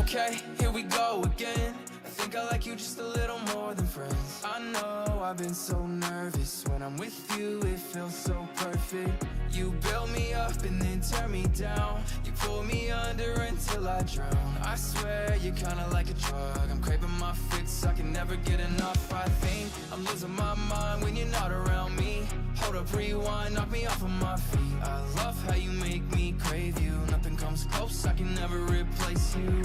Okay, here we go again. I think I like you just a little more than friends. I know I've been so nervous. When I'm with you, it feels so perfect. You build me up and then tear me down. You pull me under until I drown. I swear you're kinda like a drug. I'm craving my fix, I can never get enough. I think I'm losing my mind when you're not around me. Hold up, rewind, knock me off of my feet. I love how you make me crave you. Nothing comes close, I can never replace you.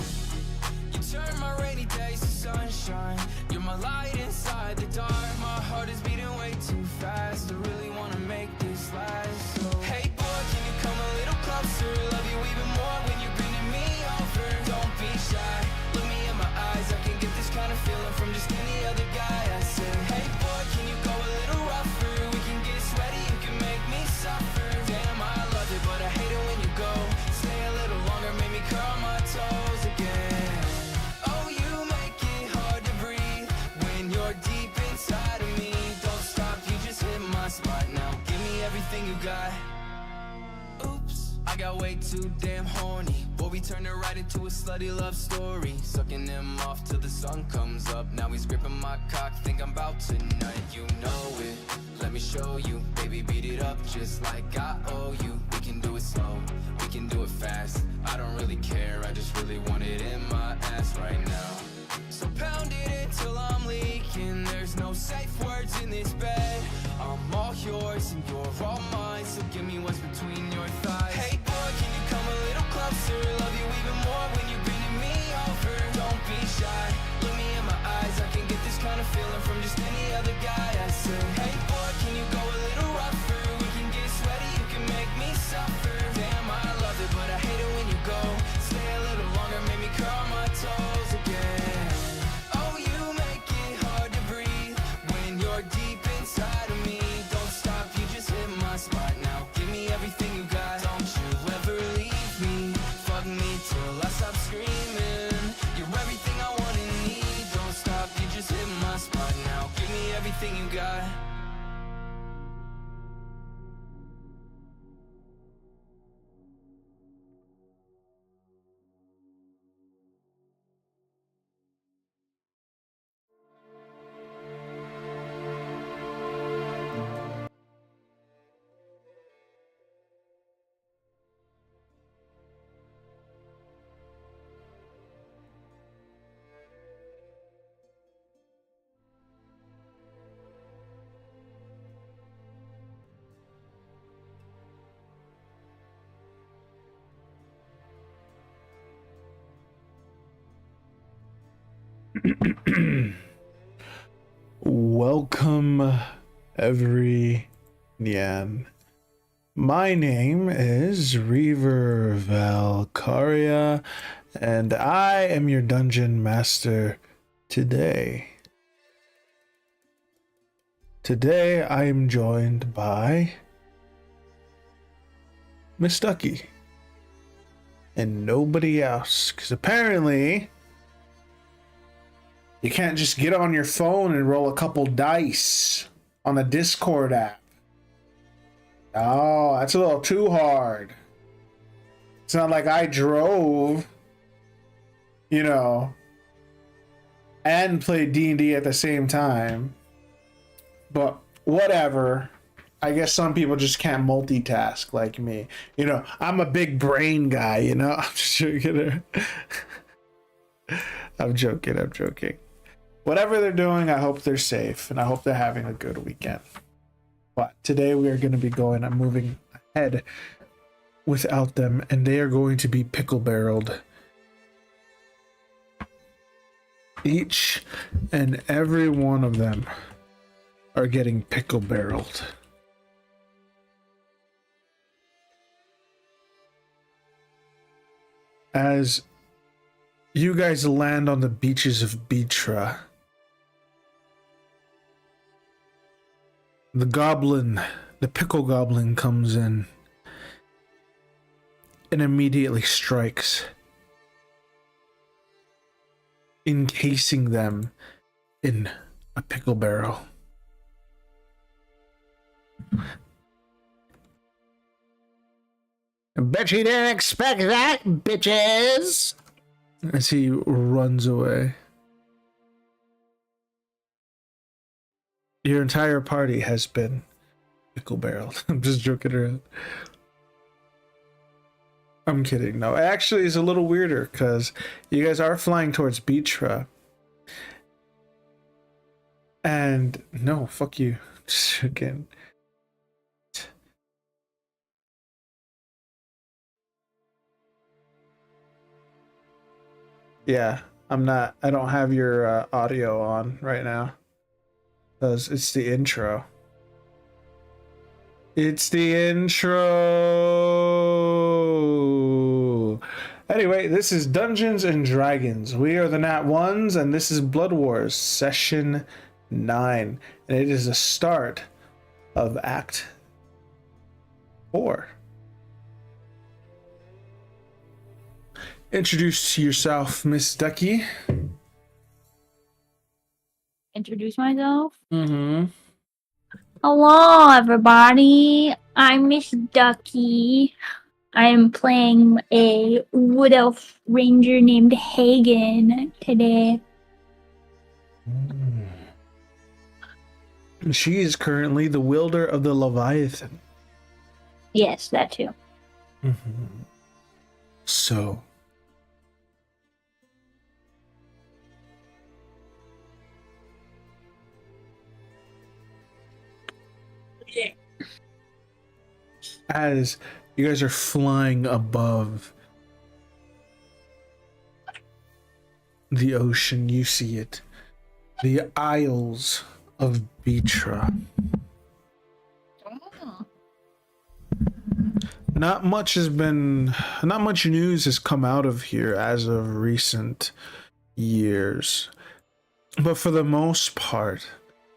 You turn my rainy days to sunshine. You're my light inside the dark. My heart is beating way too fast. I really wanna make this last. So, hey boy, can you come a little closer? Love you even more when you're bringing me over. Don't be shy, look me in my eyes. I can get this kind of feeling from just any other guy. I said, hey boy, can you go a little rougher? We can get sweaty, you can make me suffer. Damn, I love it, but I hate it when you go. Stay a little longer, make me curl my toes again. Oh, you make it hard to breathe when you're deep inside of me. Don't stop, you just hit my spot now. Give me everything you got. Oops, I got way too damn horny. Boy, we turned it right into a slutty love story. Sucking him off till the sun comes up. Now he's gripping my cock, think I'm about tonight. You know it, let me show you. Baby, beat it up just like I owe you. We can do it slow, we can do it fast. I don't really care, I just really want it in my ass right now. So pound it until I'm leaking. There's no safe words in this bed. I'm all yours and you're all mine. So give me what's between your thighs. Hey boy, can you come a little closer? Love you even more when you're bringing me over. Don't be shy, look me in my eyes. I can get this kind of feeling from just any other guy. I said, hey boy, can you go a little rougher? We can get sweaty, you can make me suffer. Damn, I love it, but I hate it when you go. Stay a little longer, make me curl my toes again. Oh, you make it hard to breathe when you're deep inside of me. Don't stop, you just hit my spot now. Give me everything you got. Don't you ever leave me. Fuck me till I stop screaming. You're everything I want and need. Don't stop, you just hit my spot now. Give me everything you got. Welcome, everyone. My name is Reaver Valkyria, and I am your dungeon master today. Today, I am joined by Miss Ducky and nobody else, because apparently you can't just get on your phone and roll a couple dice on the Discord app. Oh, that's a little too hard. It's not like I drove, you know, and played D&D at the same time. But whatever. I guess some people just can't multitask like me. You know, I'm a big brain guy, you know? I'm just joking. I'm joking. Whatever they're doing, I hope they're safe, and I hope they're having a good weekend. But today we are going to be moving ahead without them, and they are going to be pickle-barreled. Each and every one of them are getting pickle-barreled. As you guys land on the beaches of Beatra, the pickle goblin comes in and immediately strikes, encasing them in a pickle barrel. Bet you didn't expect that, bitches! as he runs away. Your entire party has been pickle barreled. I'm just joking around. I'm kidding. No, it actually is a little weirder because you guys are flying towards Beachra. And no, fuck you. Just again. Yeah, I don't have your audio on right now because it's the intro. It's the intro. Anyway, this is Dungeons and Dragons. We are the Nat Ones, and this is Blood Wars Session 9. And it is the start of Act 4. Introduce yourself, Miss Ducky. Introduce myself? Mm-hmm. Hello, everybody. I'm Miss Ducky. I'm playing a wood elf ranger named Hagen today. And she is currently the wielder of the Leviathan. Yes, that too. Mm-hmm. So, as you guys are flying above the ocean, you see it. The Isles of Beachra. Oh. Not much news has come out of here as of recent years. But for the most part,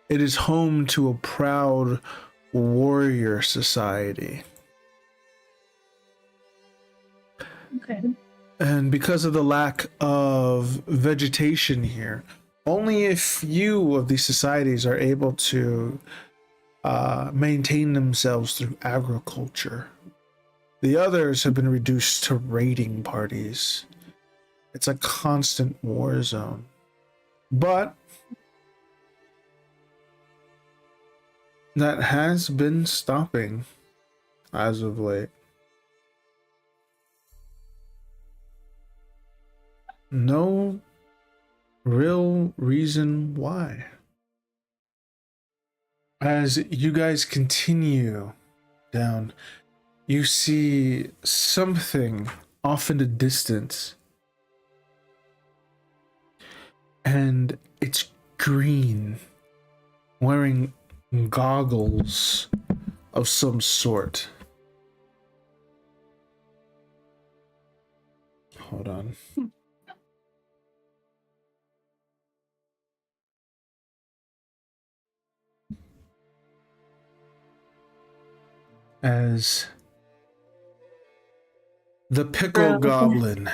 it is home to a proud warrior society. Okay. And because of the lack of vegetation here, only a few of these societies are able to maintain themselves through agriculture. The others have been reduced to raiding parties. It's a constant war zone. But that has been stopping as of late. No real reason why. As you guys continue down, you see something off in the distance. And it's green, wearing goggles of some sort. Hold on. As the pickle goblin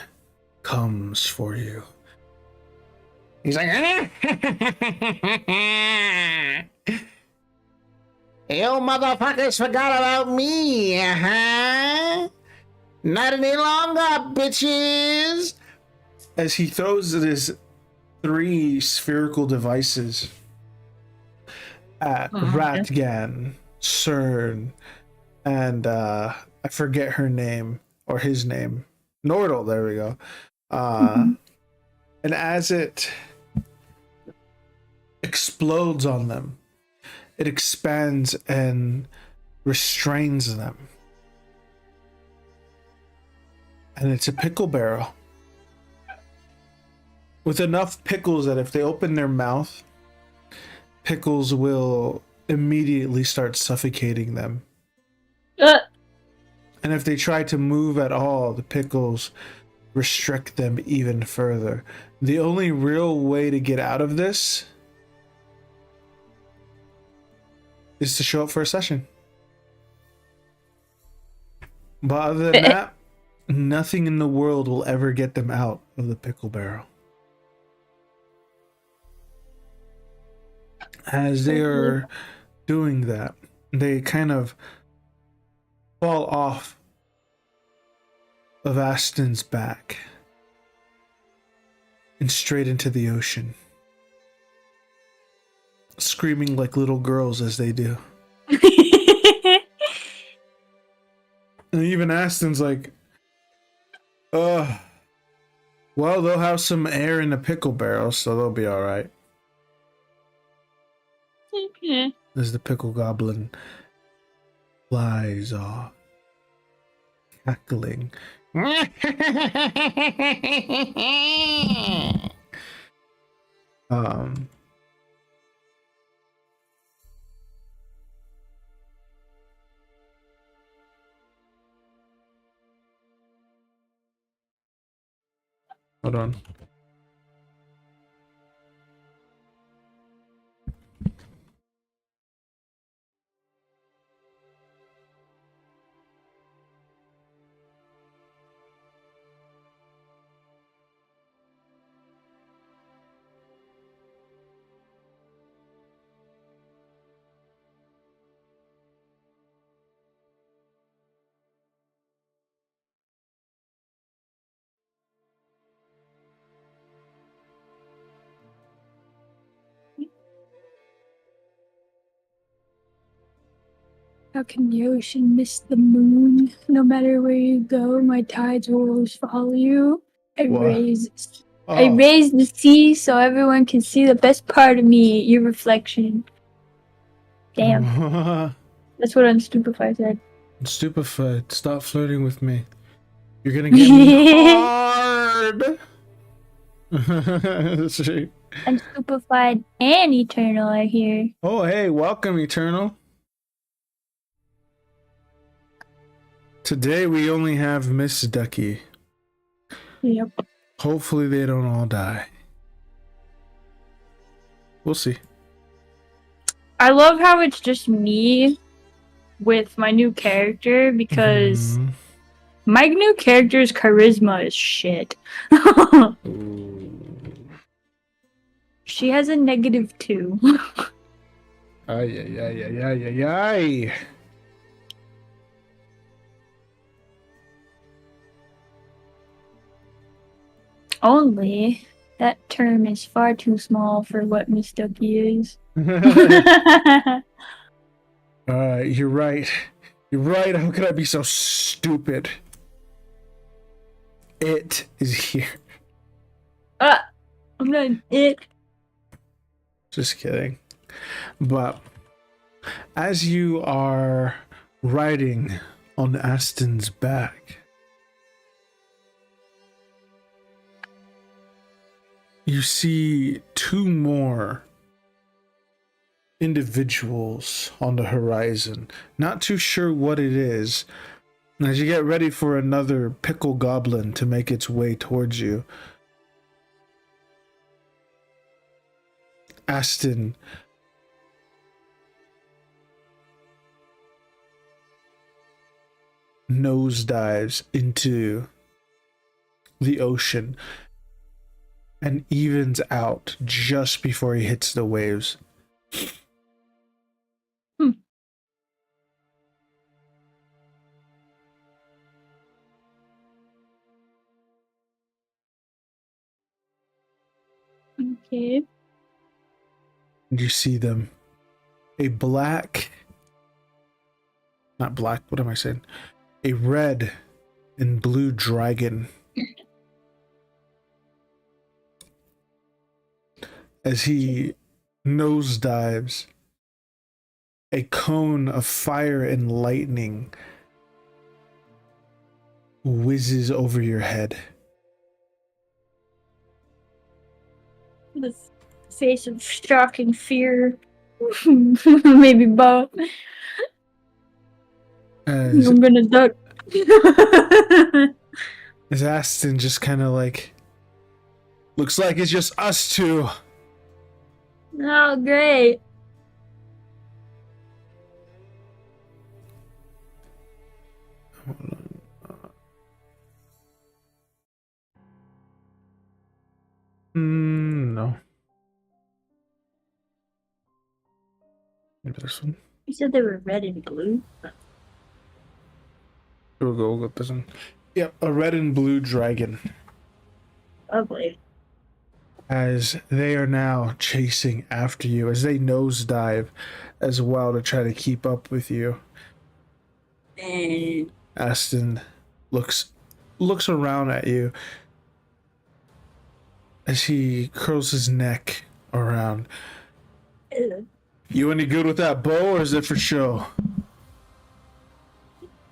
comes for you. He's like, you motherfuckers forgot about me, huh? Not any longer, bitches! As he throws his 3 spherical devices at Ratgan, Cern, and I forget her name, or his name. Nordal, there we go. And as it explodes on them, it expands and restrains them. And it's a pickle barrel. With enough pickles that if they open their mouth, pickles will immediately start suffocating them. And if they try to move at all, the pickles restrict them even further. The only real way to get out of this is to show up for a session. But other than that, nothing in the world will ever get them out of the pickle barrel. As they are doing that, they kind of fall off of Aston's back. and straight into the ocean, screaming like little girls as they do. And even Aston's like, well, they'll have some air in the pickle barrel, so they'll be all right. Okay. As the pickle goblin flies off, cackling. um, hold on. How can the ocean miss the moon? No matter where you go, my tides will always follow you. I What? raise Oh. the sea so everyone can see the best part of me, your reflection. Damn. That's what Unstupefied said. Stupefied. Stop flirting with me. You're gonna get me hard. That's right. Unstupefied and Eternal are here. Oh, hey, welcome, Eternal. Today we only have Miss Ducky. Yep. Hopefully they don't all die. We'll see. I love how it's just me with my new character because my new character's charisma is shit. She has a -2. Ay. Only that term is far too small for what Miss Ducky is. You're right. You're right. How could I be so stupid? It is here. I'm not it. Just kidding. But as you are riding on Aston's back, you see two more individuals on the horizon. Not too sure what it is. As you get ready for another pickle goblin to make its way towards you, Aston nosedives into the ocean and evens out just before he hits the waves. Okay. And you see them. A red and blue dragon. As he nosedives, a cone of fire and lightning whizzes over your head. The face of shock and fear. Maybe both. I'm gonna duck. As Aston just kind of like, looks like it's just us two. Oh, great. No. Maybe this one. You said they were red and blue? We'll go with this one. Yep, a red and blue dragon. Lovely. as they are now chasing after you, as they nosedive as well to try to keep up with you. Aston looks around at you as he curls his neck around. You any good with that bow, or is it for show?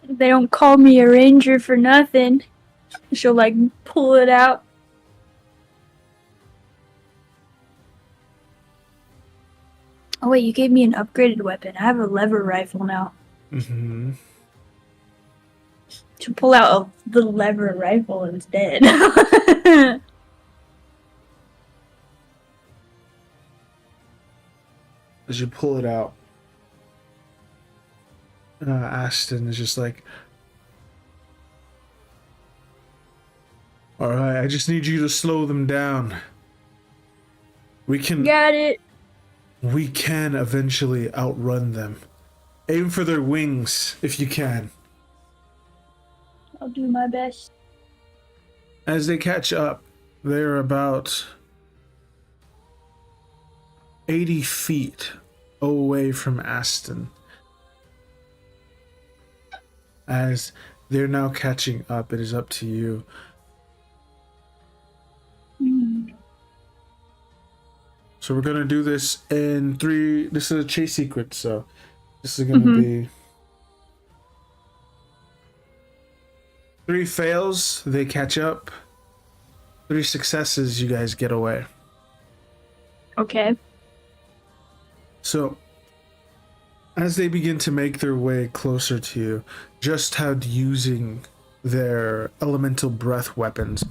They don't call me a ranger for nothing. She'll like pull it out. Oh wait, you gave me an upgraded weapon. I have a lever rifle now. Mm-hmm. To pull out the lever rifle instead. As you pull it out, Aston is just like, all right, I just need you to slow them down. We can Got it. We can eventually outrun them. Aim for their wings if you can. I'll do my best. As they catch up, they're about 80 feet away from Aston. As they're now catching up, it is up to you. So we're gonna do this in 3. This is a chase sequence, so this is gonna be 3 fails, they catch up. 3 successes, you guys get away. Okay. So as they begin to make their way closer to you, just how using their elemental breath weapons,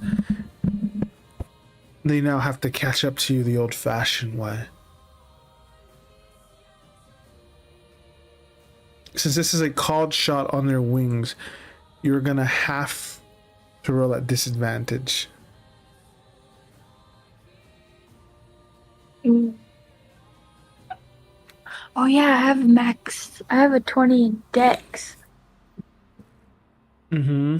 they now have to catch up to you the old-fashioned way. Since this is a called shot on their wings, you're gonna have to roll at disadvantage. Oh yeah, I have a 20 in dex. Mm-hmm.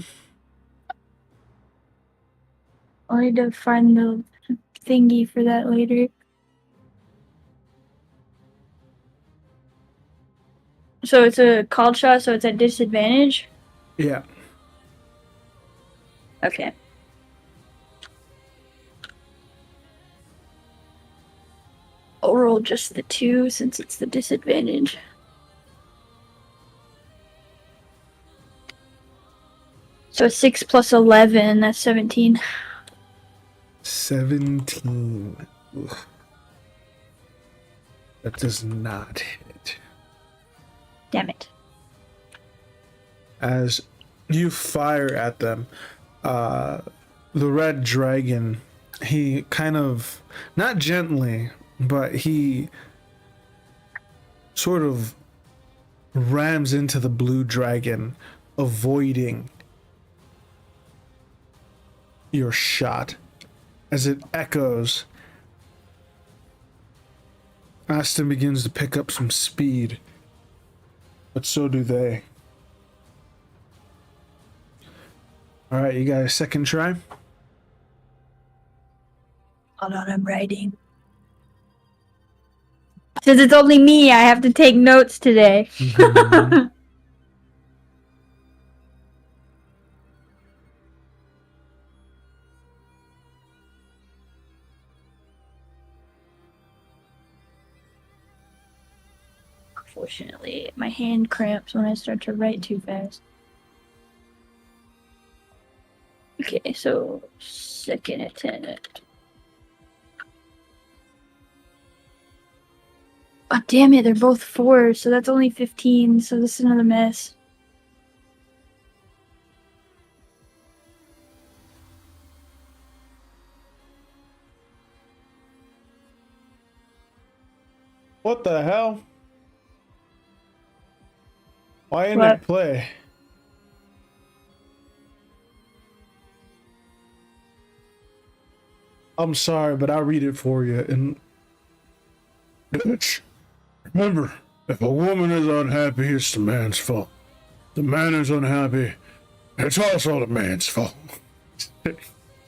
I'll need to find the thingy for that later. So it's a called shot, so it's at disadvantage? Yeah. Okay. I'll roll just the 2 since it's the disadvantage. So 6 plus 11, that's 17. 17. Ugh. That does not hit. Damn it. As you fire at them, the red dragon, he kind of, not gently, but he sort of rams into the blue dragon, avoiding your shot. As it echoes, Aston begins to pick up some speed, but so do they. Alright, you got a second try? Hold on, I'm writing. Since it's only me, I have to take notes today. Mm-hmm. Unfortunately, my hand cramps when I start to write too fast. Okay, so second attempt. Oh, damn it, they're both 4, so that's only 15, so this is another mess. What the hell? Why didn't What? it play? I'm sorry, but I'll read it for you. And bitch, remember, if a woman is unhappy, it's the man's fault. The man is unhappy, it's also the man's fault.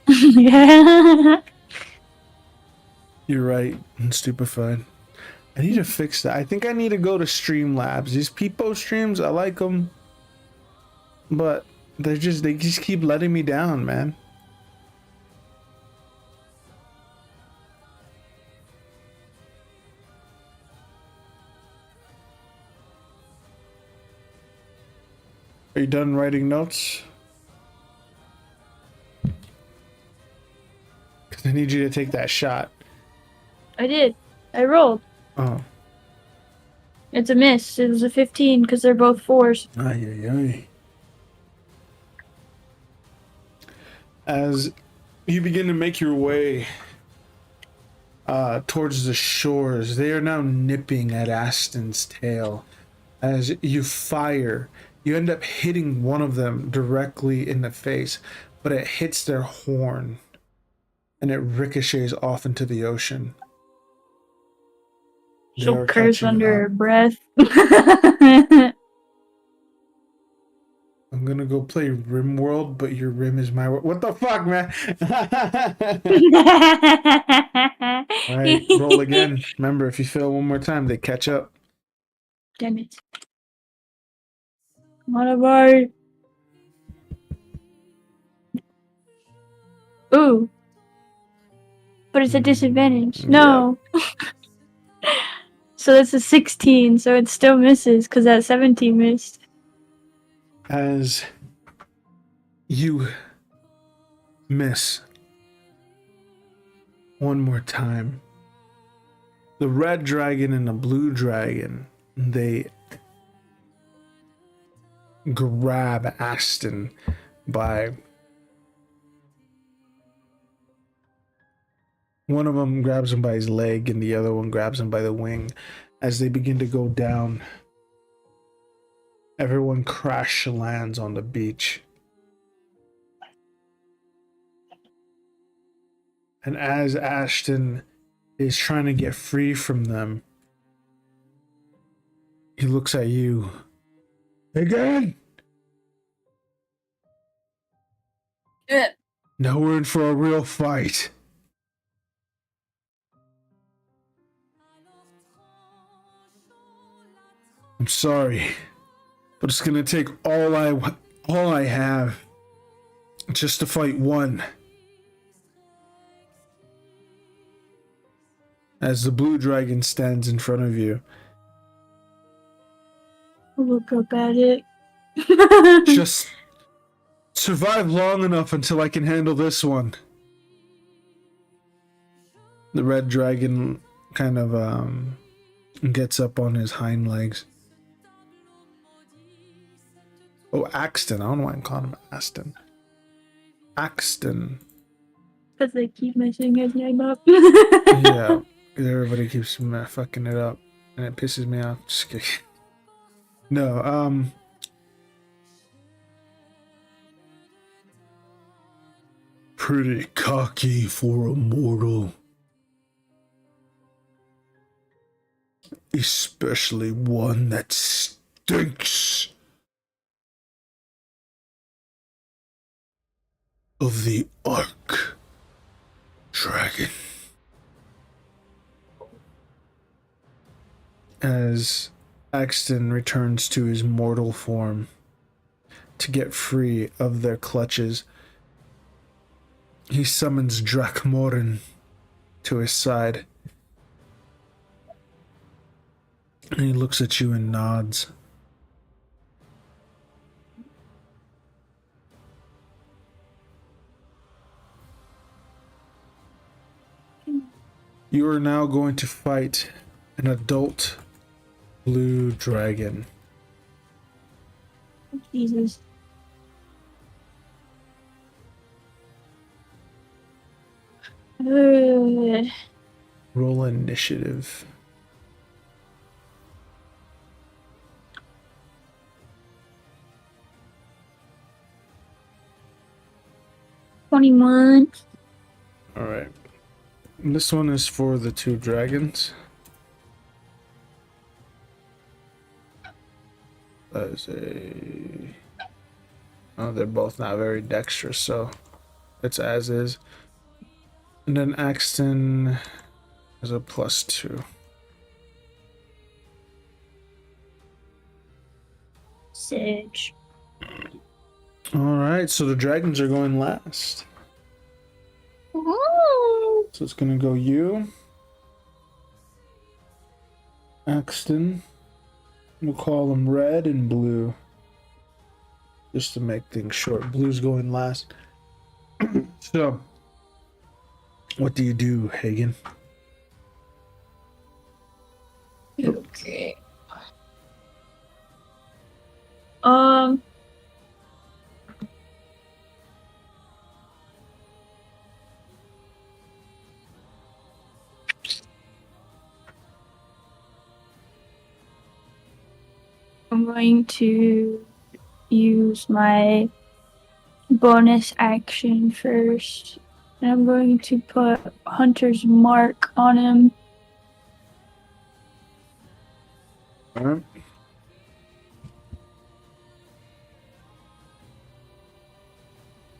Yeah. You're right. I'm stupefied. I need to fix that. I think I need to go to Streamlabs. These Peepo streams, I like them, but they just keep letting me down, man. Are you done writing notes? Because I need you to take that shot. I did. I rolled. Oh. It's a miss. It was a 15 because they're both 4s. Ay, ay, ay. As you begin to make your way towards the shores, they are now nipping at Aston's tail. As you fire, you end up hitting one of them directly in the face, but it hits their horn and it ricochets off into the ocean. She'll curse under her breath. I'm gonna go play RimWorld, but your Rim is my world. What the fuck, man? Alright, roll again. Remember, if you fail one more time, they catch up. Damn it. What about... Ooh. But it's a disadvantage. No. Yeah. So that's a 16, so it still misses because that 17 missed. As you miss one more time, the red dragon and the blue dragon, they grab Aston by... One of them grabs him by his leg and the other one grabs him by the wing. As they begin to go down, everyone crash lands on the beach. And as Ashton is trying to get free from them, he looks at you. Again? Yeah. Now we're in for a real fight. I'm sorry, but it's gonna take all I have just to fight one. As the blue dragon stands in front of you. I'll look up at it. Just survive long enough until I can handle this one. The red dragon kind of gets up on his hind legs. Oh, Axton. I don't know why I'm calling him Aston. Axton. Because they keep messing his name up. Yeah, everybody keeps fucking it up, and it pisses me off. Just kidding. No, pretty cocky for a mortal. Especially one that stinks of the Ark Dragon. As Axton returns to his mortal form to get free of their clutches, he summons Drakmorin to his side. And he looks at you and nods. You are now going to fight an adult blue dragon. Jesus. Roll initiative. $21. All right. This one is for the two dragons. That is a... Oh, they're both not very dexterous, so it's as is. And then Axton, As a +2. Sage. Alright, so the dragons are going last. Ooh. So it's gonna go you, Axton. We'll call them red and blue. Just to make things short. Blue's going last. So, what do you do, Hagen? Okay. I'm going to use my bonus action first. And I'm going to put Hunter's Mark on him. Alright.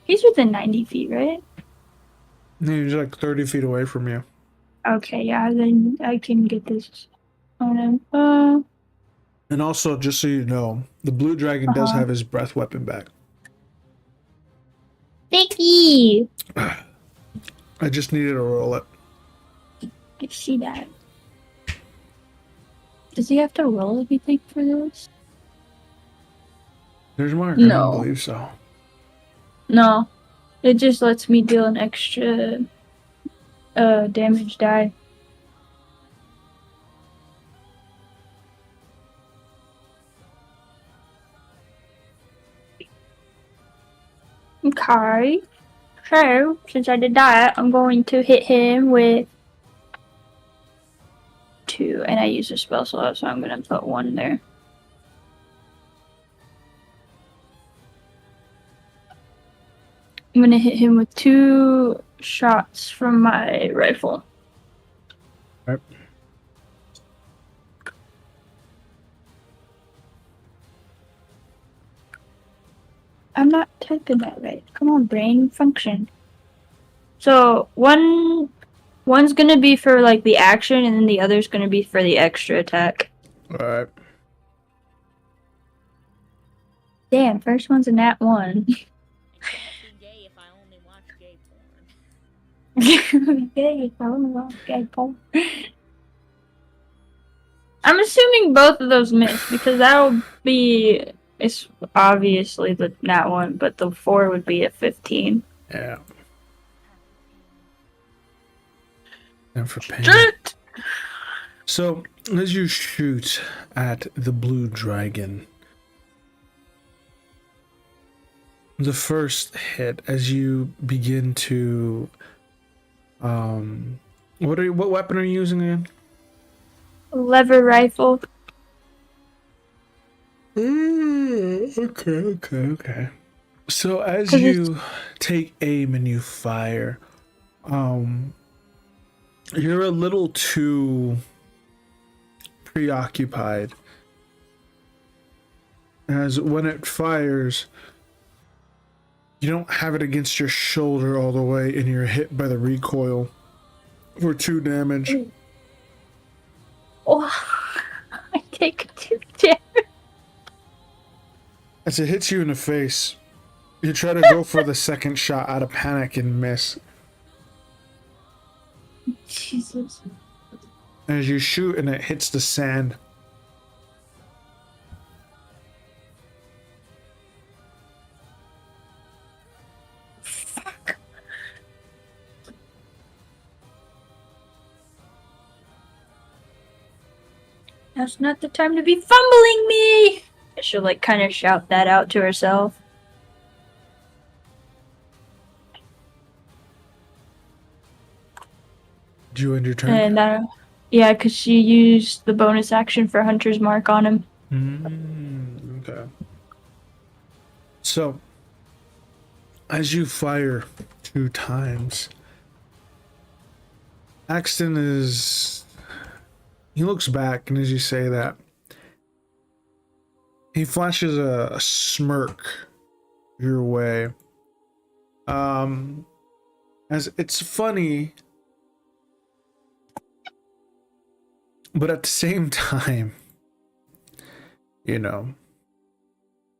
He's within 90 feet, right? He's like 30 feet away from you. Okay, yeah, then I can get this on him. And also, just so you know, the blue dragon does have his breath weapon back. Vicky! I just needed to roll it. I see that. Does he have to roll anything for this? There's Mark. I No. don't believe so. No. It just lets me deal an extra damage die. Okay. So, since I did that, I'm going to hit him with 2. And I used a spell slot, so I'm going to put 1 there. I'm going to hit him with 2 shots from my rifle. Alright. I'm not typing that right. Come on, brain, function. So one's gonna be for like the action, and then the other's gonna be for the extra attack. Alright. Damn, first one's a nat 1. Gay if I only watch gay porn. I'm assuming both of those miss because that'll be. It's obviously the nat 1, but the 4 would be a 15. Yeah. And for pain. Shit! So, as you shoot at the blue dragon, the first hit, as you begin to, what weapon are you using again? Lever rifle. Okay. So as you take aim and you fire, you're a little too preoccupied. As when it fires, you don't have it against your shoulder all the way, and you're hit by the recoil for 2 damage. Oh, I take 2 damage. As it hits you in the face, you try to go for the second shot out of panic and miss. Jesus. As you shoot and it hits the sand. Fuck. Now's not the time to be fumbling me! She'll like kind of shout that out to herself. Did you end your turn? And yeah, because she used the bonus action for Hunter's Mark on him. Okay. So, as you fire 2 times, Axton he looks back, and as you say that, he flashes a smirk your way. As it's funny But at the same time, you know,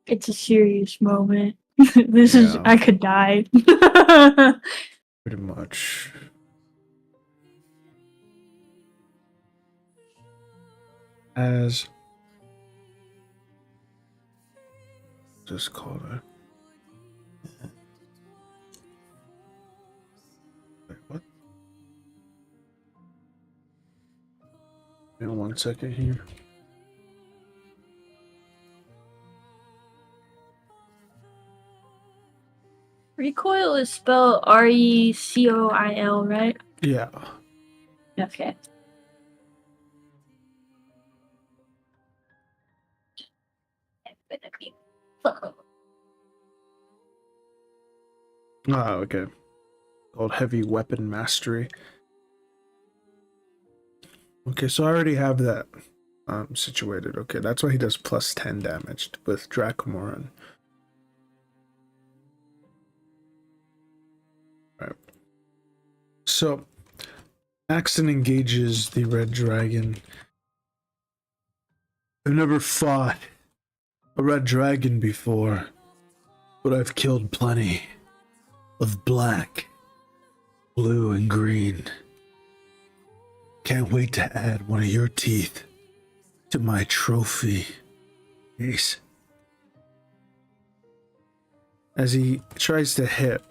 It's a serious moment. This is Yeah. I could die. pretty much. As just call it. Wait, what? Hang on 1 second here. Recoil is spelled Recoil, right? Yeah. Okay. Ah, okay. Called Heavy Weapon Mastery. Okay, so I already have that situated. Okay, that's why he does plus 10 damage with Dracomoran. Right. So, Axton engages the red dragon. I've never fought a red dragon before, but I've killed plenty of black, blue, and green. Can't wait to add one of your teeth to my trophy case. As he tries to hit,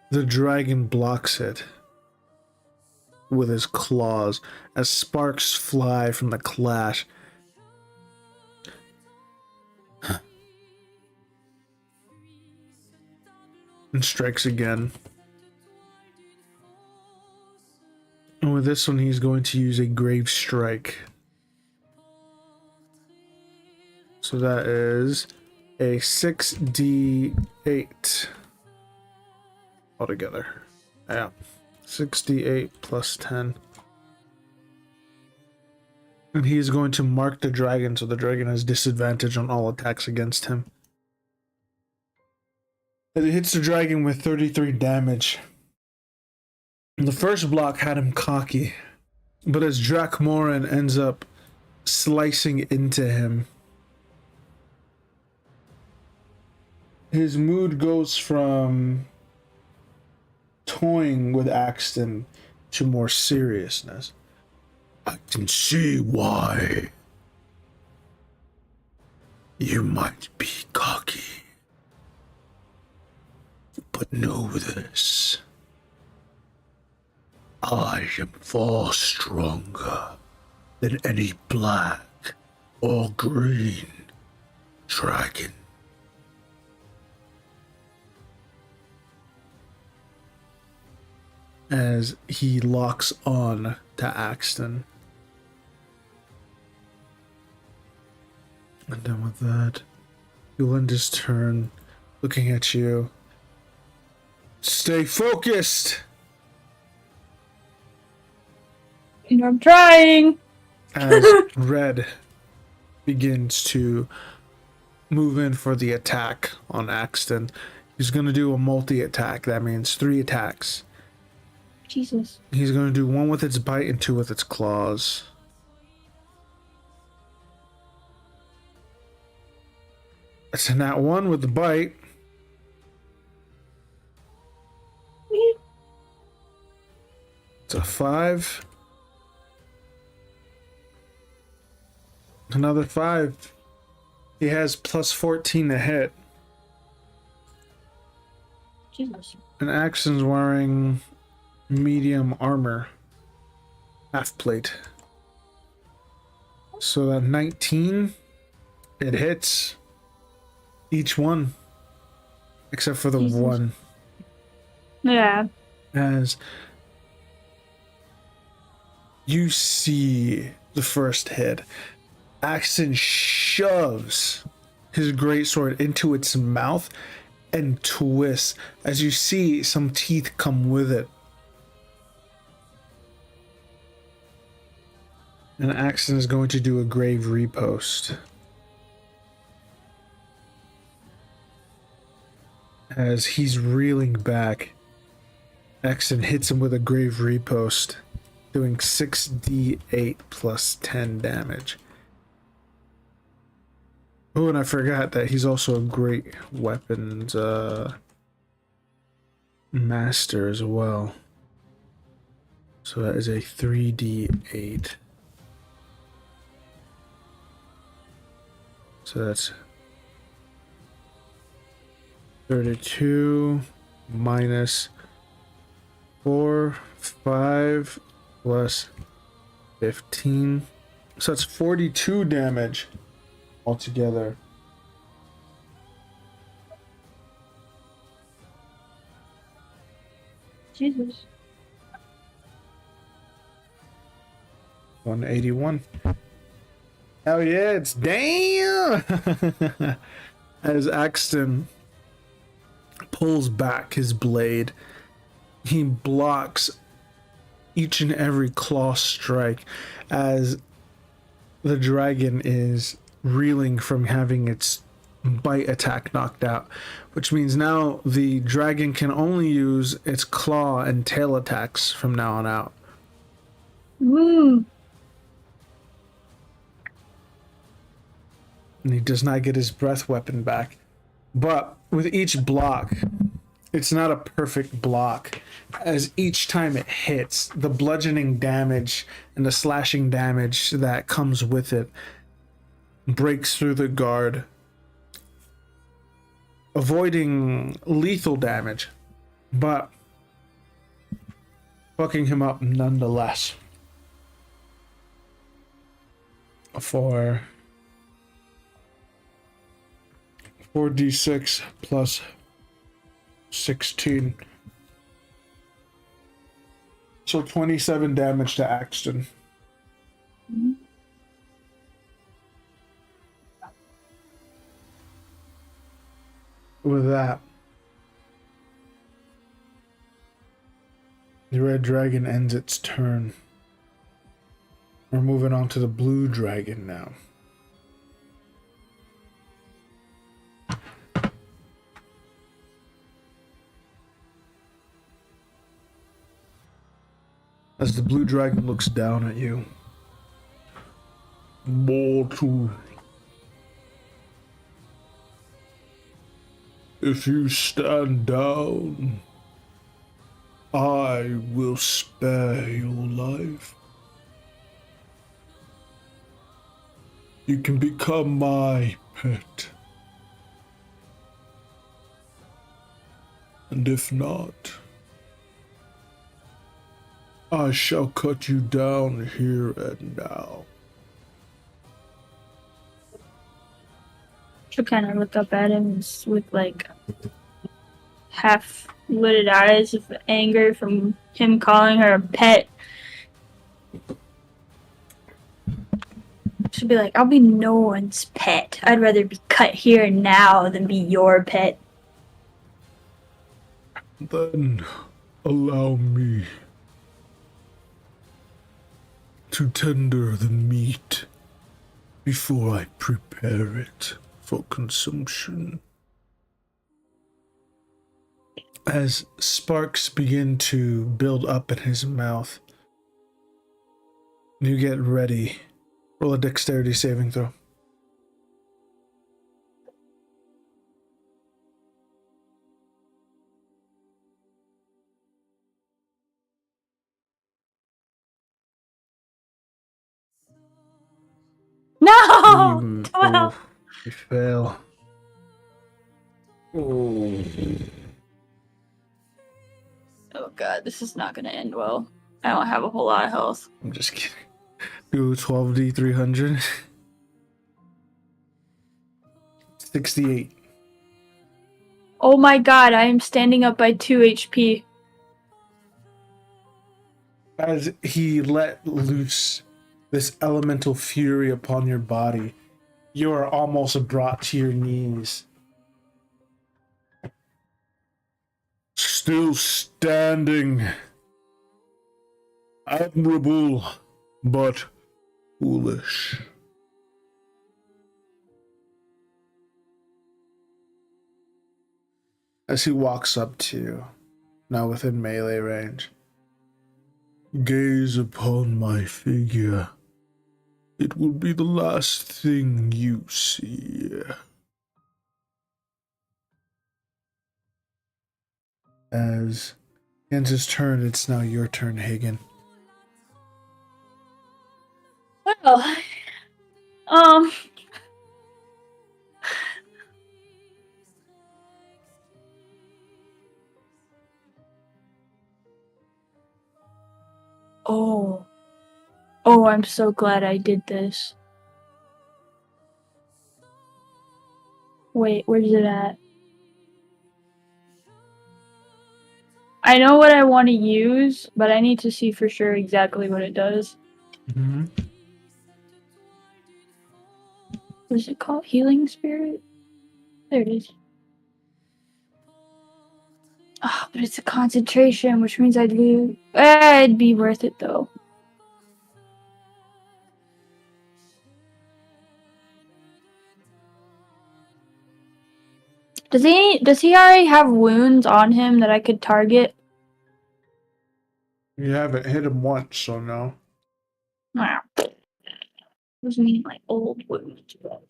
the dragon blocks it with his claws as sparks fly from the clash. And strikes again. And with this one, he's going to use a grave strike. So that is a 6d8 altogether. Yeah. 6d8 plus 10. And he is going to mark the dragon, so the dragon has disadvantage on all attacks against him. And it hits the dragon with 33 damage. The first block had him cocky, but as Dracomoran ends up slicing into him, his mood goes from toying with Axton to more seriousness. I can see why you might be cocky, but know this. I am far stronger than any black or green dragon. As he locks on to Axton. And then with that, he'll end his turn looking at you. Stay focused! I'm trying. As Red begins to move in for the attack on Axton. He's going to do a multi-attack. That means 3 attacks. Jesus. He's going to do 1 with its bite and 2 with its claws. It's a nat 1 with the bite. It's a 5. Another 5. He has plus 14 to hit. Jesus. And Axton's wearing medium armor. Half plate. So that 19, it hits each one. Except for the Jesus. 1. Yeah. As you see the first hit, Axton shoves his greatsword into its mouth and twists as you see some teeth come with it. And Axton is going to do a grave riposte. As he's reeling back, Axton hits him with a grave riposte. doing 6d8 plus 10 damage. Oh, and I forgot that he's also a great weapons master as well. So that is a 3d8. So that's 32 minus 4, 5 plus 15. So that's 42 damage altogether. Jesus. 181. Hell yeah, it's damn! As Axton pulls back his blade, he blocks each and every claw strike as the dragon is reeling from having its bite attack knocked out, which means now the dragon can only use its claw and tail attacks from now on out. Woo. And he does not get his breath weapon back. But with each block, it's not a perfect block, as each time it hits, the bludgeoning damage and the slashing damage that comes with it breaks through the guard, avoiding lethal damage, but fucking him up nonetheless. For 4d6 plus 16. So 27 damage to Axton. With that, the red dragon ends its turn. We're moving on to the blue dragon now. As the blue dragon looks down at you. Mortal. If you stand down, I will spare your life. You can become my pet. And if not, I shall cut you down here and now. She'll kind of look up at him with like half lidded eyes of anger from him calling her a pet. She'll be like, I'll be no one's pet. I'd rather be cut here and now than be your pet. Then allow me to tender the meat before I prepare it for consumption. As sparks begin to build up in his mouth, you get ready. Roll a dexterity saving throw. No! You, 12! you fail. Oh god, this is not gonna end well. I don't have a whole lot of health. I'm just kidding. Do 12d 300. 68. Oh my god, I am standing up by 2 HP. As he let loose this elemental fury upon your body, you are almost brought to your knees. Still standing. Admirable, but foolish. As he walks up to you, now within melee range, Gaze upon my figure. It will be the last thing you see. As ends turn, it's now your turn, Hagen. Well, um, oh, I'm so glad I did this. Wait, where's it at? I know what I want to use, but I need to see for sure exactly what it does. Mm-hmm. What is it called? Healing Spirit? There it is. Oh, but it's a concentration, which means I'd lose. It'd be worth it though. Does he already have wounds on him that I could target? You haven't hit him once, so no. Nah. Those mean like old wounds. Well,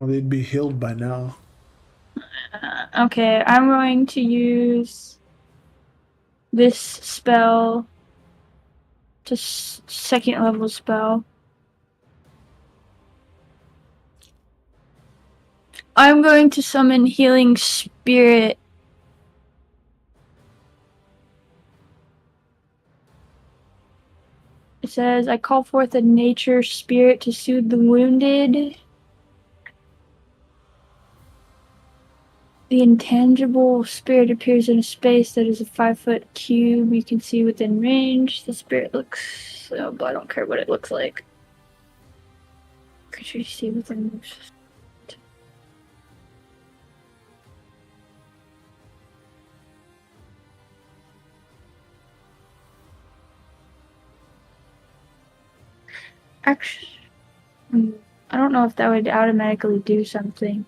they'd be healed by now. Okay, I'm going to use this spell. Just second level spell. I'm going to summon Healing Spirit. It says, I call forth a nature spirit to soothe the wounded. The intangible spirit appears in a space that is a 5-foot cube you can see within range. The spirit looks... Oh, but I don't care what it looks like. Could you see within range? Actually, I don't know if that would automatically do something.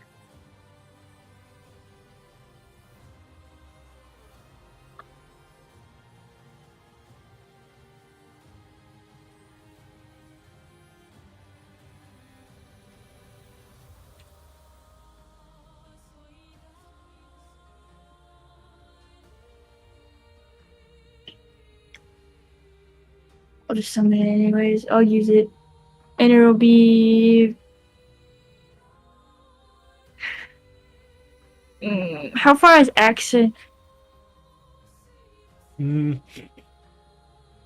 I'll just summon it anyways. I'll use it. And it'll be... how far is Accent? It's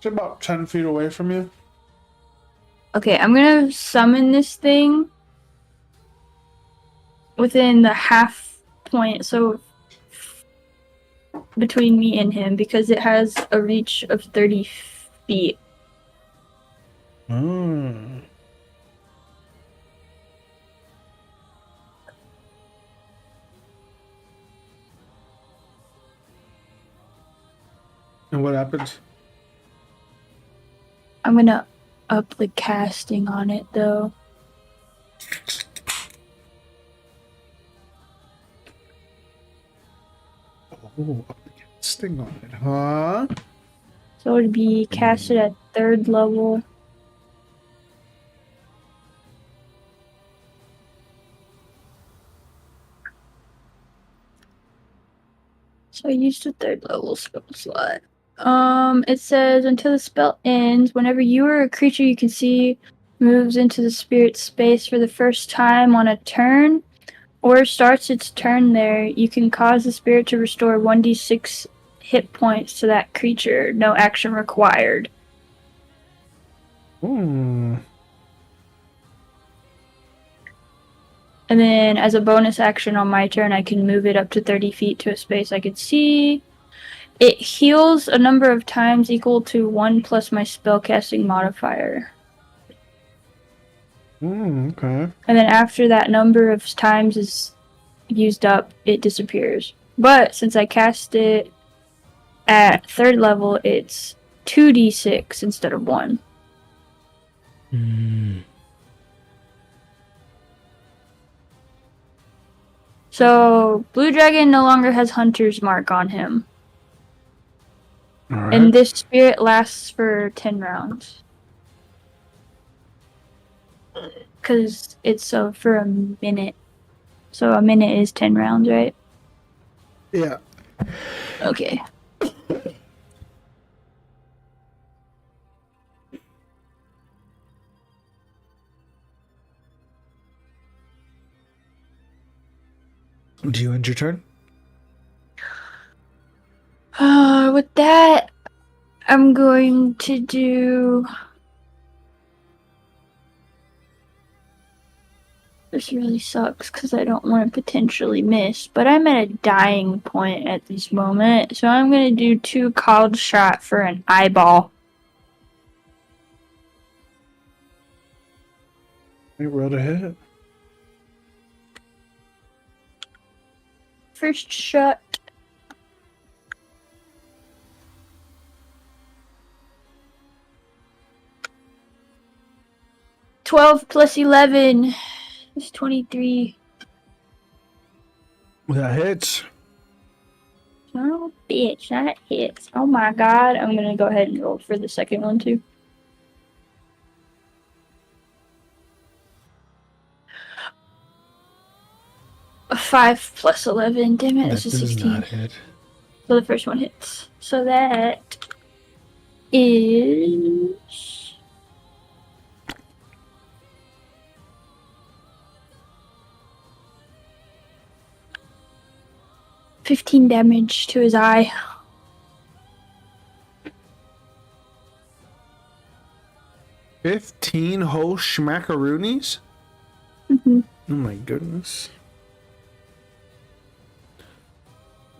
about 10 feet away from you. Okay, I'm gonna summon this thing within the half point, so between me and him, because it has a reach of 30 feet. Hmm. And what happens? I'm gonna up the casting on it, though. Oh, up the casting on it, huh? So it'd be casted at 3rd level. So I used a 3rd level spell slot. It says until the spell ends, whenever you or a creature you can see moves into the spirit space for the first time on a turn, or starts its turn there, you can cause the spirit to restore 1d6 hit points to that creature. No action required. Hmm. And then as a bonus action on my turn, I can move it up to 30 feet to a space I can see. It heals a number of times equal to 1 plus my spellcasting modifier. Okay. And then after that number of times is used up, it disappears. But since I cast it at 3rd level, it's 2d6 instead of 1. So, Blue Dragon no longer has Hunter's Mark on him. All right. And this spirit lasts for 10 rounds. Because it's for a minute. So a minute is 10 rounds, right? Yeah. Okay. Do you end your turn? With that, I'm going to do. This really sucks because I don't want to potentially miss, but I'm at a dying point at this moment, so I'm going to do 2 called shot for an eyeball. You rolled a hit. First shot. $12 plus 11 is 23. That hits. Oh, bitch, that hits. Oh my god. I'm gonna go ahead and roll for the second one too. A 5 plus 11. Damn it, That that's a does 16. not hit. So the first one hits. So that is 15 damage to his eye. 15 whole schmackaroonies? Mm-hmm. Oh my goodness.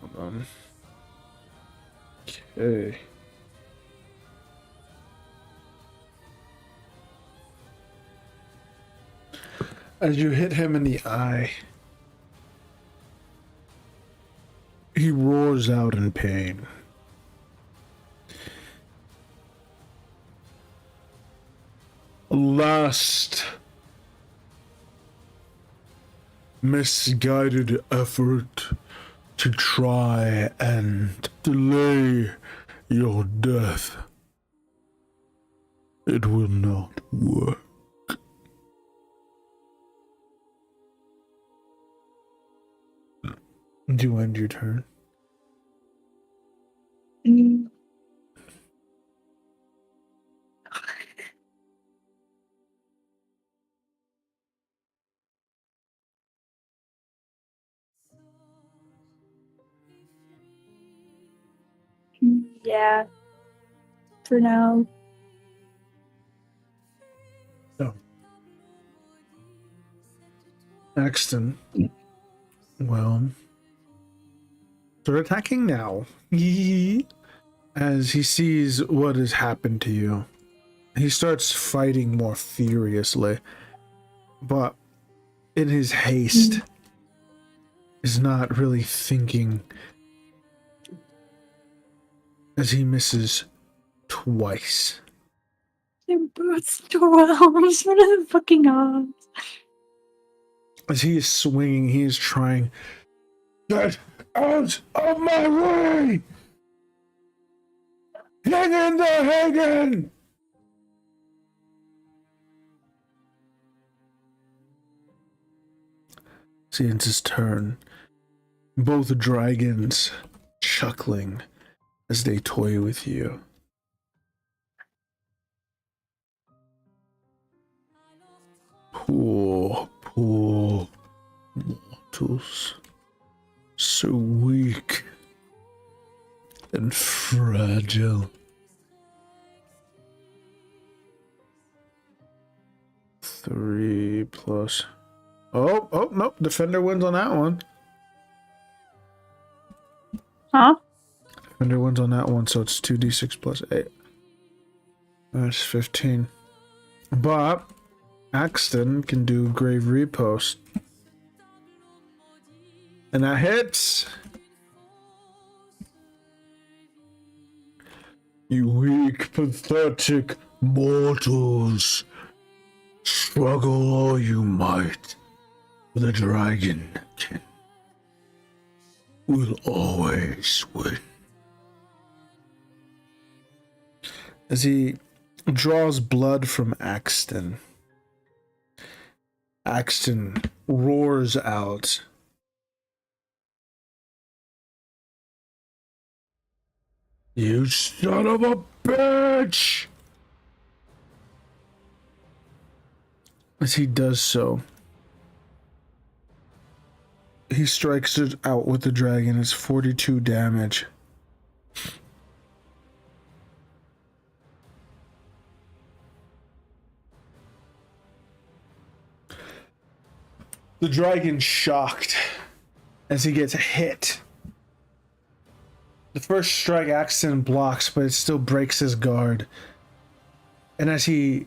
Hold on. Okay. As you hit him in the eye, he roars out in pain. Last misguided effort to try and delay your death. It will not work. Do you end your turn? Mm. Yeah. For now. No. Axton. Well, they're attacking now. As he sees what has happened to you, he starts fighting more furiously, but in his haste, is not really thinking as he misses twice. They're both 12s. What are the fucking odds? As he is swinging, he is trying, get out of my way! Hang in there, Hagen! See, it's his turn. Both dragons chuckling as they toy with you. Poor mortals. So weak and fragile. 3 plus. Oh, nope. Defender wins on that one. Huh? Defender wins on that one, so it's 2d6 plus 8. That's 15. But Axton can do Grave Repost. And that hits. You weak, pathetic mortals. Struggle all you might. The dragon will always win. as he draws blood from Axton. Axton roars out. You son of a bitch! As he does so, he strikes it out with the dragon. It's 42 damage. The dragon shocked as he gets hit. The first strike Axton blocks, but it still breaks his guard. And as he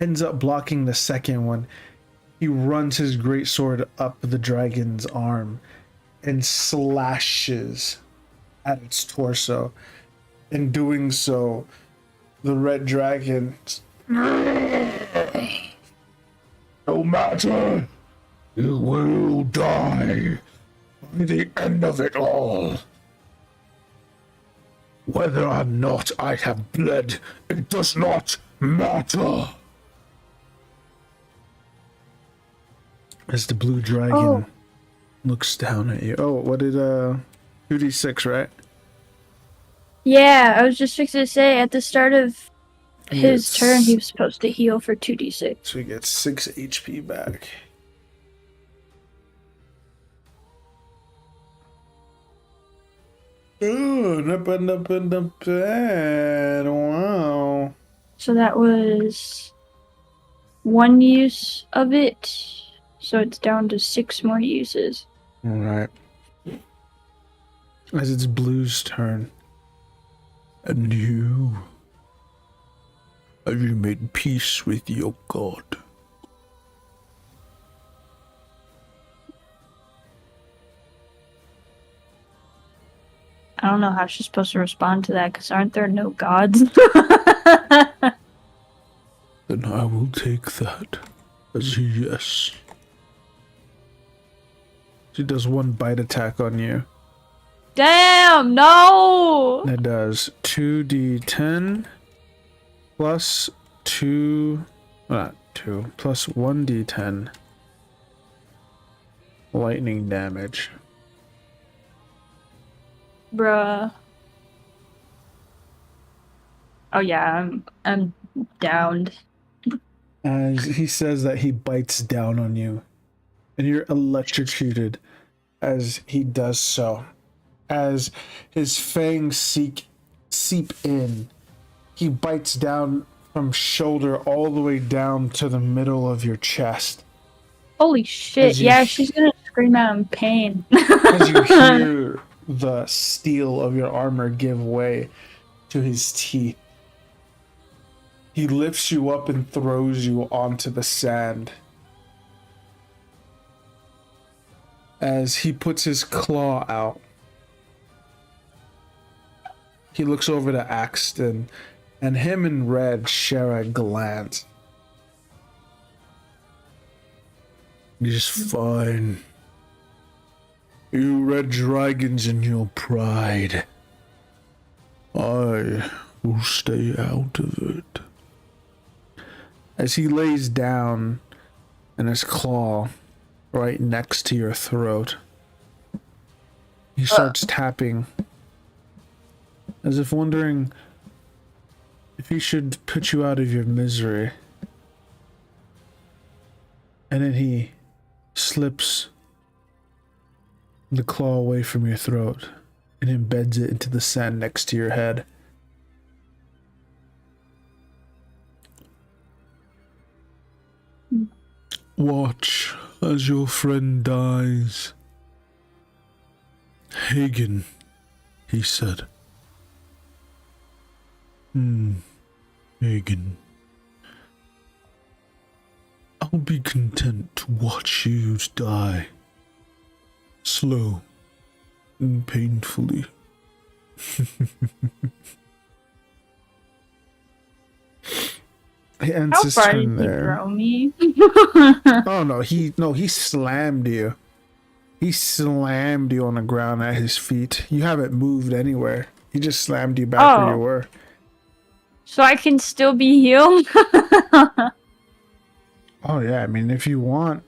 ends up blocking the second one, he runs his greatsword up the dragon's arm and slashes at its torso. In doing so, the red dragon... No matter, you will die by the end of it all. Whether or not I have bled, it does not matter. As the blue dragon looks down at you. Oh, what did 2d6, right? Yeah, I was just fixing to say at the start of his turn he was supposed to heal for 2d6. So he gets 6 HP back. Ooh, not bad. Wow. So that was 1 use of it. So it's down to 6 more uses. Alright. As it's Blue's turn. And you. Have you made peace with your god? I don't know how she's supposed to respond to that, because aren't there no gods? Then I will take that as a yes. She does 1 bite attack on you. Damn, no! That does 2d10 plus 2, not 2, plus 1d10 lightning damage. Bruh. Oh yeah, I'm downed. As he says that, he bites down on you, and you're electrocuted as he does so. As his fangs seep in, he bites down from shoulder all the way down to the middle of your chest. Holy shit, yeah, she's gonna scream out in pain. As you hear the steel of your armor give way to his teeth, he lifts you up and throws you onto the sand. As he puts his claw out, he looks over to Axton, and him and Red share a glance. He's fine. You red dragons in your pride. I will stay out of it. As he lays down and his claw right next to your throat, he starts tapping, as if wondering if he should put you out of your misery. And then he slips the claw away from your throat and embeds it into the sand next to your head. Watch as your friend dies. Hagen, he said. Hagen. I'll be content to watch you die. Slow and painfully. He ends How his far turn did you there. throw me? Oh no, he slammed you. He slammed you on the ground at his feet. You haven't moved anywhere. He just slammed you back where you were. So I can still be healed? Oh yeah, I mean if you want.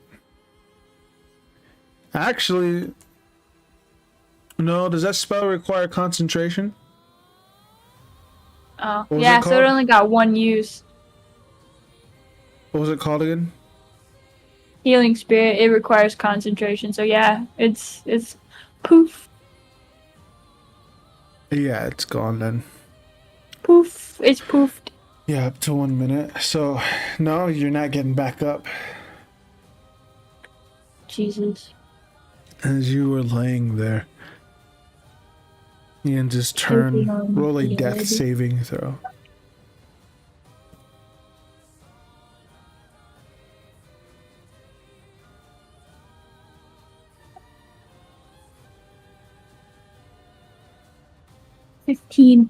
Actually, no, does that spell require concentration? Oh, What was yeah, it so it called? only got one use. What was it called again? Healing spirit, it requires concentration. So yeah, it's poof, Yeah, it's gone then. poof, it's poofed. Yeah, up to 1 minute. So, no, you're not getting back up. Jesus. As you were laying there, Ian just Taking turn, on roll a the death lid. saving throw. $15.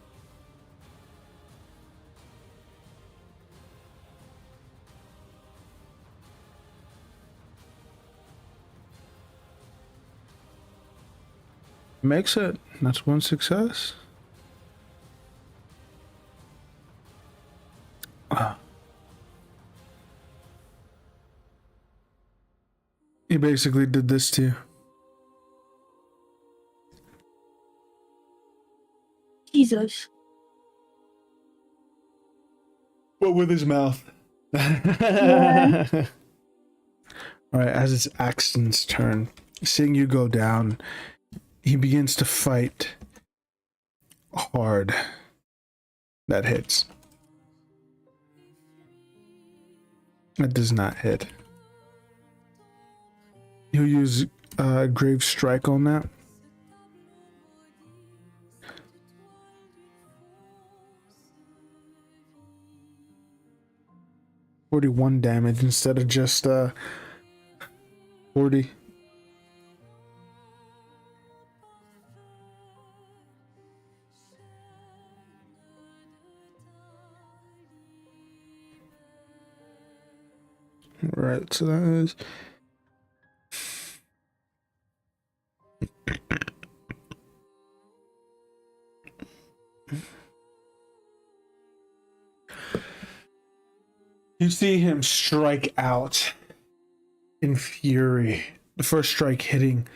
Makes it. That's one success. Ah. He basically did this to you. Jesus. But with his mouth. Yeah. Alright, as it's Axton's turn, seeing you go down, he begins to fight hard. That hits. That does not hit. He'll use Grave Strike on that. $41 damage instead of just 40. Right, so that is you see him strike out in fury. The first strike hitting,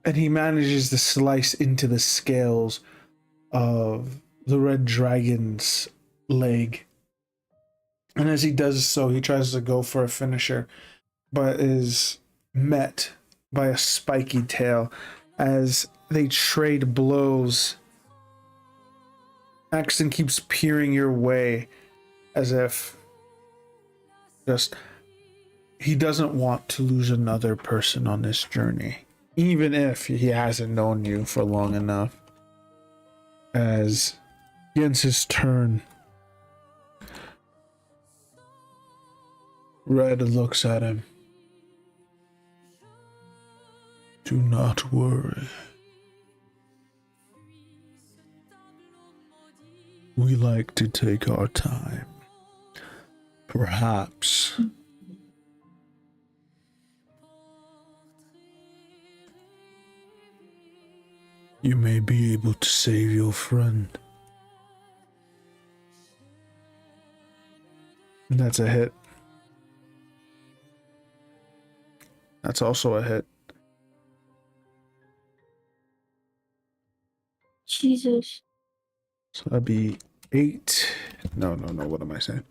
and he manages to slice into the scales of the red dragon's leg. And as he does so, he tries to go for a finisher, but is met by a spiky tail. As they trade blows, Axton keeps peering your way as if just he doesn't want to lose another person on this journey, even if he hasn't known you for long enough. As begins his turn, Red looks at him. Do not worry. We like to take our time. Perhaps you may be able to save your friend. That's a hit. That's also a hit. Jesus. So that'd be 8. No, what am I saying?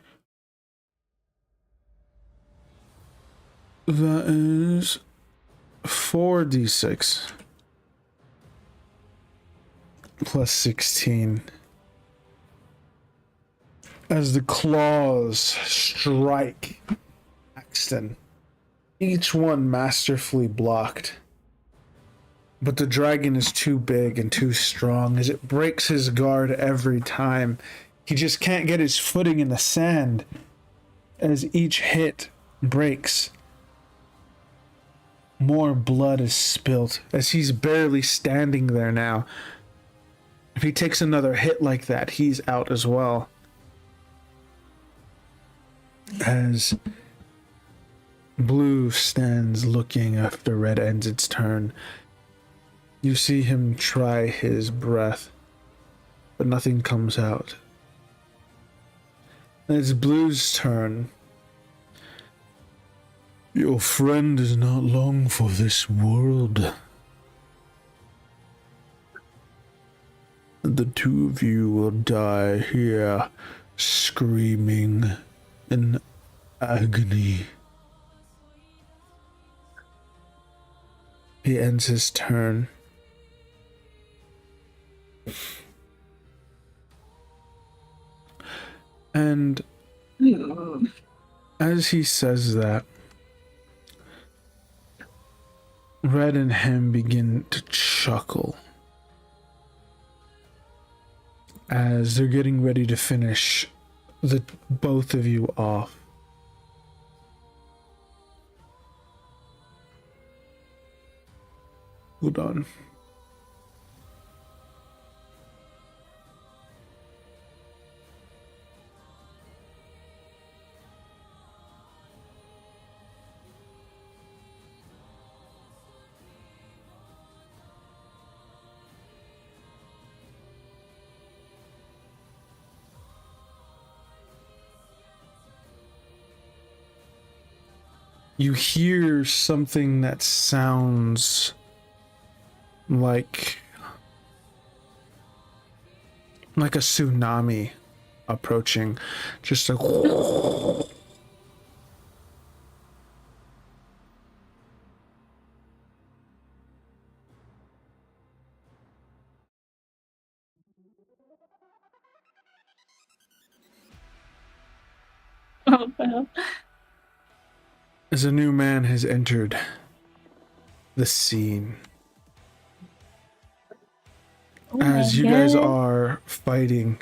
That is 4d6 plus 16. As the claws strike Axton, each one masterfully blocked. But the dragon is too big and too strong as it breaks his guard every time. He just can't get his footing in the sand as each hit breaks. More blood is spilt as he's barely standing there now. If he takes another hit like that, he's out as well. As Blue stands looking after Red ends its turn, you see him try his breath, but nothing comes out. It's Blue's turn. Your friend is not long for this world. The two of you will die here, screaming in agony. He ends his turn. And as he says that, Red and him begin to chuckle as they're getting ready to finish the both of you off. Hold on. You hear something that sounds like a tsunami approaching. Just like Oh, well. as a new man has entered the scene. Oh As my you guys God. are fighting,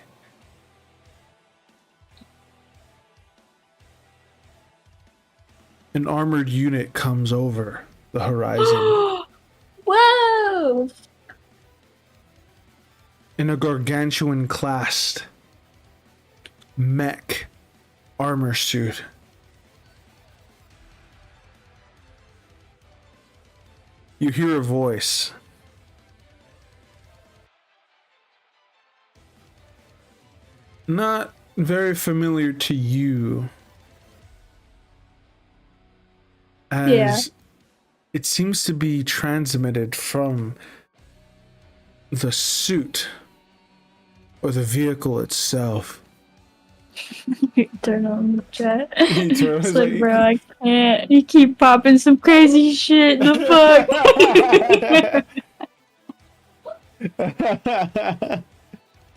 an armored unit comes over the horizon Whoa! in a gargantuan classed mech armor suit. You hear a voice. Not very familiar to you, as Yeah. it seems to be transmitted from the suit or the vehicle itself. Turn on the chat. He turns It's like, like- bro, I can't. You keep popping some crazy shit. The fuck?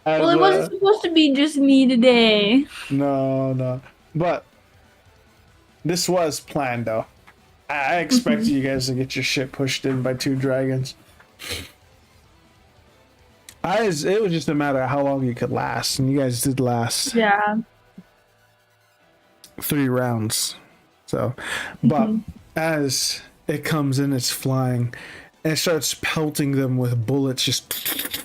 Well, it wasn't supposed to be just me today. No. But this was planned, though. I expected you guys to get your shit pushed in by two dragons. It was just a matter of how long you could last, and you guys did last Yeah. 3 rounds. So, but as it comes in, it's flying, and it starts pelting them with bullets, just.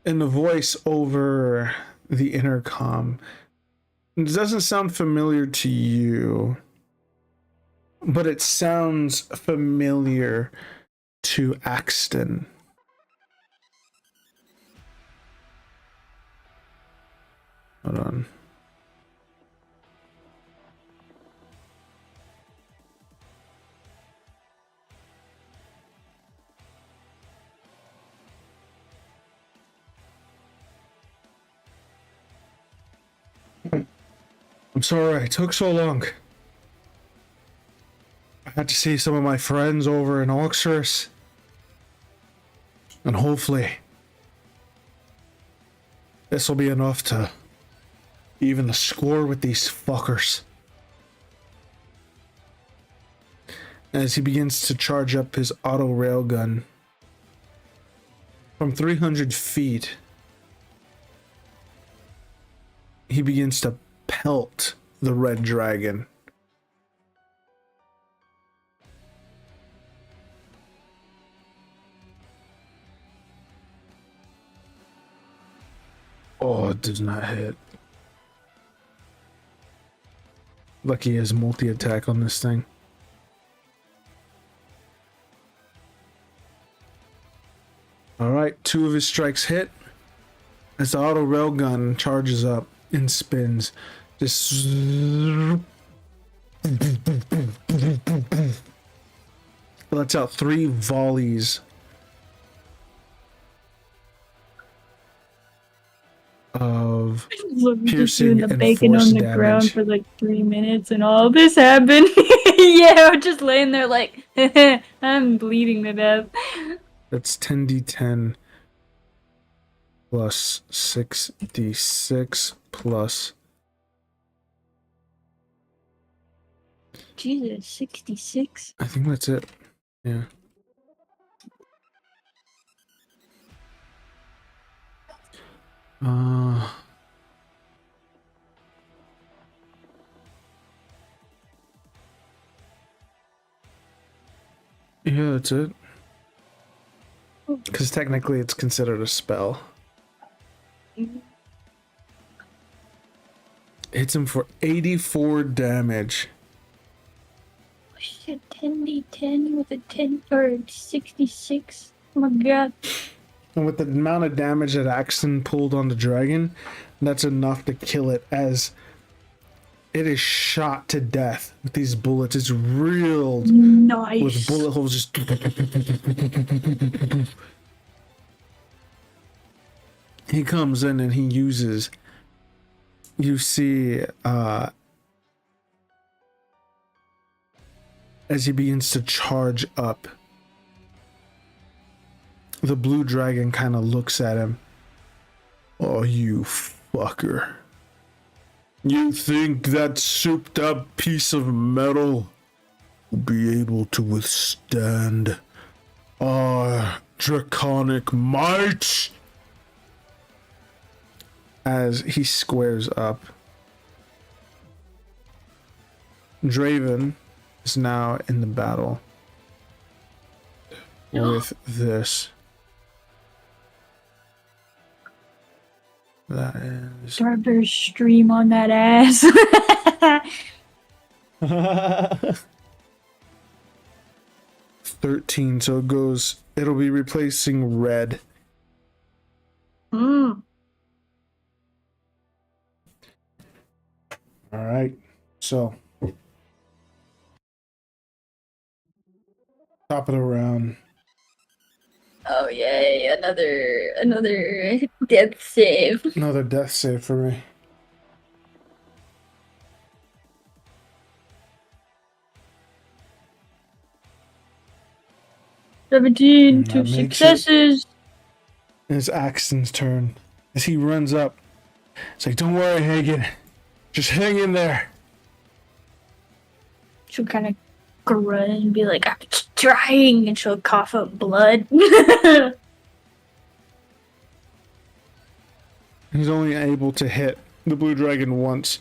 And the voice over the intercom, it doesn't sound familiar to you, but it sounds familiar to Axton. Hold on. I'm sorry it took so long. I had to see some of my friends over in Oxford. And hopefully this will be enough to even the score with these fuckers. As he begins to charge up his auto railgun from 300 feet, he begins to pelt the red dragon. Oh, it does not hit. Lucky he has multi-attack on this thing. Alright, 2 of his strikes hit. As the auto railgun charges up and spins, just lets out 3 volleys of Look, just piercing doing the and bacon force on the ground damage. for like 3 minutes and all this happened. Yeah, I'm just laying there like, I'm bleeding to death. That's 10d10 plus 6d6 plus. Jesus, 66? I think that's it. Yeah. Yeah, that's it. Because technically it's considered a spell. Hits him for 84 damage. Oh shit, 10d10 with a 10 or 66? Oh my god. And with the amount of damage that Axton pulled on the dragon, that's enough to kill it as it is shot to death with these bullets. It's reeled Nice. with bullet holes just. He comes in and he uses. You see, as he begins to charge up, the blue dragon kind of looks at him. Oh, you fucker. You think that souped up piece of metal will be able to withstand our draconic might? As he squares up, Draven is now in the battle with this. That is Starburst stream on that ass. 13, so it'll be replacing red. All right, so top of the round. Oh yay, another death save. Another death save for me. Seventeen, That 2 makes it. successes. It's Axton's turn. As he runs up, it's like, don't worry, Hagen. Just hang in there. She'll kind of grunt and be like, I'm trying, and she'll cough up blood. He's only able to hit the blue dragon once.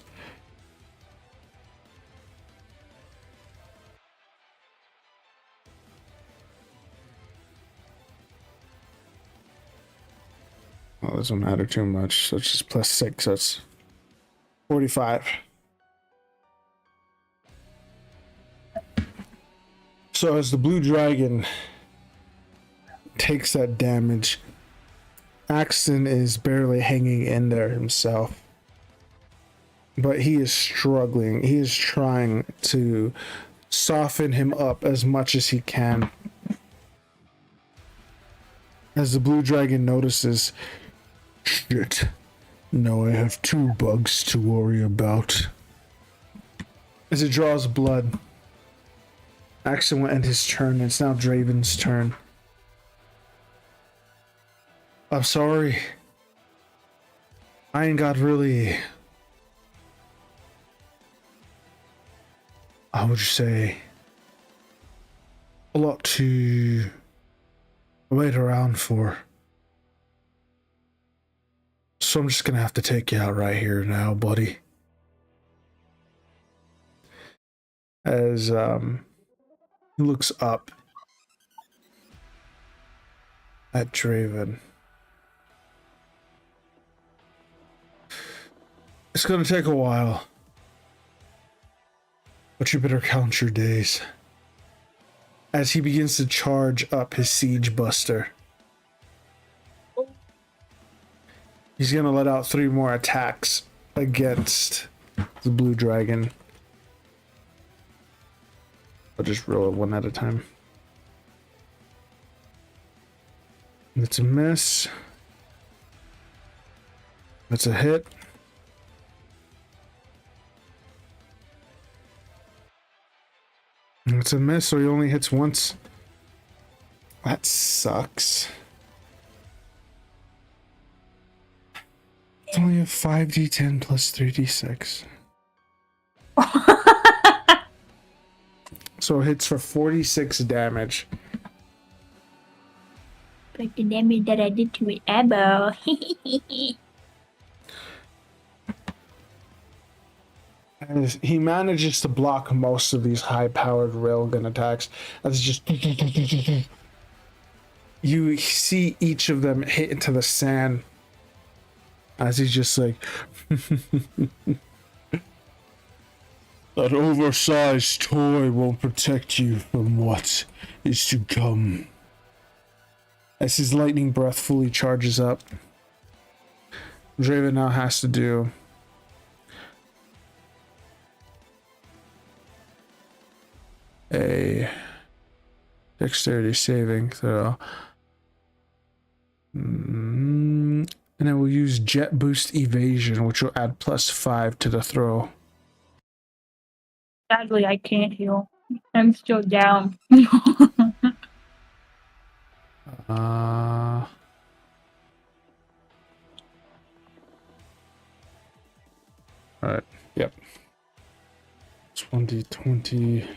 Well, it doesn't matter too much. So it's just plus 6. So it's 45. So as the blue dragon takes that damage, Axton is barely hanging in there himself. But he is struggling. He is trying to soften him up as much as he can. As the blue dragon notices, shit, now I have 2 bugs to worry about. As it draws blood, Axton will end his turn. It's now Draven's turn. I'm sorry. I ain't got really, I would say, a lot to wait around for. So I'm just gonna have to take you out right here now, buddy. As he looks up at Draven. It's gonna take a while, but you better count your days. As he begins to charge up his siege buster. He's gonna let out 3 more attacks against the blue dragon. I'll just roll it one at a time. That's a miss. That's a hit. It's a miss, so he only hits once. That sucks. It's only a 5d10 plus 3d6. So it hits for 46 damage. Like the damage that I did to it, Abo. And he manages to block most of these high-powered railgun attacks. That's just... You see each of them hit into the sand. As he's just like... That oversized toy won't protect you from what is to come. As his lightning breath fully charges up, Draven now has to do a dexterity saving throw. And I will use jet boost evasion, which will add +5 to the throw. Sadly, I can't heal. I'm still down. Alright, yep. It's 1d20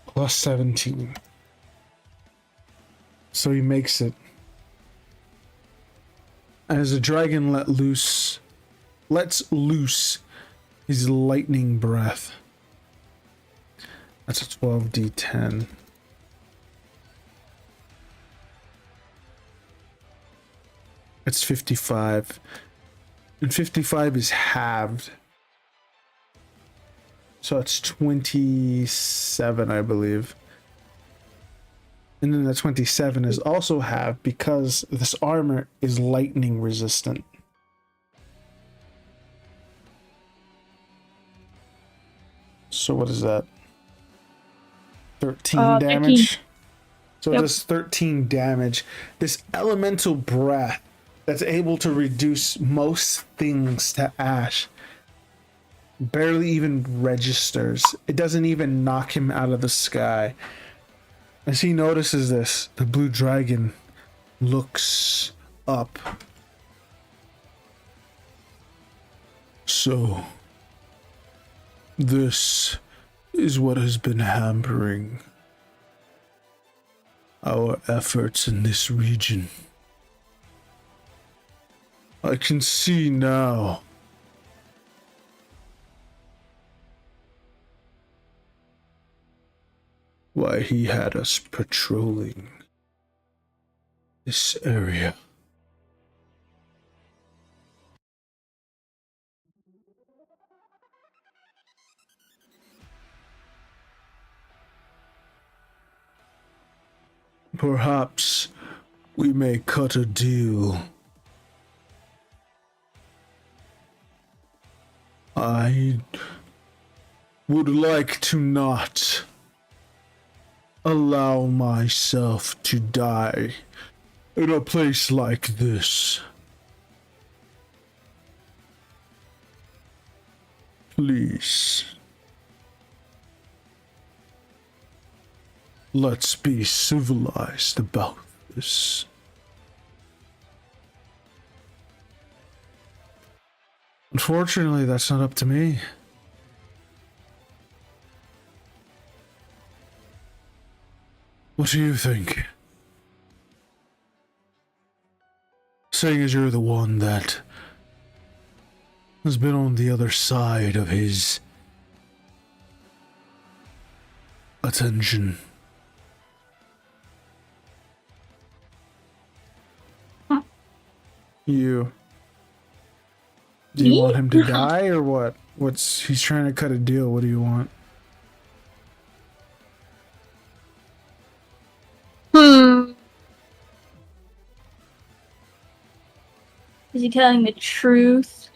plus 17. So he makes it. As the dragon lets loose his lightning breath. That's a 12d10. It's 55. And 55 is halved. So it's 27, I believe. And then the 27 is also halved because this armor is lightning resistant. So what is that? 13 damage? 13. So it does 13 damage. This elemental breath that's able to reduce most things to ash barely even registers. It doesn't even knock him out of the sky. As he notices this, the blue dragon looks up. So, this is what has been hampering our efforts in this region. I can see now. Why he had us patrolling this area. Perhaps we may cut a deal. I would like to not allow myself to die in a place like this. Please. Let's be civilized about this. Unfortunately, that's not up to me. What do you think? Seeing as you're the one that has been on the other side of his attention. You. Do you want him to die or what? He's trying to cut a deal. What do you want? Is he telling the truth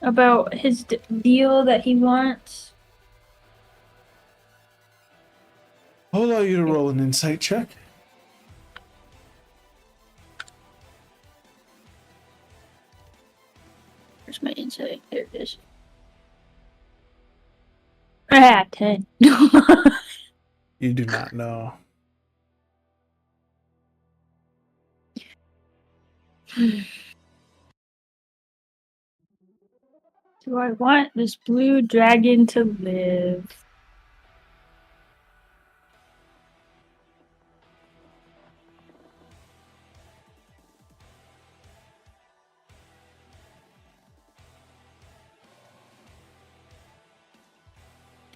about his deal that he wants? I'll allow you to roll an insight check. Where's my insight? There it is. Ah, 10. You do not know. Do I want this blue dragon to live?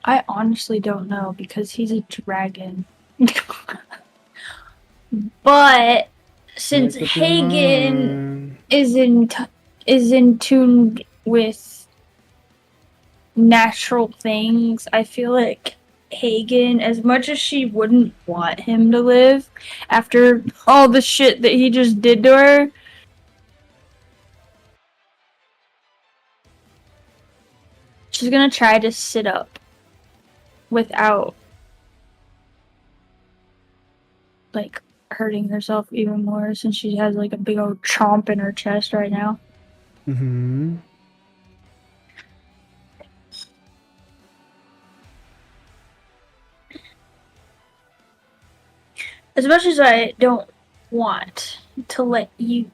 I honestly don't know because he's a dragon. But since Make up your Hagen mind. is in tune with natural things, I feel like Hagen, as much as she wouldn't want him to live after all the shit that he just did to her, she's gonna try to sit up without like hurting herself even more since she has like a big old chomp in her chest right now. Mm-hmm. As much as I don't want to let you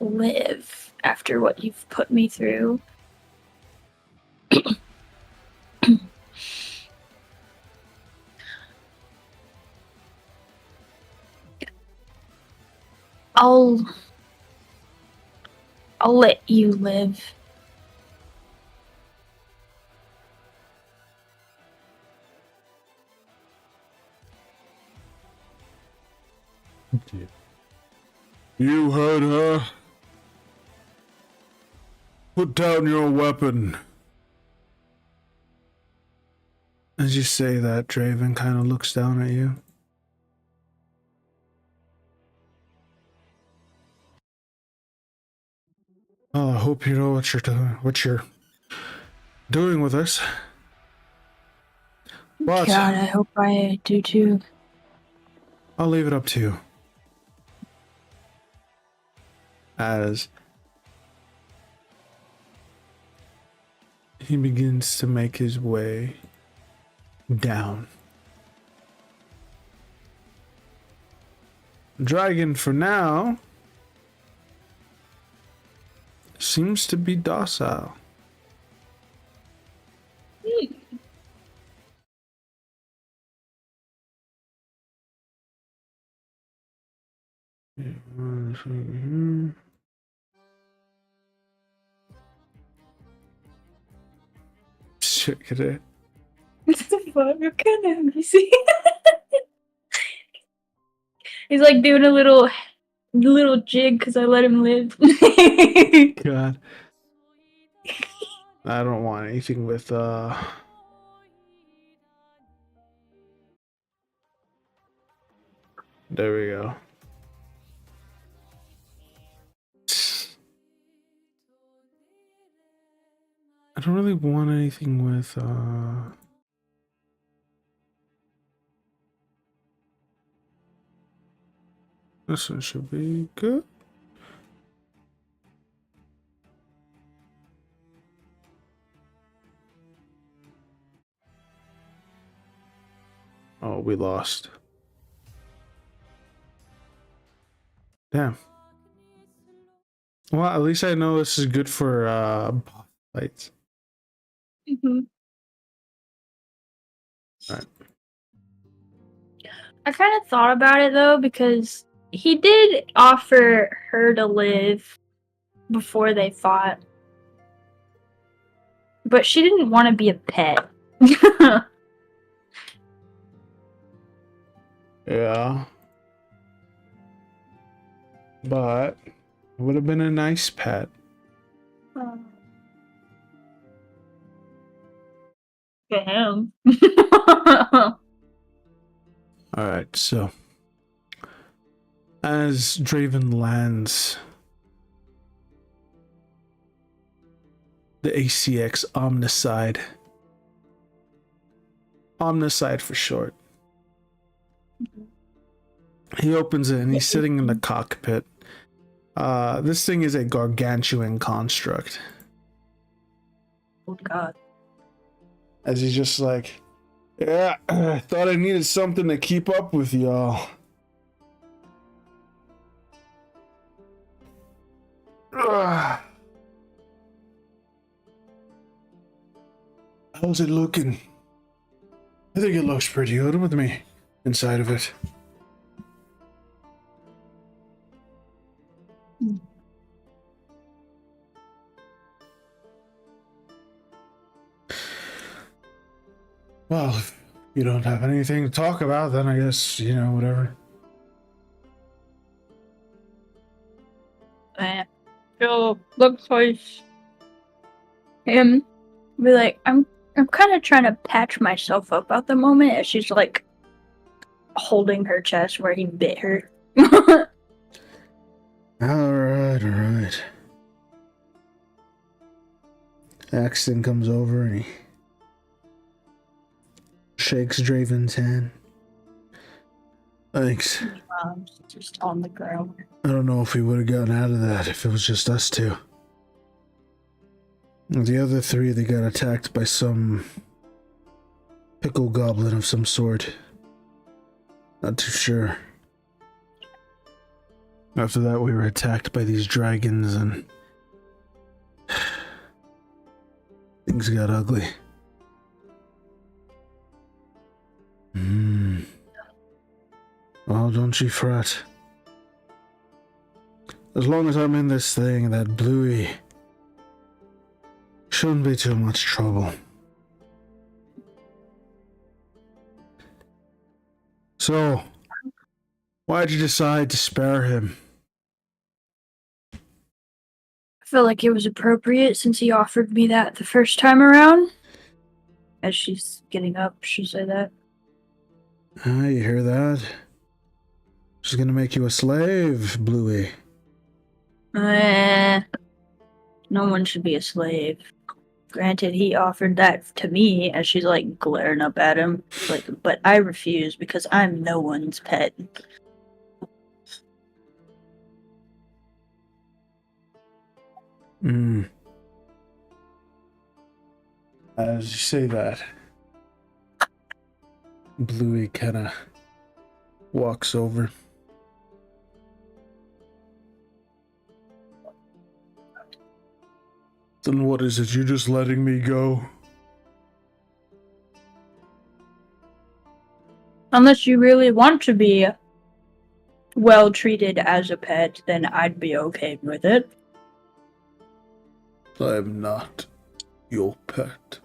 live after what you've put me through, I'll let you live. You heard her. Put down your weapon. As you say that, Draven kind of looks down at you. Well, I hope you know what you're doing. What you're doing with us. But God, I hope I do too. I'll leave it up to you. As he begins to make his way down. Dragon, for now, seems to be docile. Check it out. What the fuck? What kind of amazing? He's like doing a little jig because I let him live. God. I don't want anything with there we go. I don't really want anything with this one should be good. Oh, we lost. Damn. Well, at least I know this is good for boss fights. Mm-hmm. Alright. I kind of thought about it though because he did offer her to live before they fought, but she didn't want to be a pet. Yeah. But it would have been a nice pet. For him. Alright, so as Draven lands The ACX Omnicide. Omnicide for short. He opens it and he's sitting in the cockpit. This thing is a gargantuan construct. Oh God. As he's just like, yeah, I thought I needed something to keep up with y'all. How's it looking? I think it looks pretty good with me inside of it. Well, if you don't have anything to talk about, then I guess, whatever. She'll look towards him, be like, I'm kind of trying to patch myself up at the moment, as she's like holding her chest where he bit her. Alright. Axton comes over and he shakes Draven's hand. Thanks. Just on the ground. I don't know if we would have gotten out of that if it was just us two. The other three, they got attacked by some pickle goblin of some sort. Not too sure. After that, we were attacked by these dragons and things got ugly. Well, don't you fret. As long as I'm in this thing, that Bluey shouldn't be too much trouble. So, why'd you decide to spare him? I feel like it was appropriate since he offered me that the first time around. As she's getting up, she said that. You hear that? She's gonna make you a slave, Bluey. No one should be a slave. Granted, he offered that to me, as she's like glaring up at him. Like, but I refuse because I'm no one's pet. As you say that, Bluey kinda walks over. Then what is it? You're just letting me go? Unless you really want to be well treated as a pet, then I'd be okay with it. I am not your pet.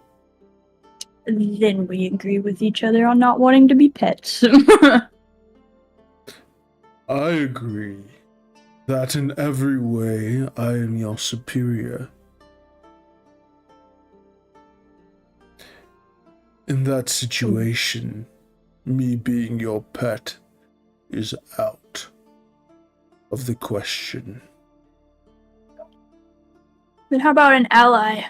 Then we agree with each other on not wanting to be pets. I agree that in every way I am your superior. In that situation, me being your pet is out of the question. Then how about an ally?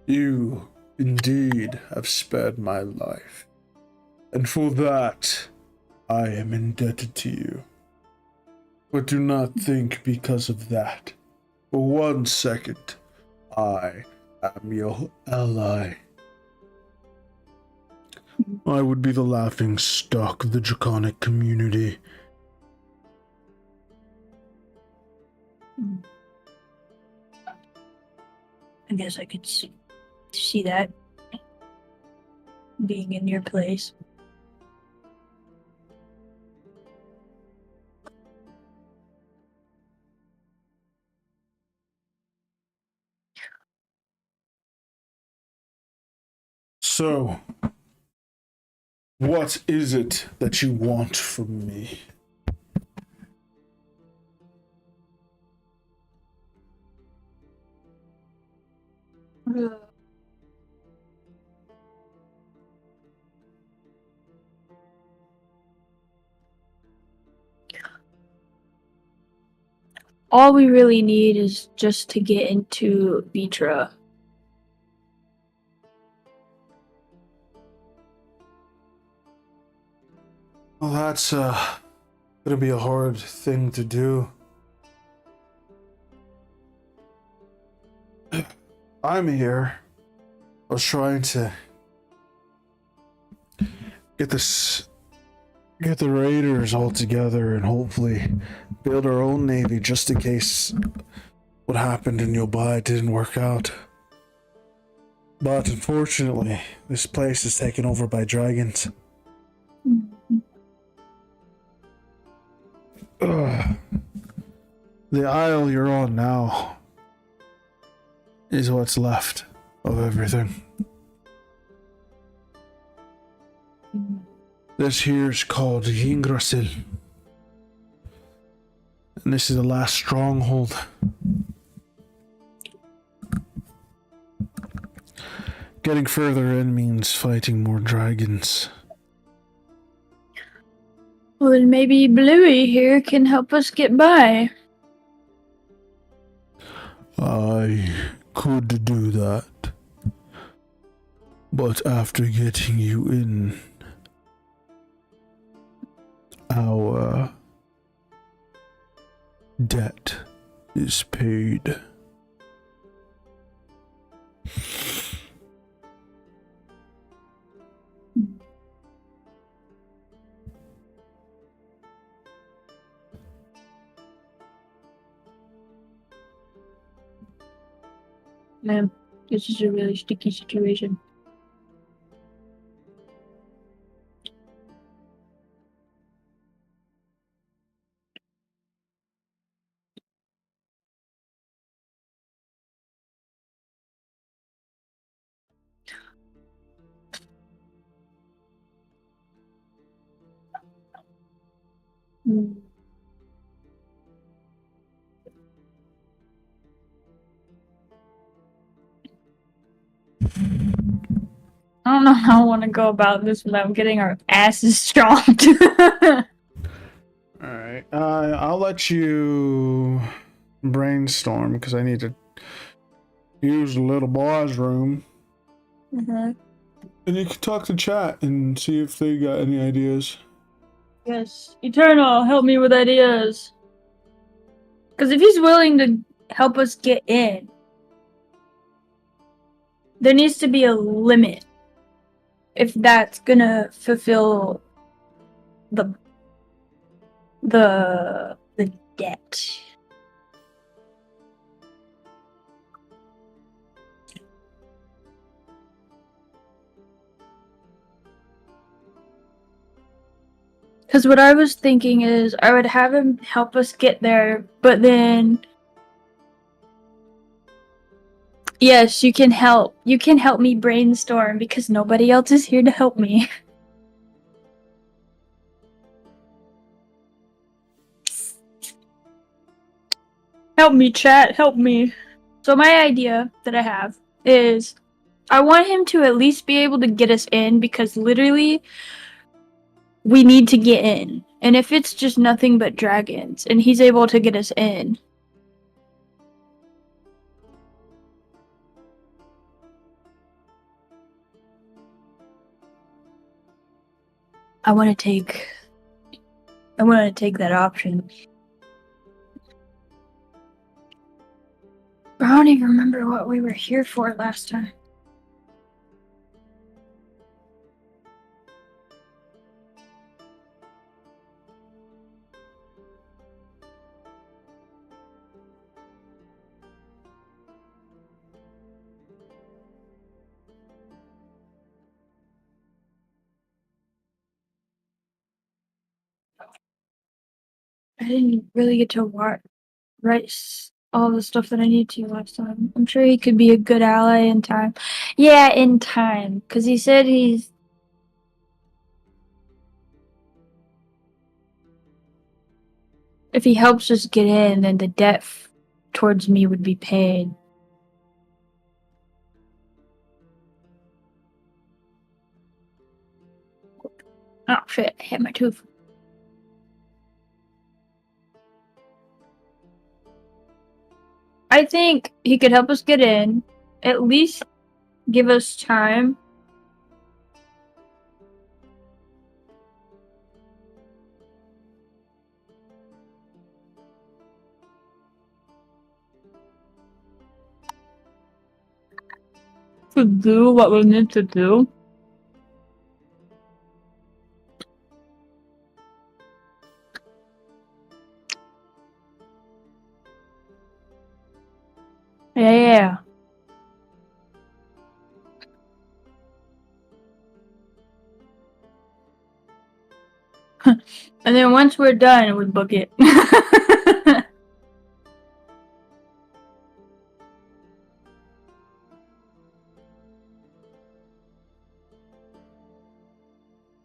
You indeed have spared my life, and for that I am indebted to you. But do not think because of that, for 1 second, I am your ally. I would be the laughing stock of the draconic community. I guess I could see that being in your place. So, what is it that you want from me? all we really need is just to get into Vitra. Well, that's gonna be a hard thing to do. I'm here. I was trying to get the raiders all together and hopefully build our own navy just in case what happened in Yobai didn't work out. But unfortunately, this place is taken over by dragons. Ugh. The isle you're on now is what's left of everything. This here's called Yggdrasil. And this is the last stronghold. Getting further in means fighting more dragons. Well, then maybe Bluey here can help us get by. I could do that. But after getting you in, our debt is paid. Man, this is a really sticky situation. I don't know how I want to go about this without getting our asses stomped. Alright, I'll let you brainstorm because I need to use the little boy's room. Mm-hmm. And you can talk to chat and see if they got any ideas. Yes, Eternal, help me with ideas. Because if he's willing to help us get in, there needs to be a limit. If that's gonna fulfill the debt. Because what I was thinking is I would have him help us get there, but then yes, you can help. You can help me brainstorm because nobody else is here to help me. Help me, chat. Help me. So my idea that I have is I want him to at least be able to get us in because literally we need to get in. And if it's just nothing but dragons and he's able to get us in, I want to take that option. I don't even remember what we were here for last time. I didn't really get to write all the stuff that I need to last time. I'm sure he could be a good ally in time. Yeah, in time. Because he said if he helps us get in, then the debt towards me would be paid. Oh shit, I hit my tooth. I think he could help us get in. At least give us time. To do what we need to do. Yeah. And then once we're done, we book it.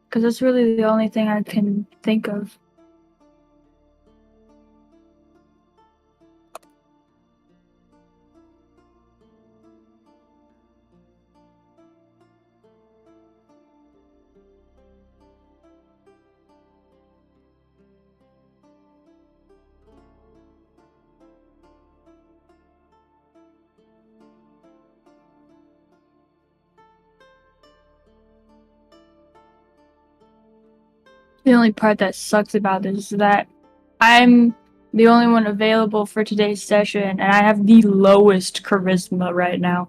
Because that's really the only thing I can think of. The only part that sucks about this is that I'm the only one available for today's session, and I have the lowest charisma right now.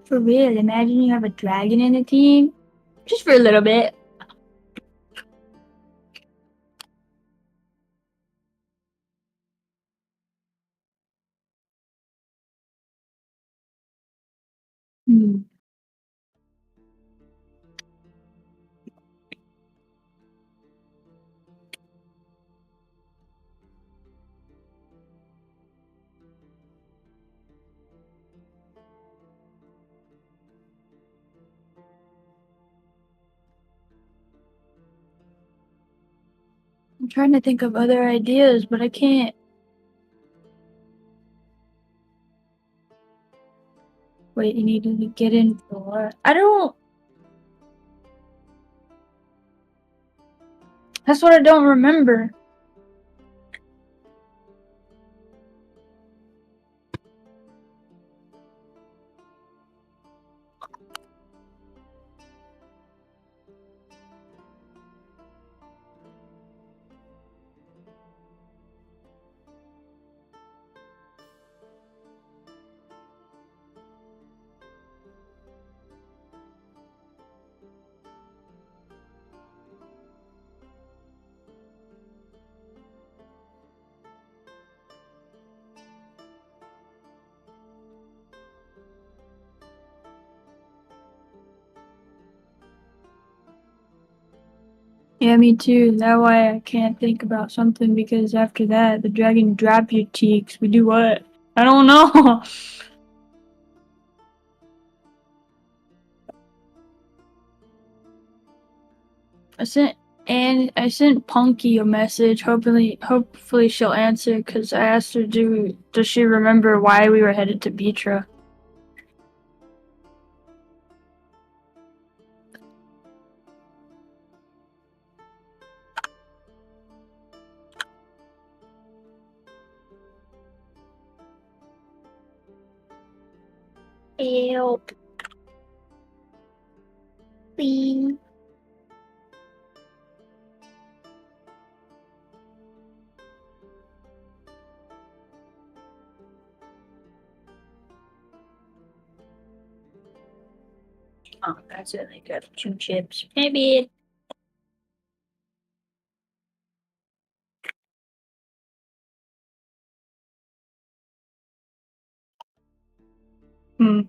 For real, imagine you have a dragon in the team. Just for a little bit. Hmm. I'm trying to think of other ideas, but I can't. Wait, you need to get in for... I don't... That's what I don't remember. Yeah, me too. That why I can't think about something, because after that, the dragon drop your cheeks. We do what? I don't know. I sent Punky a message. Hopefully she'll answer, because I asked her, does she remember why we were headed to Beatra? Help. Please. Oh, that's really good. 2 chips. Maybe. Hmm.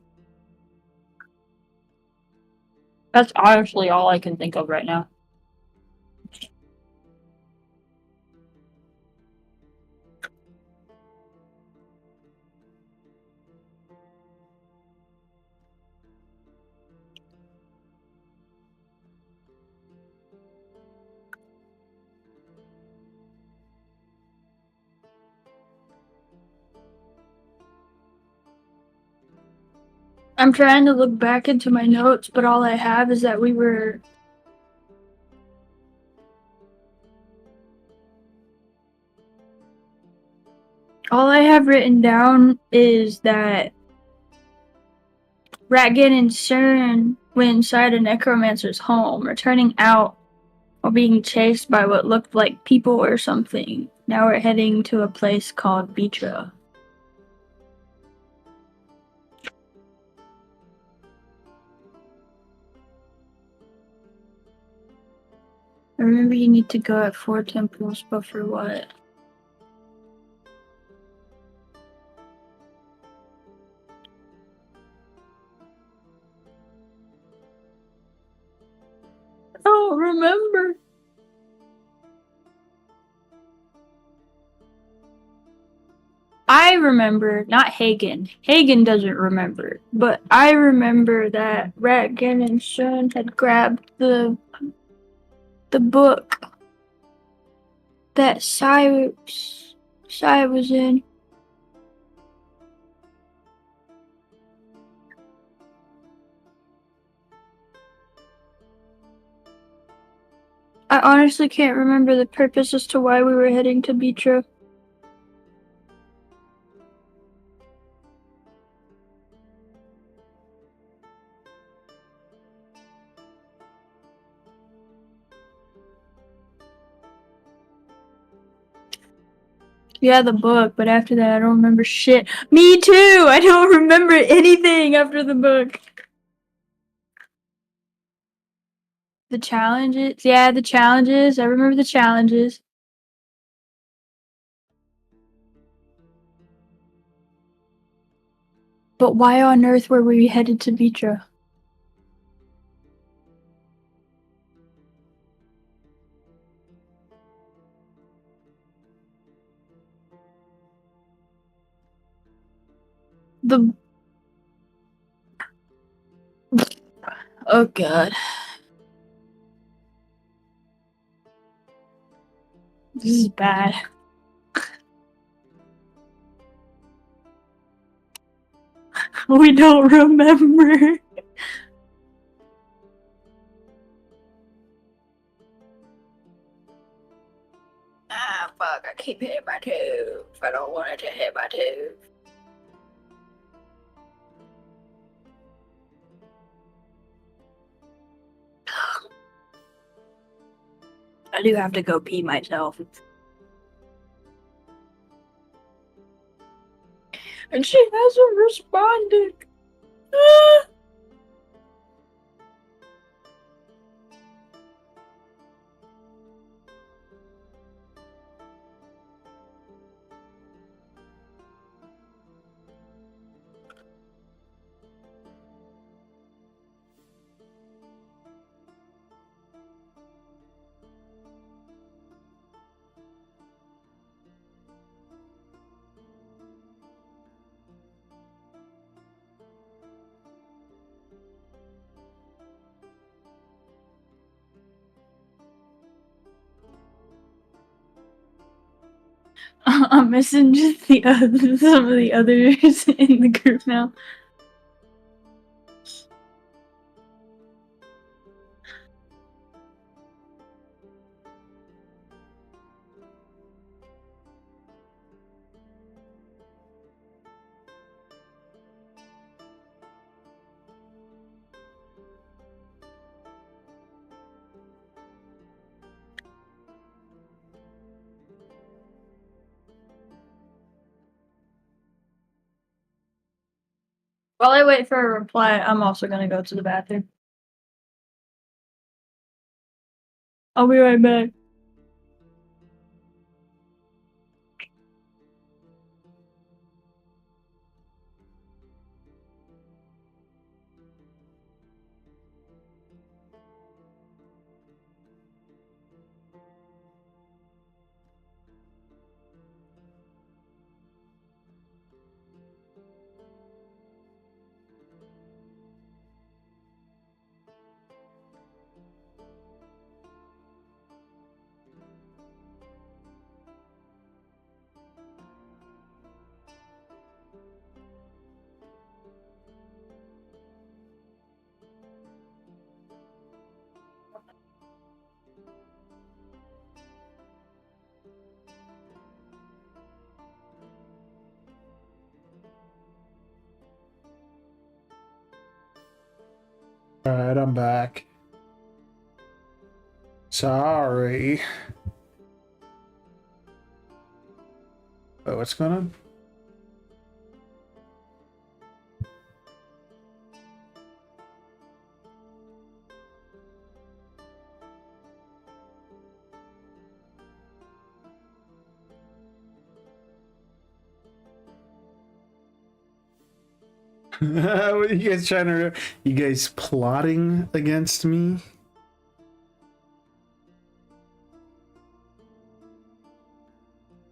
That's honestly all I can think of right now. I'm trying to look back into my notes, but all I have is that we were All I have written down is that Ratgan and Cern went inside a necromancer's home, returning out while being chased by what looked like people or something. Now we're heading to a place called Bitra. I remember you need to go at 4 temples, but for what? I don't remember. I remember, not Hagen. Hagen doesn't remember, but I remember that Ratgan and Shun had grabbed the book that Sai was in. I honestly can't remember the purpose as to why we were heading to Bitra. Yeah, the book, but after that I don't remember shit. Me too! I don't remember anything after the book. The challenges? Yeah, the challenges. I remember the challenges. But why on earth were we headed to Vitra? The... Oh god. This is bad. We don't remember. Ah, fuck, I keep hitting my tooth. I don't want it to hit my tooth. I do have to go pee myself. And she hasn't responded. I'm missing just some of the others in the group now. While I wait for a reply, I'm also gonna go to the bathroom. I'll be right back. Alright, I'm back. Sorry. Oh, what's going on? What are you guys trying to do? You guys plotting against me?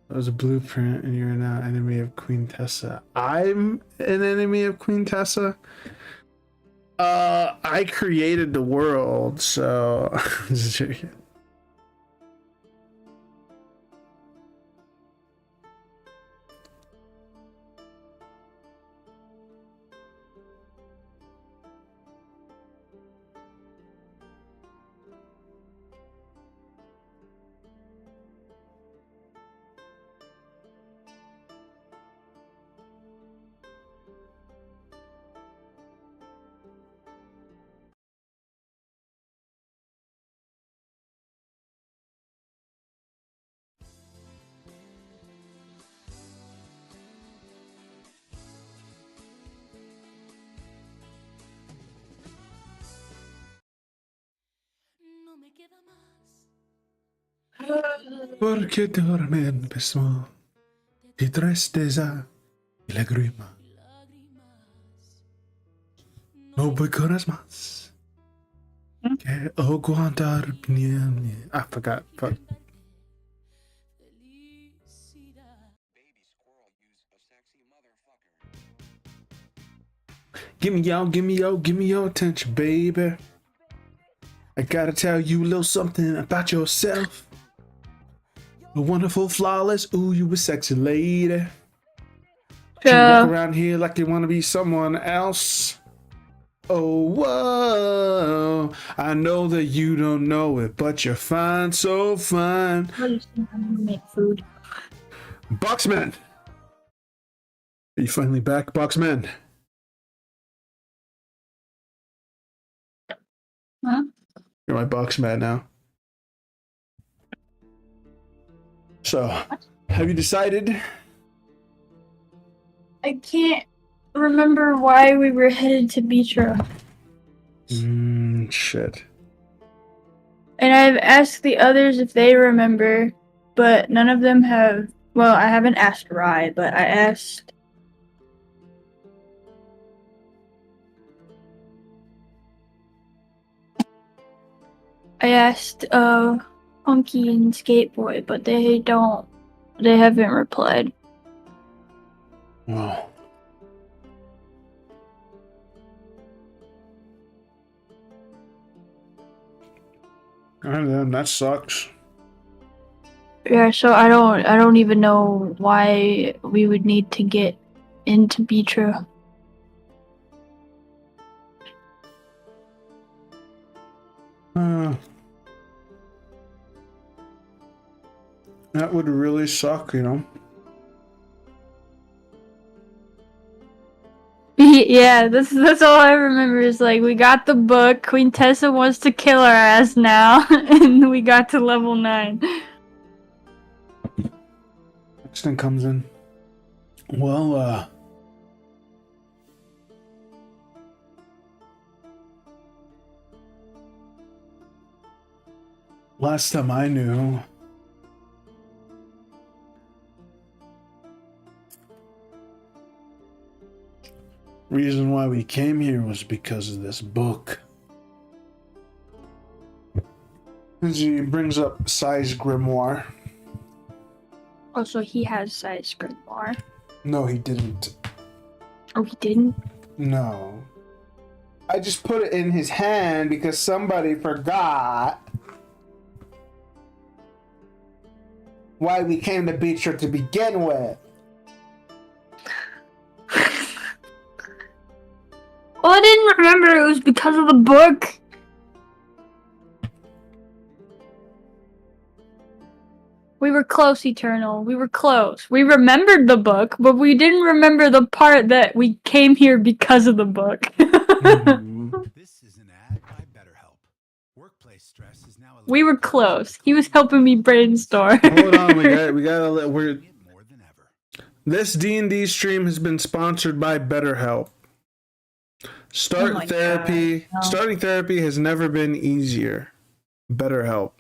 That was a blueprint, and you're now enemy of Queen Tessa. I'm an enemy of Queen Tessa? I created the world, so... No me queda más. Porque dorme empezó y tristeza y lágrima. No puedo más que aguantar bien. I forgot. Fuck. Give me your attention, baby. I gotta tell you a little something about yourself. A wonderful, flawless, ooh, you a sexy lady. You walk around here like you want to be someone else. Oh, whoa. I know that you don't know it, but you're fine, so fine. How do you make food? Boxman! Are you finally back, Boxman? Huh? You're my Boxman now. So, have you decided? I can't remember why we were headed to Beatra. Shit. And I've asked the others if they remember, but none of them have. Well, I haven't asked Rye, but I asked. Hunky and Skateboy, but they don't. They haven't replied. Wow. And then that sucks. Yeah, so I don't even know why we would need to get into Beatra. That would really suck, you know. Yeah, that's all I remember is like we got the book, Queen Tessa wants to kill our ass now, and we got to level 9. Next thing comes in. Well, last time I knew, reason why we came here was because of this book. And she brings up Size Grimoire. Also, he has Size Grimoire. No, he didn't. Oh, he didn't? No. I just put it in his hand because somebody forgot why we came to Beatra to begin with. Well, I didn't remember it was because of the book. We were close, Eternal. We were close. We remembered the book, but we didn't remember the part that we came here because of the book. Mm-hmm. This is an ad stress is now We were close. He was helping me brainstorm. Hold on, we're more than ever. this D&D stream has been sponsored by BetterHelp. Oh my God, no. Starting therapy has never been easier. BetterHelp.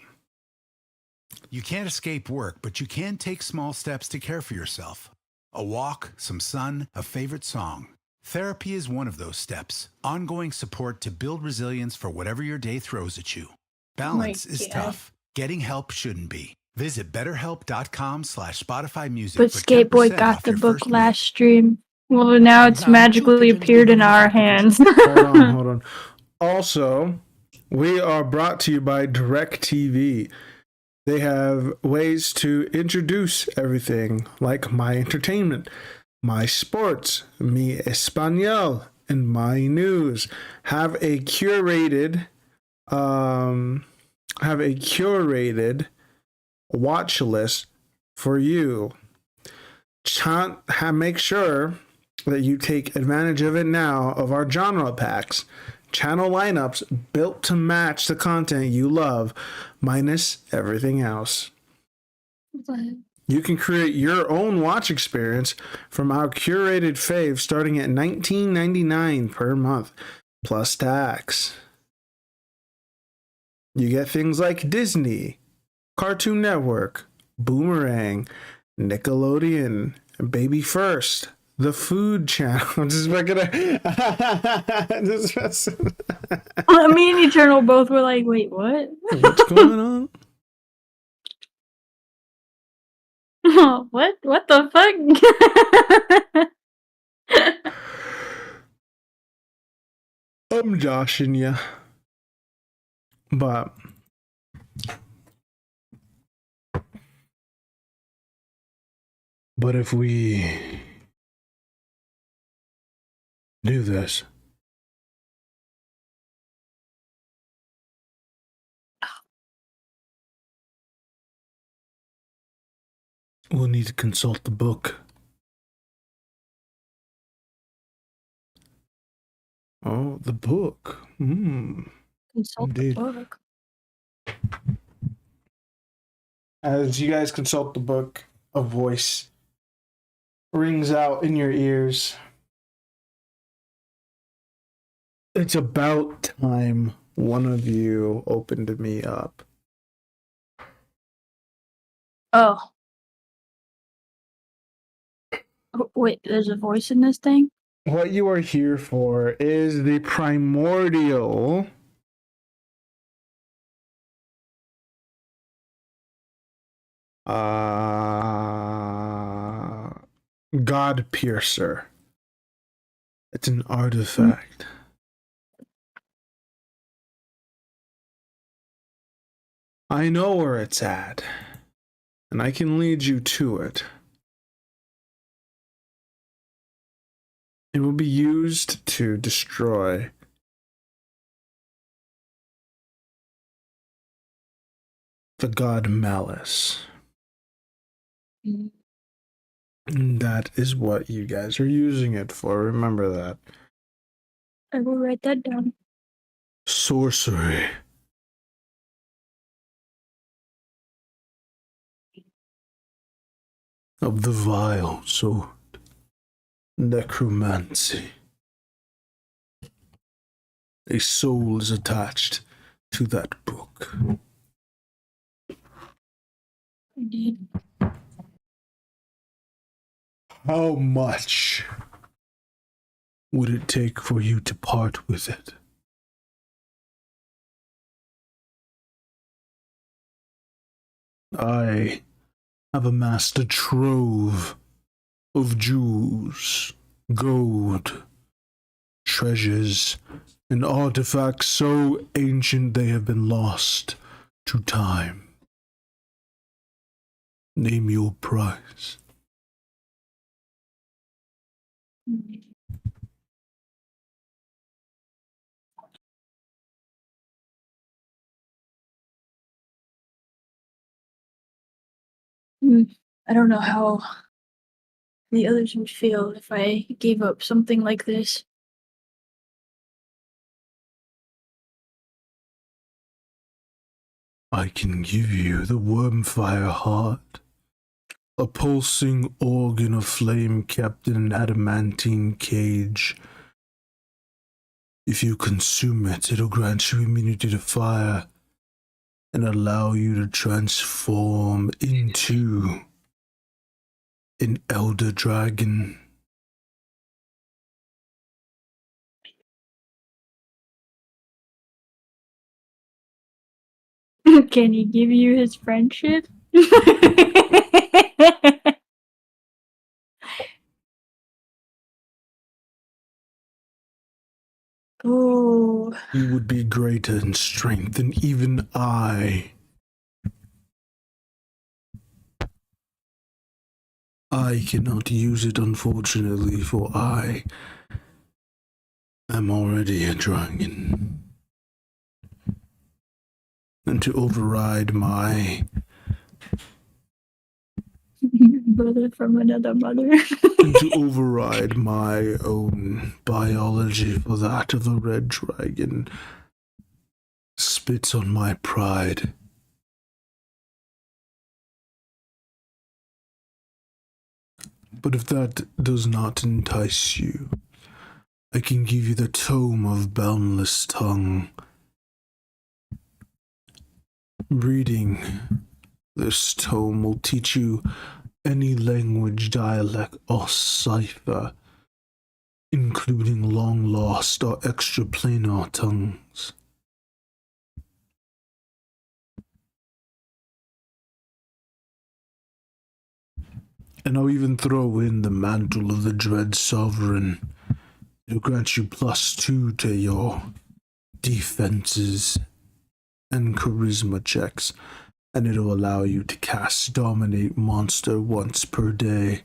You can't escape work, but you can take small steps to care for yourself. A walk, some sun, a favorite song. Therapy is one of those steps. Ongoing support to build resilience for whatever your day throws at you. Balance is God. tough. Getting help shouldn't be. Visit betterhelp.com/Spotify music. But for Skateboy 10% got off the your book first last month. stream. Well, now it's magically appeared in our hands. Hold on. Also, we are brought to you by DirecTV. They have ways to introduce everything like My Entertainment, My Sports, Mi Español, and My News. Have a curated watch list for you. Make sure that you take advantage of it now of our genre packs. Channel lineups built to match the content you love, minus everything else. You can create your own watch experience from our curated faves starting at $19.99 per month, plus tax. You get things like Disney, Cartoon Network, Boomerang, Nickelodeon, Baby First, The Food Channel. Me and Eternal both were like, wait, what? What's going on? What? What the fuck? I'm joshing ya. But if we do this, we'll need to consult the book. Oh, the book. Consult Indeed. the book. As you guys consult the book, a voice rings out in your ears. It's about time one of you opened me up. Oh. Wait, there's a voice in this thing? What you are here for is the primordial God Piercer. It's an artifact. I know where it's at, and I can lead you to it. It will be used to destroy the god Malice. And that is what you guys are using it for. Remember that. I will write that down. Sorcery. Of the vile sword. Necromancy. A soul is attached to that book. Indeed. How much would it take for you to part with it? I have amassed a trove of jewels, gold, treasures, and artifacts so ancient they have been lost to time. Name your price. I don't know how the others would feel if I gave up something like this. I can give you the wormfire heart, a pulsing organ of flame kept in an adamantine cage. If you consume it, it'll grant you immunity to fire and allow you to transform into an elder dragon. Can he give you his friendship? Ooh. You would be greater in strength than even I. I cannot use it, unfortunately, for I am already a dragon. And to override my Brother from another mother. and to override my own biology for that of the red dragon spits on my pride. But if that does not entice you, I can give you the Tome of Boundless Tongue. Reading this tome will teach you any language, dialect, or cipher, including long-lost or extraplanar tongues. And I'll even throw in the mantle of the Dread Sovereign. It'll grant you +2 to your defenses and charisma checks, and it'll allow you to cast Dominate Monster once per day.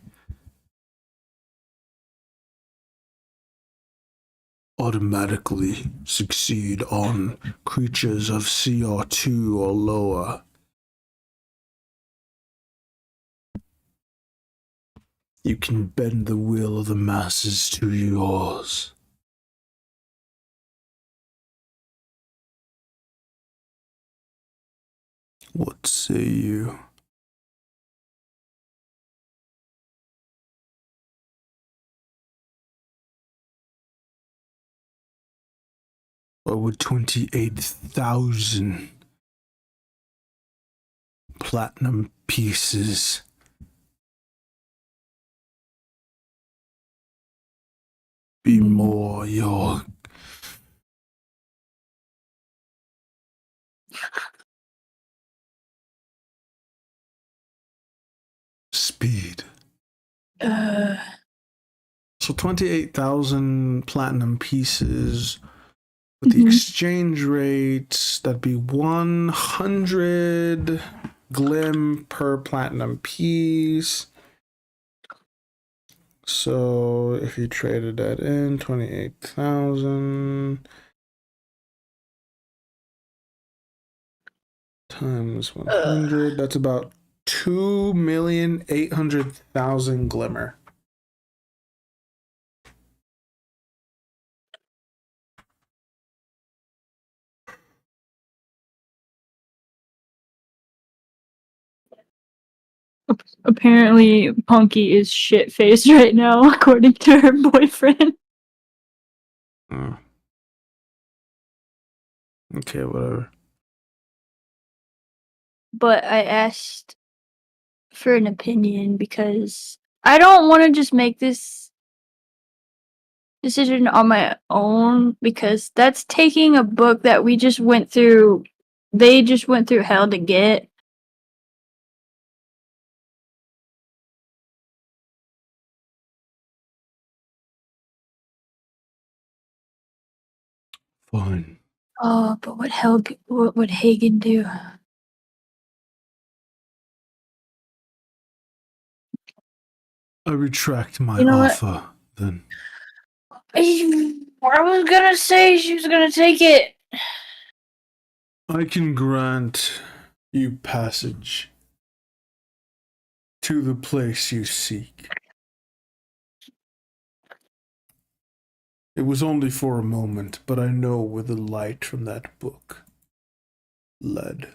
Automatically succeed on creatures of CR2 or lower. You can bend the will of the masses to yours. What say you? Or would 28,000 platinum pieces be more your speed? So 28,000 platinum pieces with the exchange rate, that'd be 100 glim per platinum piece. So if you traded that in, 28,000 times 100, that's about 2,800,000 glimmer. Apparently, Punky is shit faced right now, according to her boyfriend. Okay, whatever. But I asked for an opinion because I don't want to just make this decision on my own, because that's taking a book that we just went through. They just went through hell to get. Fine. Oh, but what would Hagen do? I retract my You know what? offer, then. I was gonna say she was gonna take it. I can grant you passage to the place you seek. It was only for a moment, but I know where the light from that book led.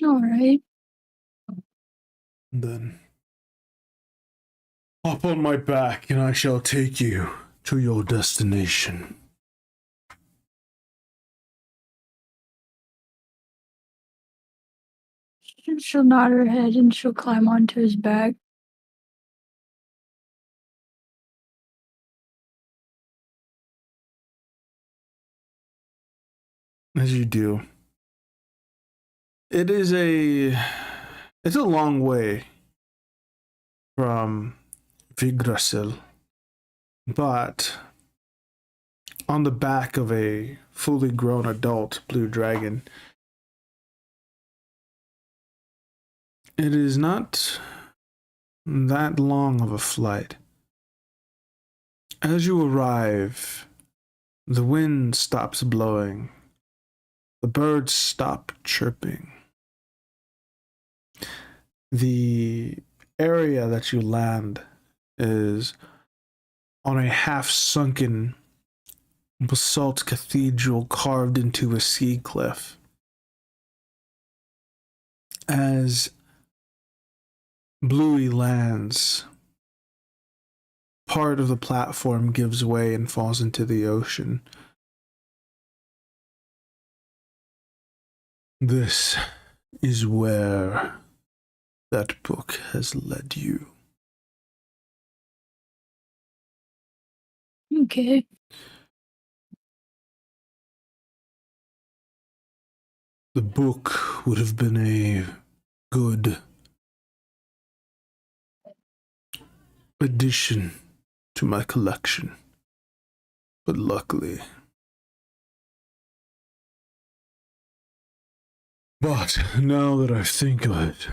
All right. Then hop on my back and I shall take you to your destination. She'll nod her head and she'll climb onto his back. As you do. It's a long way from Yggdrasil, but on the back of a fully grown adult blue dragon, it is not that long of a flight. As you arrive, the wind stops blowing, the birds stop chirping. The area that you land is on a half-sunken basalt cathedral carved into a sea cliff. As Bluey lands, part of the platform gives way and falls into the ocean. This is where that book has led you. Okay. The book would have been a good addition to my collection, but luckily. But now that I think of it,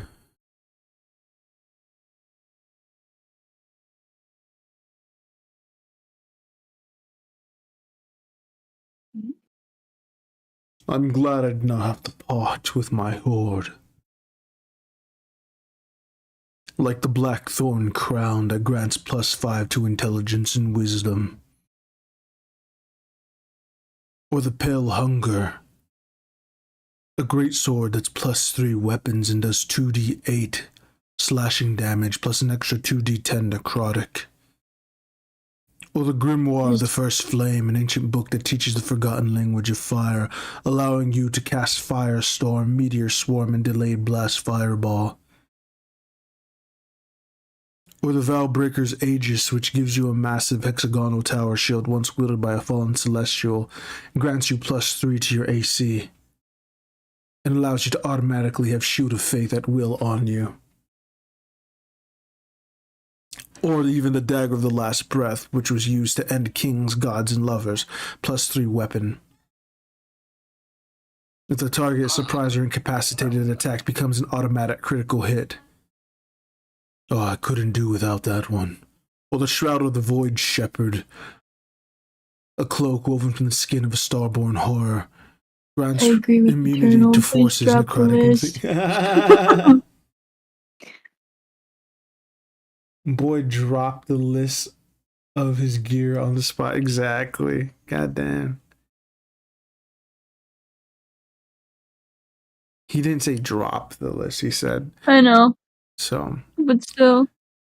I'm glad I did not have to part with my hoard. Like the blackthorn crown that grants +5 to intelligence and wisdom. Or the pale hunger. A great sword that's +3 weapons and does 2d8 slashing damage plus an extra 2d10 necrotic. Or the Grimoire of the First Flame, an ancient book that teaches the forgotten language of fire, allowing you to cast Firestorm, Meteor Swarm, and Delayed Blast Fireball. Or the Valbreaker's Aegis, which gives you a massive hexagonal tower shield once wielded by a fallen celestial, and grants you +3 to your AC, and allows you to automatically have Shield of Faith at will on you. Or even the Dagger of the Last Breath, which was used to end kings, gods, and lovers, +3 weapon. If the target is surprised or incapacitated, an attack becomes an automatic critical hit. Oh, I couldn't do without that one. Or the Shroud of the Void Shepherd, a cloak woven from the skin of a starborn horror, grants I agree with immunity Eternal. to Please forces drop the necrotic. list. Boy dropped the list of his gear on the spot. Exactly. Goddamn. He didn't say drop the list, he said. I know, So, but still.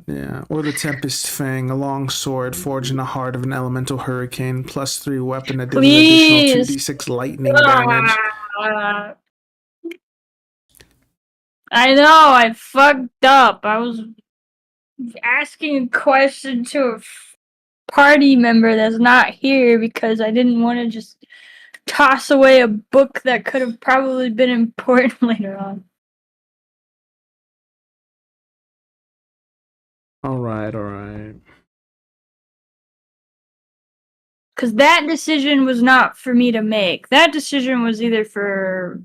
yeah. Or the Tempest Fang, a long sword forged in the heart of an elemental hurricane, +3 weapon that deals an additional Please. 2d6 lightning damage. I know, I fucked up. I was asking a question to a party member that's not here because I didn't want to just toss away a book that could have probably been important later on. Alright. Because that decision was not for me to make. That decision was either for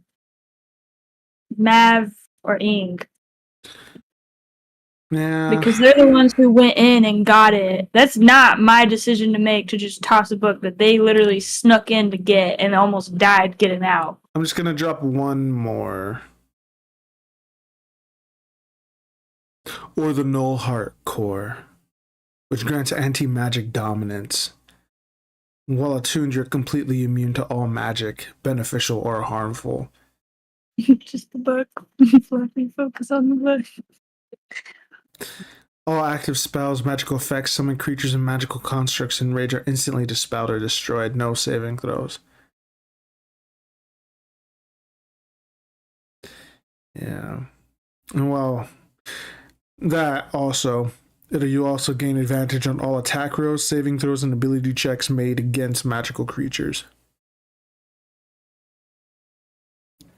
Mav or Ing. Yeah. Because they're the ones who went in and got it. That's not my decision to make, to just toss a book that they literally snuck in to get and almost died getting out. I'm just gonna drop one more. Or the Null Heart Core, which grants anti-magic dominance. While attuned, you're completely immune to all magic, beneficial or harmful. Just the book. Fluffy, focus on the book. All active spells, magical effects, summon creatures and magical constructs in rage are instantly dispelled or destroyed. No saving throws. Yeah. Well, that also, you also gain advantage on all attack rolls, saving throws, and ability checks made against magical creatures.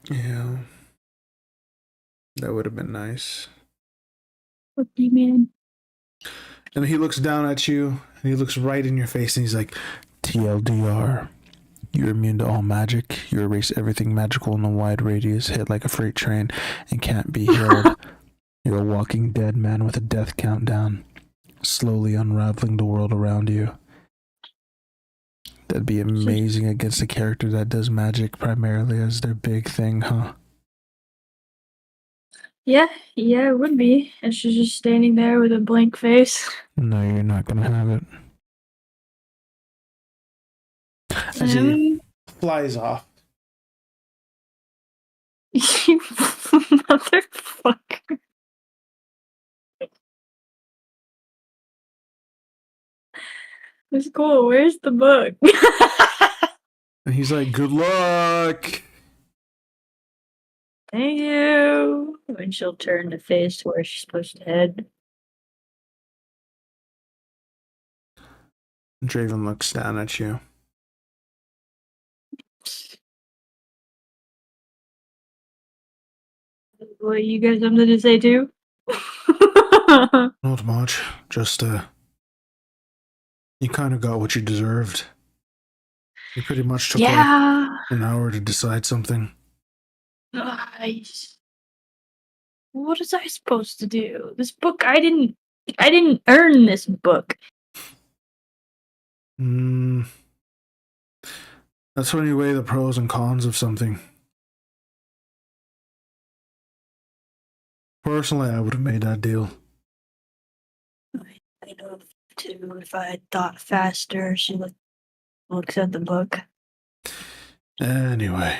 Yeah. That would have been nice. What do you mean? And he looks down at you, and he looks right in your face, and he's like, TLDR. You're immune to all magic. You erase everything magical in a wide radius, hit like a freight train, and can't be healed. You're a walking dead man with a death countdown, slowly unraveling the world around you. That'd be amazing against a character that does magic primarily as their big thing, huh? Yeah, it would be. And she's just standing there with a blank face. No, you're not gonna have it. as he flies off. You motherfucker. It's cool. Where's the book? And he's like, good luck. Thank you. And she'll turn to face to where she's supposed to head. Draven looks down at you. What, you got something to say too? Not much. Just, you kind of got what you deserved. You pretty much took like an hour to decide something. Nice. What was I supposed to do? This book, I didn't earn this book. That's when you weigh the pros and cons of something. Personally, I would have made that deal. I'd have too if I had thought faster. She looks at the book. Anyway,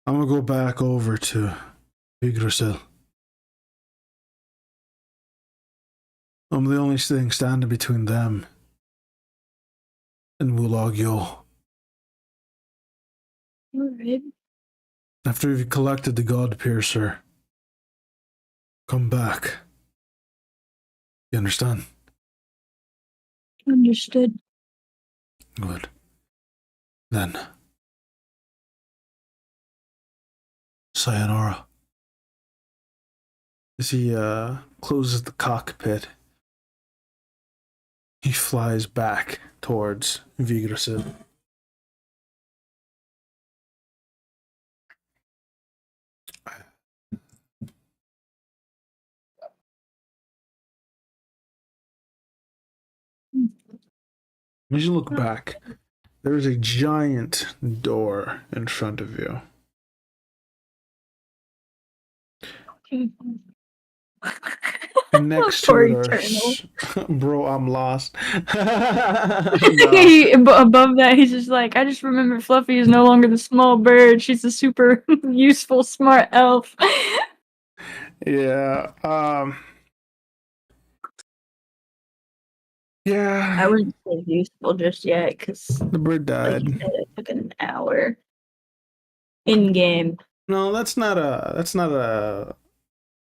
I'm gonna go back over to Yggdrasil. I'm the only thing standing between them and Wulagyo. Alright. After you've collected the God Piercer, come back. You understand? Understood. Good. Then, sayonara. As he closes the cockpit, he flies back towards Yggdrasil. As you look back, there is a giant door in front of you. And next to Poor it are... Bro, I'm lost. Above that, he's just like, I just remember Fluffy is no longer the small bird. She's a super useful, smart elf. Yeah. Yeah. I wouldn't say useful just yet, because The bird like you died. said, it took an hour in game. No, that's not a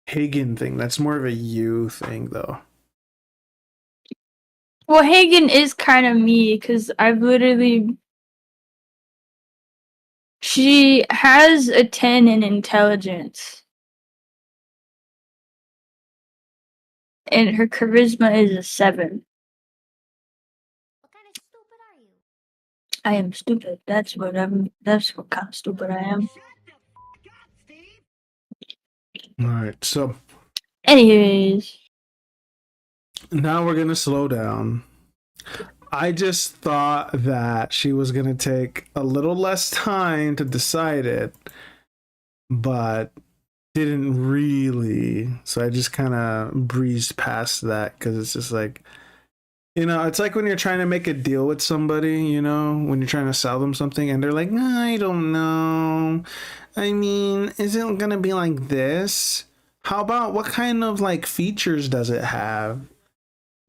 Hagen thing. That's more of a you thing, though. Well, Hagen is kind of me, because I've literally... She has a 10 in intelligence. And her charisma is a 7. What kind of stupid are you? I am stupid. That's what kind of stupid I am. Alright, so Anyways. now we're gonna slow down. I just thought that she was gonna take a little less time to decide it, but didn't really. So I just kind of breezed past that because it's just like, You know, it's like when you're trying to make a deal with somebody, you know, when you're trying to sell them something and they're like, I don't know. I mean, is it going to be like this? How about what kind of like features does it have?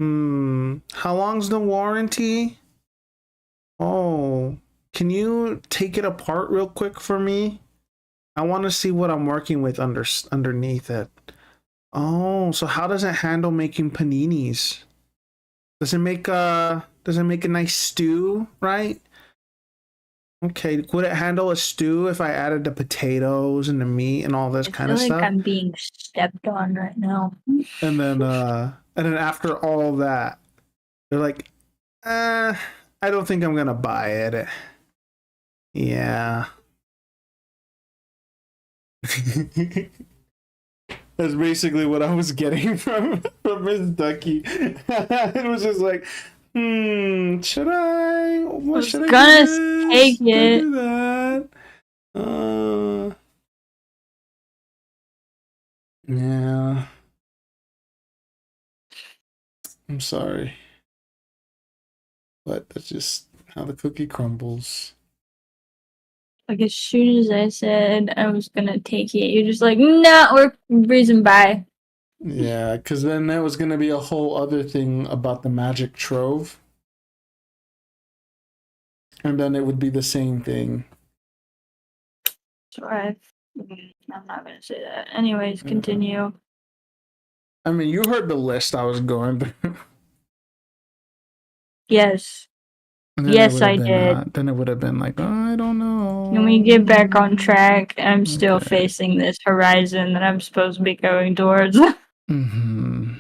How long's the warranty? Oh, can you take it apart real quick for me? I want to see what I'm working with underneath it. Oh, so how does it handle making paninis? Does it make a nice stew, right? Okay, would it handle a stew if I added the potatoes and the meat and all this I kind feel of like stuff? I'm being stepped on right now. And then after all that, they're like, I don't think I'm gonna buy it. Yeah. That's basically what I was getting from Miss Ducky. It was just like, should I? What should I Gonna do? This? take Should I it. do that? Yeah. I'm sorry, but that's just how the cookie crumbles. Like as soon as I said I was gonna take it, you're just like, nah, we're breezing by. Yeah, because then that was gonna be a whole other thing about the magic trove, and then it would be the same thing. So I'm not gonna say that. Anyways, continue. I mean, you heard the list I was going through. Yes. And then Yes, I did. then it would have been like, oh, I don't know. Let me get back on track. I'm still Okay. facing this horizon that I'm supposed to be going towards. Mm-hmm.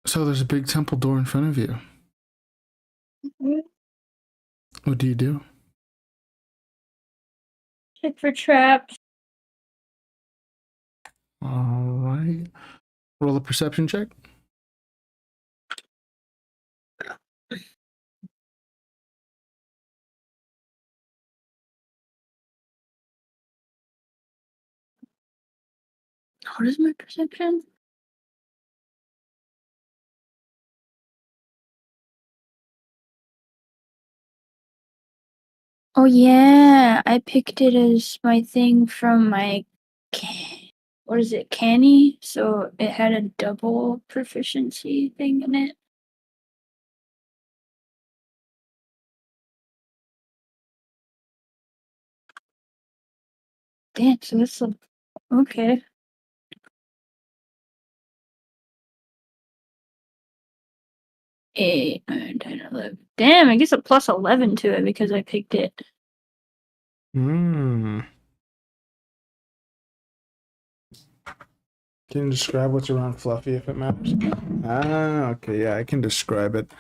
So there's a big temple door in front of you. What do you do? Check for traps. All right. Roll a perception check. What is my perception? Oh yeah, I picked it as my thing from my what is it, canny? So it had a double proficiency thing in it. Damn, so that's okay. 8, 9, 10, 11. Damn, I guess a plus 11 to it because I picked it. Can you describe what's around Fluffy if it matters? Ah, okay, yeah, I can describe it.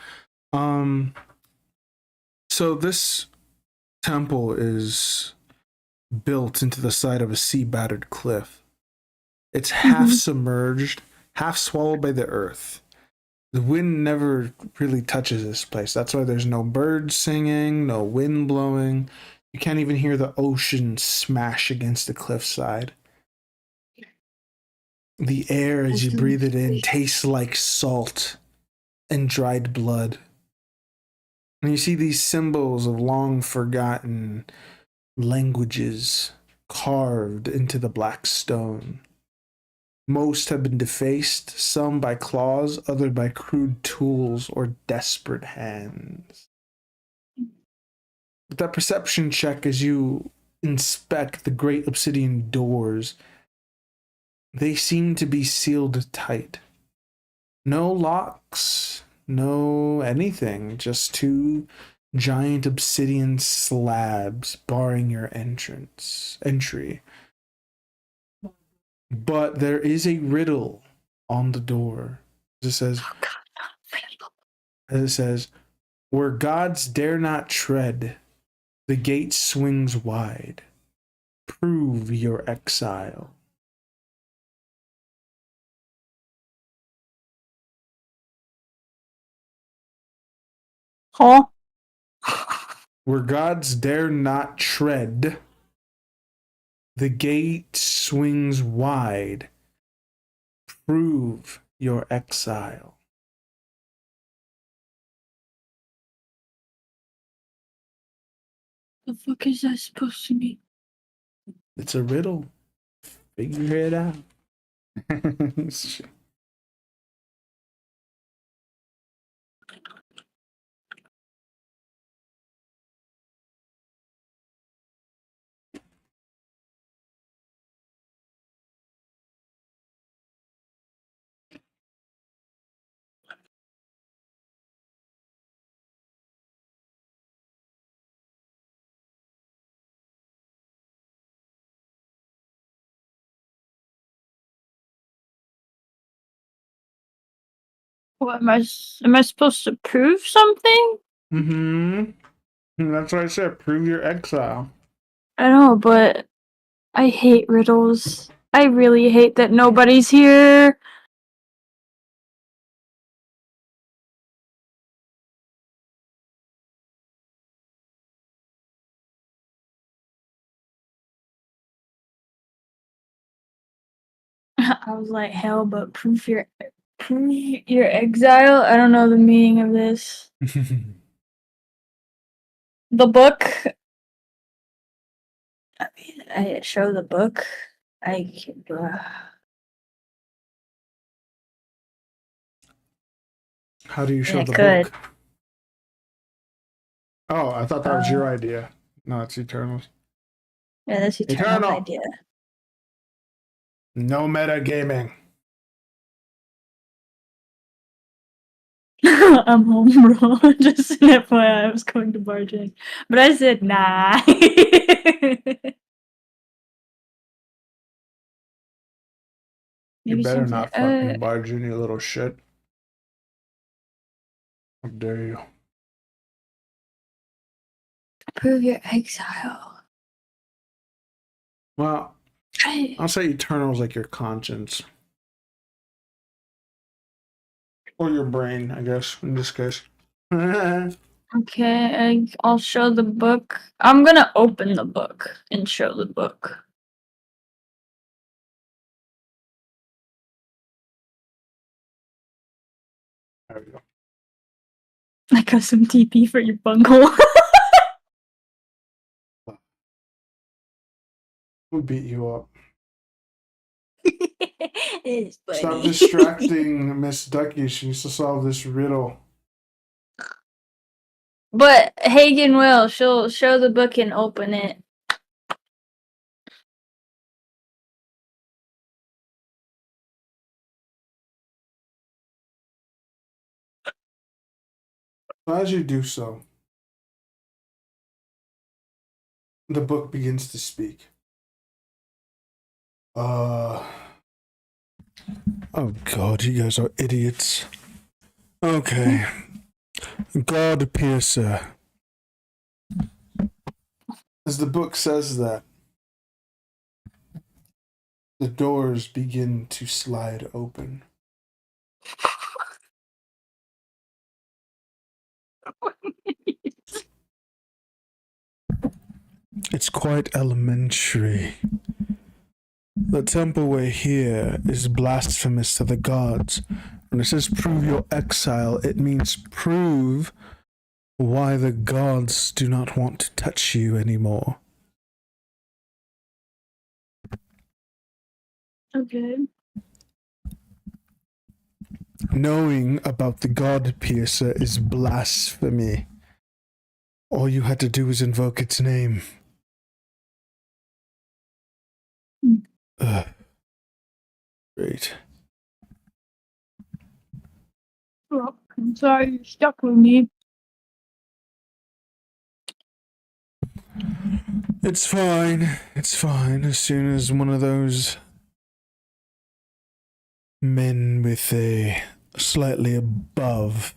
So this temple is built into the side of a sea-battered cliff. It's half submerged, half swallowed by the earth. The wind never really touches this place. That's why there's no birds singing, no wind blowing. You can't even hear the ocean smash against the cliffside. The air as you breathe it in tastes like salt and dried blood. And you see these symbols of long forgotten languages carved into the black stone. Most have been defaced, some by claws, others by crude tools or desperate hands. With that perception check as you inspect the great obsidian doors, they seem to be sealed tight. No locks, no anything, just two giant obsidian slabs barring your entry. But there is a riddle on the door. It says, where gods dare not tread, the gate swings wide. Prove your exile. Huh? Where gods dare not tread, The gate swings wide. Prove your exile. The fuck is that supposed to mean? It's a riddle. Figure it out. What am I supposed to prove something? Mm-hmm. That's what I said. Prove your exile. I know, but I hate riddles. I really hate that nobody's here. I was like, hell, but prove your exile. I don't know the meaning of this. The book. I mean, I show the book. I. How do you show I the could. book? Oh, I thought that was your idea. No, it's Eternals. Yeah, that's Eternal's Eternal. idea. No meta gaming. I'm home, bro. Just an FYI, I was going to barge in. But I said, nah. You Maybe better something. not fucking barge in, you little shit. How dare you? Prove your exile. Well, I'll say Eternal's like your conscience. Or your brain, I guess, in this case. Okay, I'll show the book. I'm gonna open the book and show the book. There we go. I got some TP for your bunghole. We'll beat you up. It's funny. Stop distracting Miss Ducky. She needs to solve this riddle. But Hagen will. She'll show the book and open it. As you do so, the book begins to speak. Oh god, you guys are idiots. Okay. God Piercer. As the book says that, the doors begin to slide open. It's quite elementary. The temple we're here is blasphemous to the gods. When it says prove your exile, it means prove why the gods do not want to touch you anymore. Okay. Knowing about the God Piercer is blasphemy. All you had to do was invoke its name. Ugh. Great. Oh, I'm sorry you're stuck with me. It's fine. It's fine. As soon as one of those men with a slightly above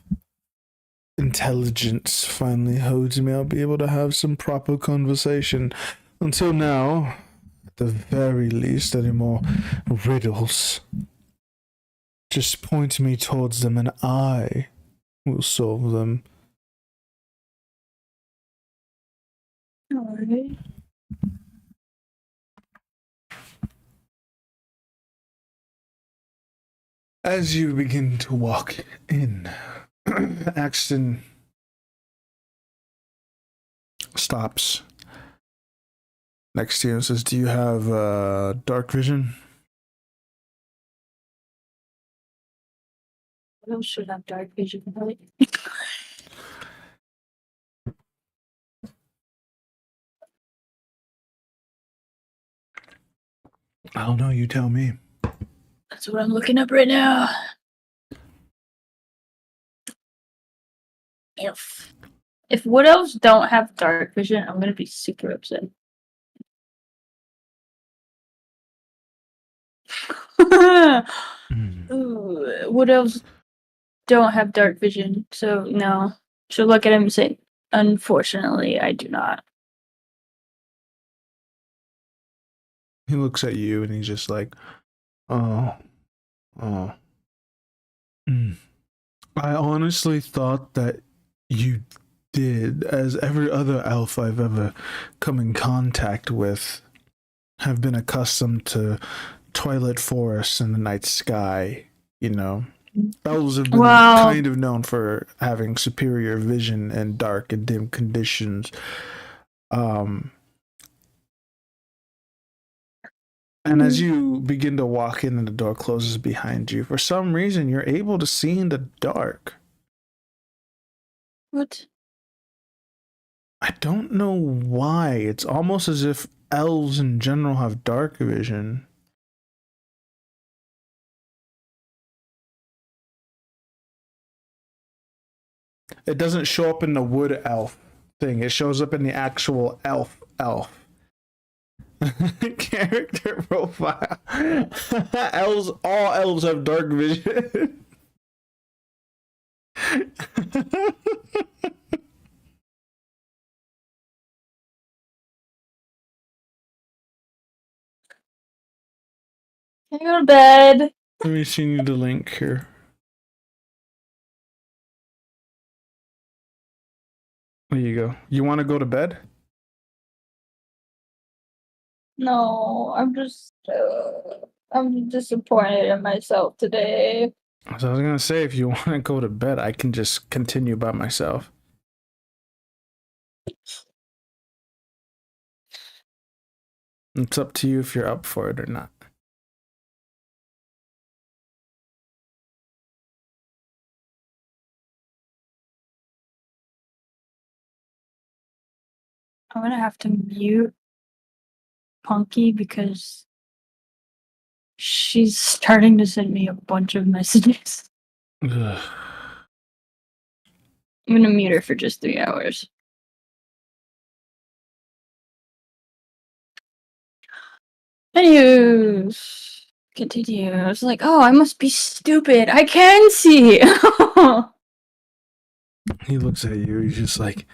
intelligence finally holds me, I'll be able to have some proper conversation. Until now, at the very least, any more riddles. Just point me towards them and I will solve them. Alright. As you begin to walk in, Axton stops next to you and says, "Do you have dark vision?" What else should have dark vision, right? I don't know, you tell me. That's what I'm looking up right now. If wood elves don't have dark vision, I'm gonna be super upset. Ooh, wood elves don't have dark vision, so no. She'll look at him and say, "Unfortunately, I do not." He looks at you and he's just like, "Oh, oh. I honestly thought that you did, as every other elf I've ever come in contact with have been accustomed to twilight forests and the night sky, you know. Elves have been kind of known for having superior vision in dark and dim conditions. And as you begin to walk in and the door closes behind you, for some reason you're able to see in the dark. What? I don't know why. It's almost as if elves in general have dark vision. It doesn't show up in the wood elf thing. It shows up in the actual elf. Character profile. All elves have dark vision. Can I go to bed? Let me send you the link here. There you go. You want to go to bed? No, I'm disappointed in myself today. So I was gonna say, if you want to go to bed, I can just continue by myself. It's up to you if you're up for it or not. I'm gonna have to mute Punky because she's starting to send me a bunch of messages. Ugh. I'm gonna mute her for just 3 hours. Anywho, continue. I was like, oh, I must be stupid. I can see. He looks at you. He's just like,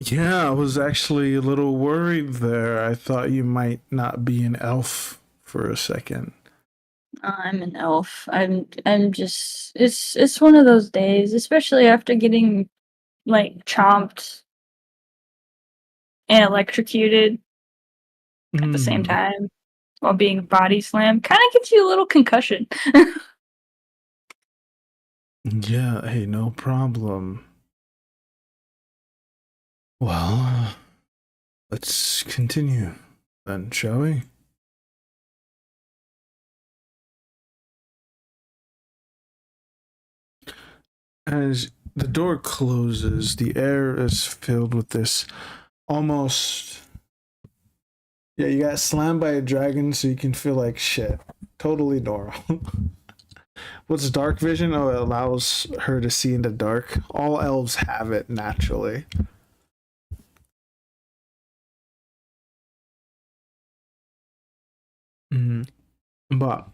yeah, I was actually a little worried there. I thought you might not be an elf for a second. I'm an elf. I'm just it's one of those days, especially after getting like chomped and electrocuted at the same time while being body slammed. Kind of gives you a little concussion. Yeah, hey, no problem. Well, let's continue then, shall we? As the door closes, the air is filled with this almost... Yeah, you got slammed by a dragon, so you can feel like shit. Totally normal. What's dark vision? Oh, it allows her to see in the dark. All elves have it naturally. But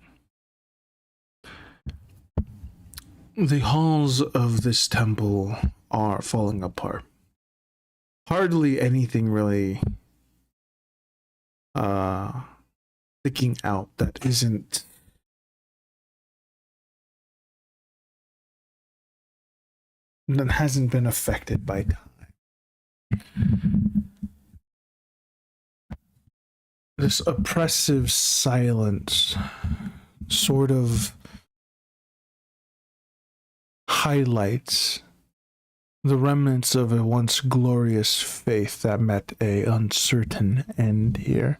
the halls of this temple are falling apart. Hardly anything really sticking out that hasn't been affected by time. This oppressive silence sort of highlights the remnants of a once glorious faith that met a uncertain end here.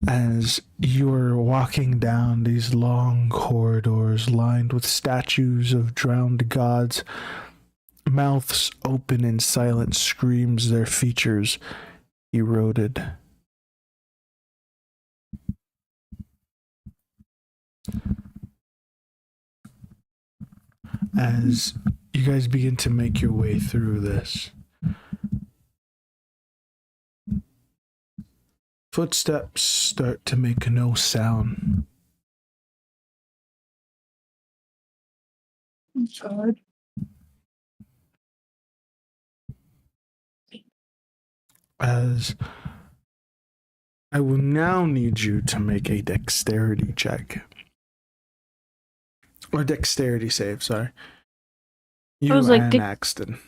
As you are walking down these long corridors lined with statues of drowned gods, mouths open in silent screams, their features eroded. As you guys begin to make your way through this, footsteps start to make no sound. God. As I will now need you to make a dexterity check. Or dexterity save, sorry. You was like and Axton.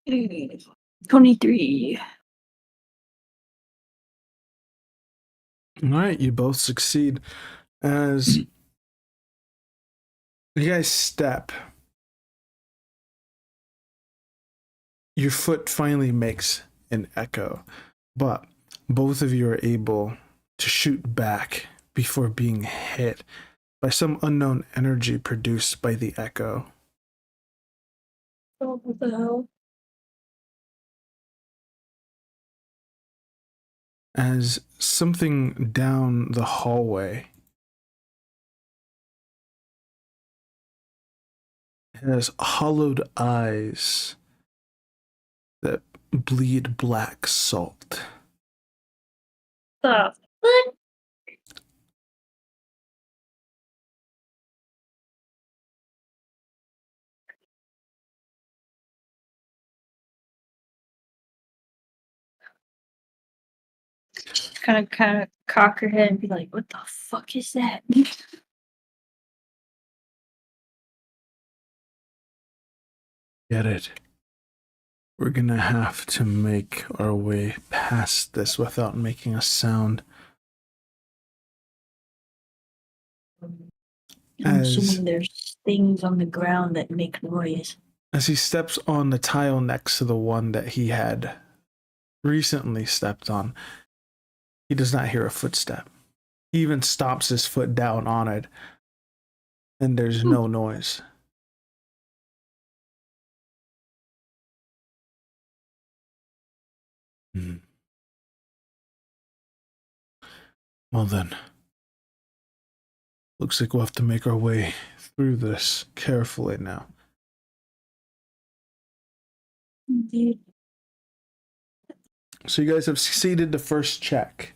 Mm, 23. Alright, you both succeed. As you guys step, your foot finally makes an echo, but both of you are able to shoot back before being hit by some unknown energy produced by the echo. Oh, what the hell? As something down the hallway has hollowed eyes that bleed black salt. The kind of cock her head and be like, "What the fuck is that?" Get it? We're gonna have to make our way past this without making a sound. I'm As- assuming there's things on the ground that make noise. As he steps on the tile next to the one that he had recently stepped on, he does not hear a footstep. He even stomps his foot down on it, and there's no noise. Well then, looks like we'll have to make our way through this carefully now. Indeed. So you guys have succeeded the first check.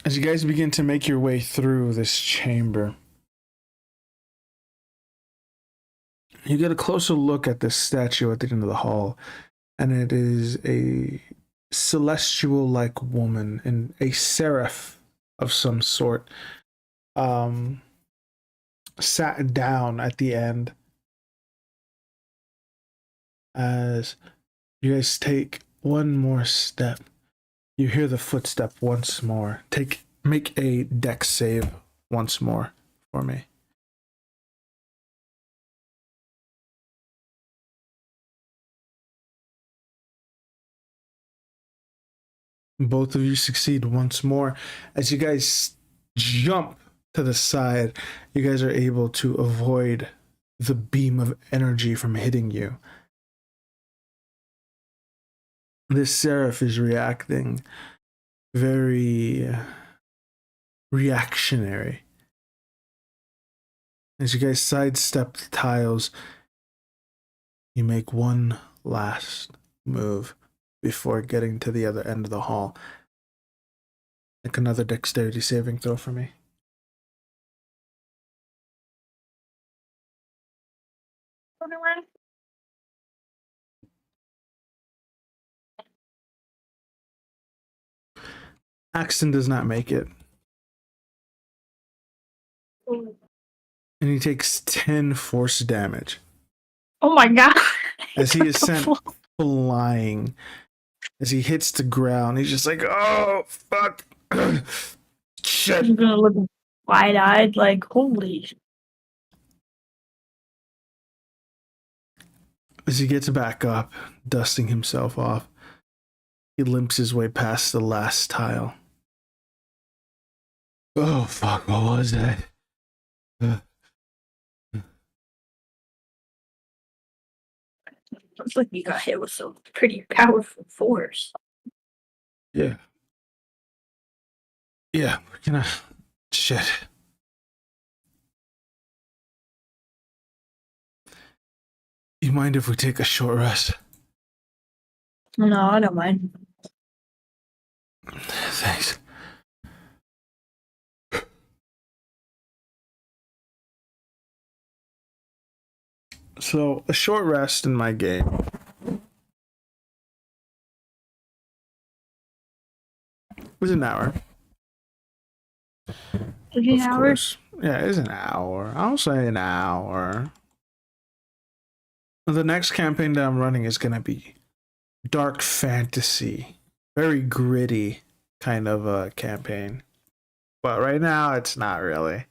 As you guys begin to make your way through this chamber, you get a closer look at this statue at the end of the hall, and it is a celestial-like woman and a seraph of some sort, sat down at the end. As you guys take one more step, you hear the footstep once more. Make a dex save once more for me. Both of you succeed once more. As you guys jump to the side, you guys are able to avoid the beam of energy from hitting you. This seraph is reacting very reactionary. As you guys sidestep the tiles, you make one last move before getting to the other end of the hall. Make another dexterity saving throw for me. Axton does not make it. And he takes 10 force damage Oh my god. as he is sent flying as he hits the ground, he's just like, oh, fuck. Shit. I'm gonna look wide-eyed, like, holy. As he gets back up, dusting himself off, he limps his way past the last tile. Oh, fuck, what was that? Looks like you got hit with some pretty powerful force. Yeah. Yeah, we're gonna... Shit. You mind if we take a short rest? No, I don't mind. Thanks. So, a short rest in my game was an hour. Is it Of hours? course. Yeah, it's an hour. I'll say an hour. The next campaign that I'm running is going to be dark fantasy. Very gritty kind of a campaign. But right now, it's not really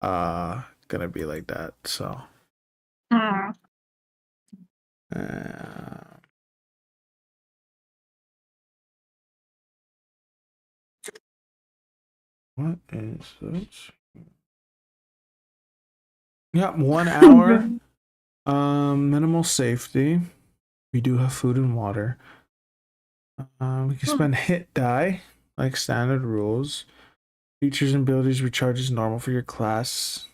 going to be like that. So... what is this? Yep, 1 hour. Minimal safety. We do have food and water. We can spend hit die, like standard rules. Features and abilities recharge as normal for your class.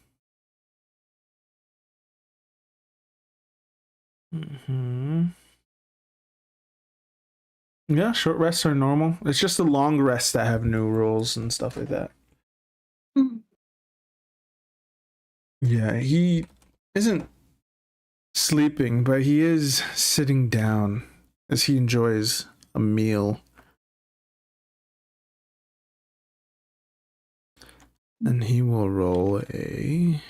Yeah, short rests are normal. It's just the long rests that have new rules and stuff like that. Yeah, he isn't sleeping, but he is sitting down as he enjoys a meal. And he will roll a...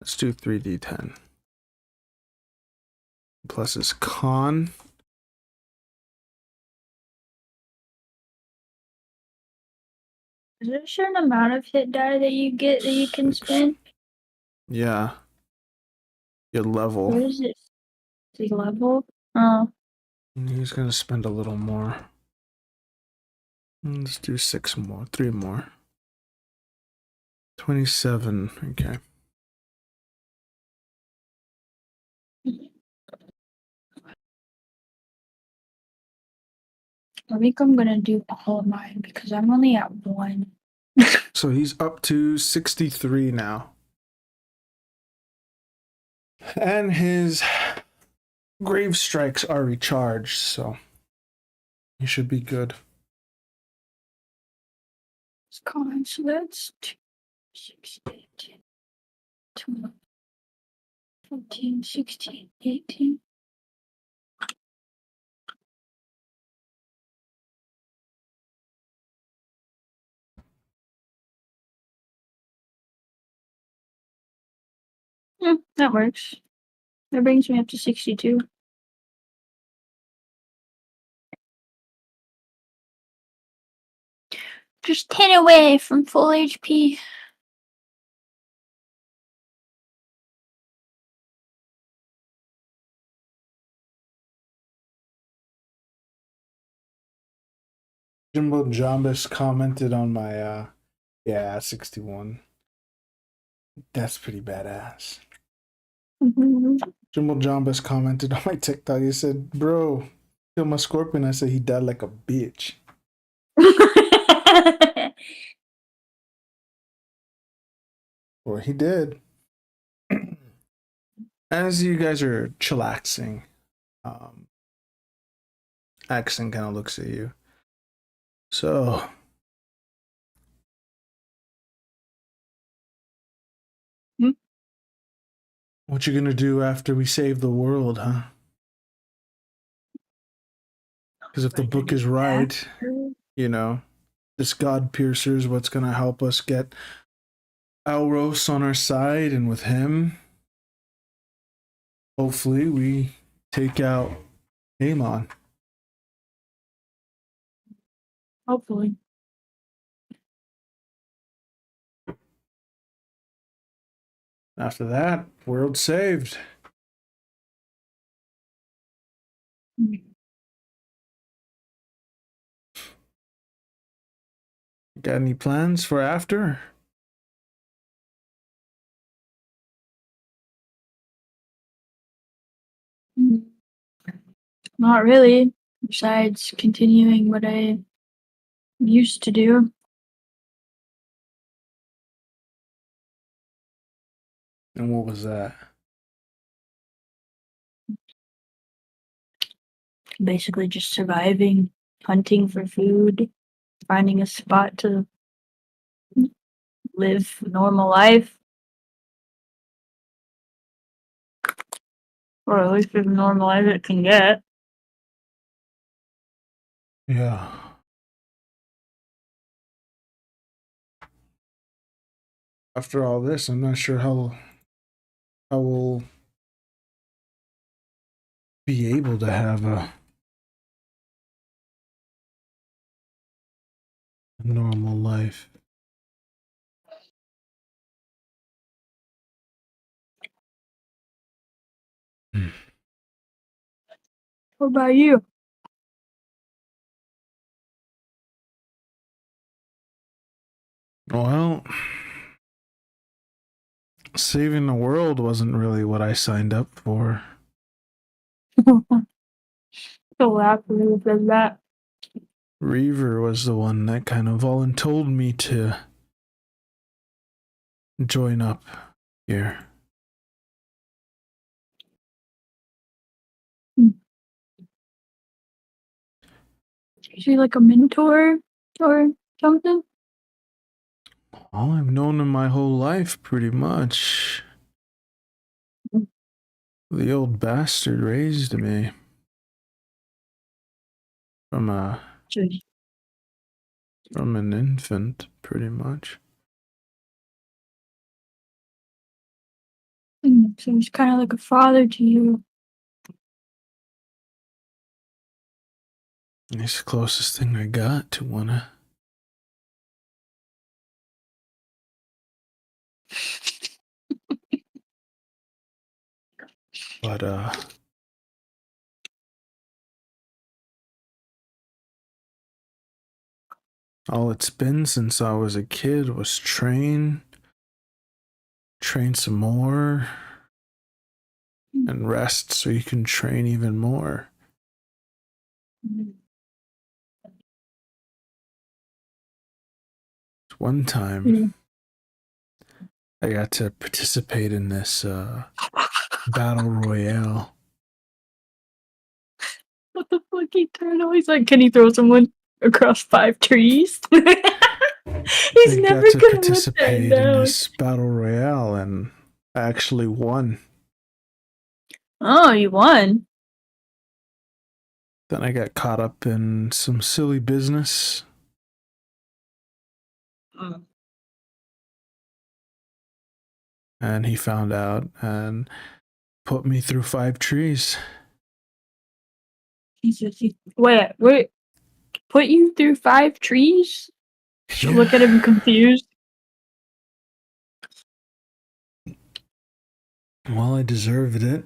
Let's do 3d10. Plus his con. Is there a certain amount of hit die that you get that you can 6. spend? Yeah. Your level. What is it? The level? Oh. And he's going to spend a little more. Let's do 6 more. 3 more. 27. Okay. I think I'm gonna do all of mine because I'm only at 1. So he's up to 63 now. And his grave strikes are recharged, so he should be good. It's con, so that's 2, 6, 8, 12, 14, 16, 18. That works. That brings me up to 62. Just 10 away from full HP. Jimbo Jambus commented on my, yeah, 61. That's pretty badass. Jimbo Jambus commented on my TikTok. He said, bro, kill my scorpion. I said, he died like a bitch. Well, he did. As you guys are chillaxing, Axon kind of looks at you. So, what you gonna do after we save the world, huh? Because if the book is right, you know, this God Piercer is what's gonna help us get Alros on our side, and with him, hopefully we take out Amon. Hopefully. After that, world saved. Got any plans for after? Not really. Besides continuing what I used to do. And what was that? Basically just surviving, hunting for food, finding a spot to live normal life. Or at least as normal as it can get. Yeah. After all this, I'm not sure how we'll be able to have a normal life. What about you? Well, saving the world wasn't really what I signed up for. So laugh when you said that. Reaver was the one that kind of voluntold me to join up here. Is he like a mentor or something? All I've known him my whole life, pretty much. The old bastard raised me from an infant, pretty much. So he's kind of like a father to you. It's the closest thing I got to one. But all it's been since I was a kid was train some more, and rest so you can train even more. One time, I got to participate in this battle royale. What the fuck, he turned on? He's like, can he throw someone across 5 trees? He's I never got to gonna participate let that in down. this battle royale, and I actually won. Oh, you won. Then I got caught up in some silly business. And he found out and put me through 5 trees. Jesus, wait. Put you through 5 trees? Yeah. Look at him confused. Well, I deserved it.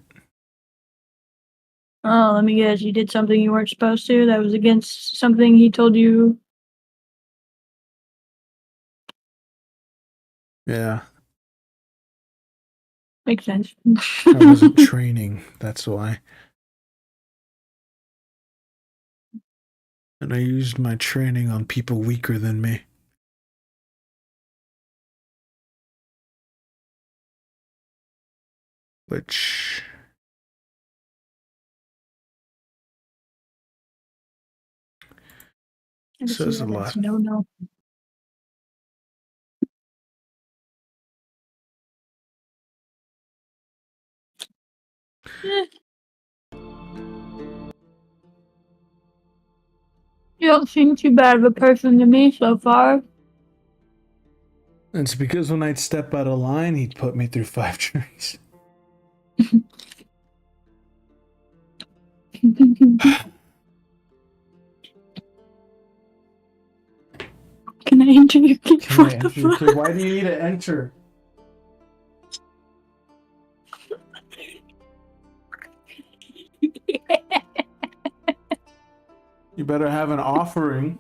Oh, let me guess. You did something you weren't supposed to? That was against something he told you? Yeah. Makes sense. I wasn't training, that's why. And I used my training on people weaker than me. Which says a lot. No. You don't seem too bad of a person to me so far. It's because when I'd step out of line, he'd put me through 5 trees. can't enter your cave. Can I What the enter your fuck? cave? Why do you need to enter? You better have an offering.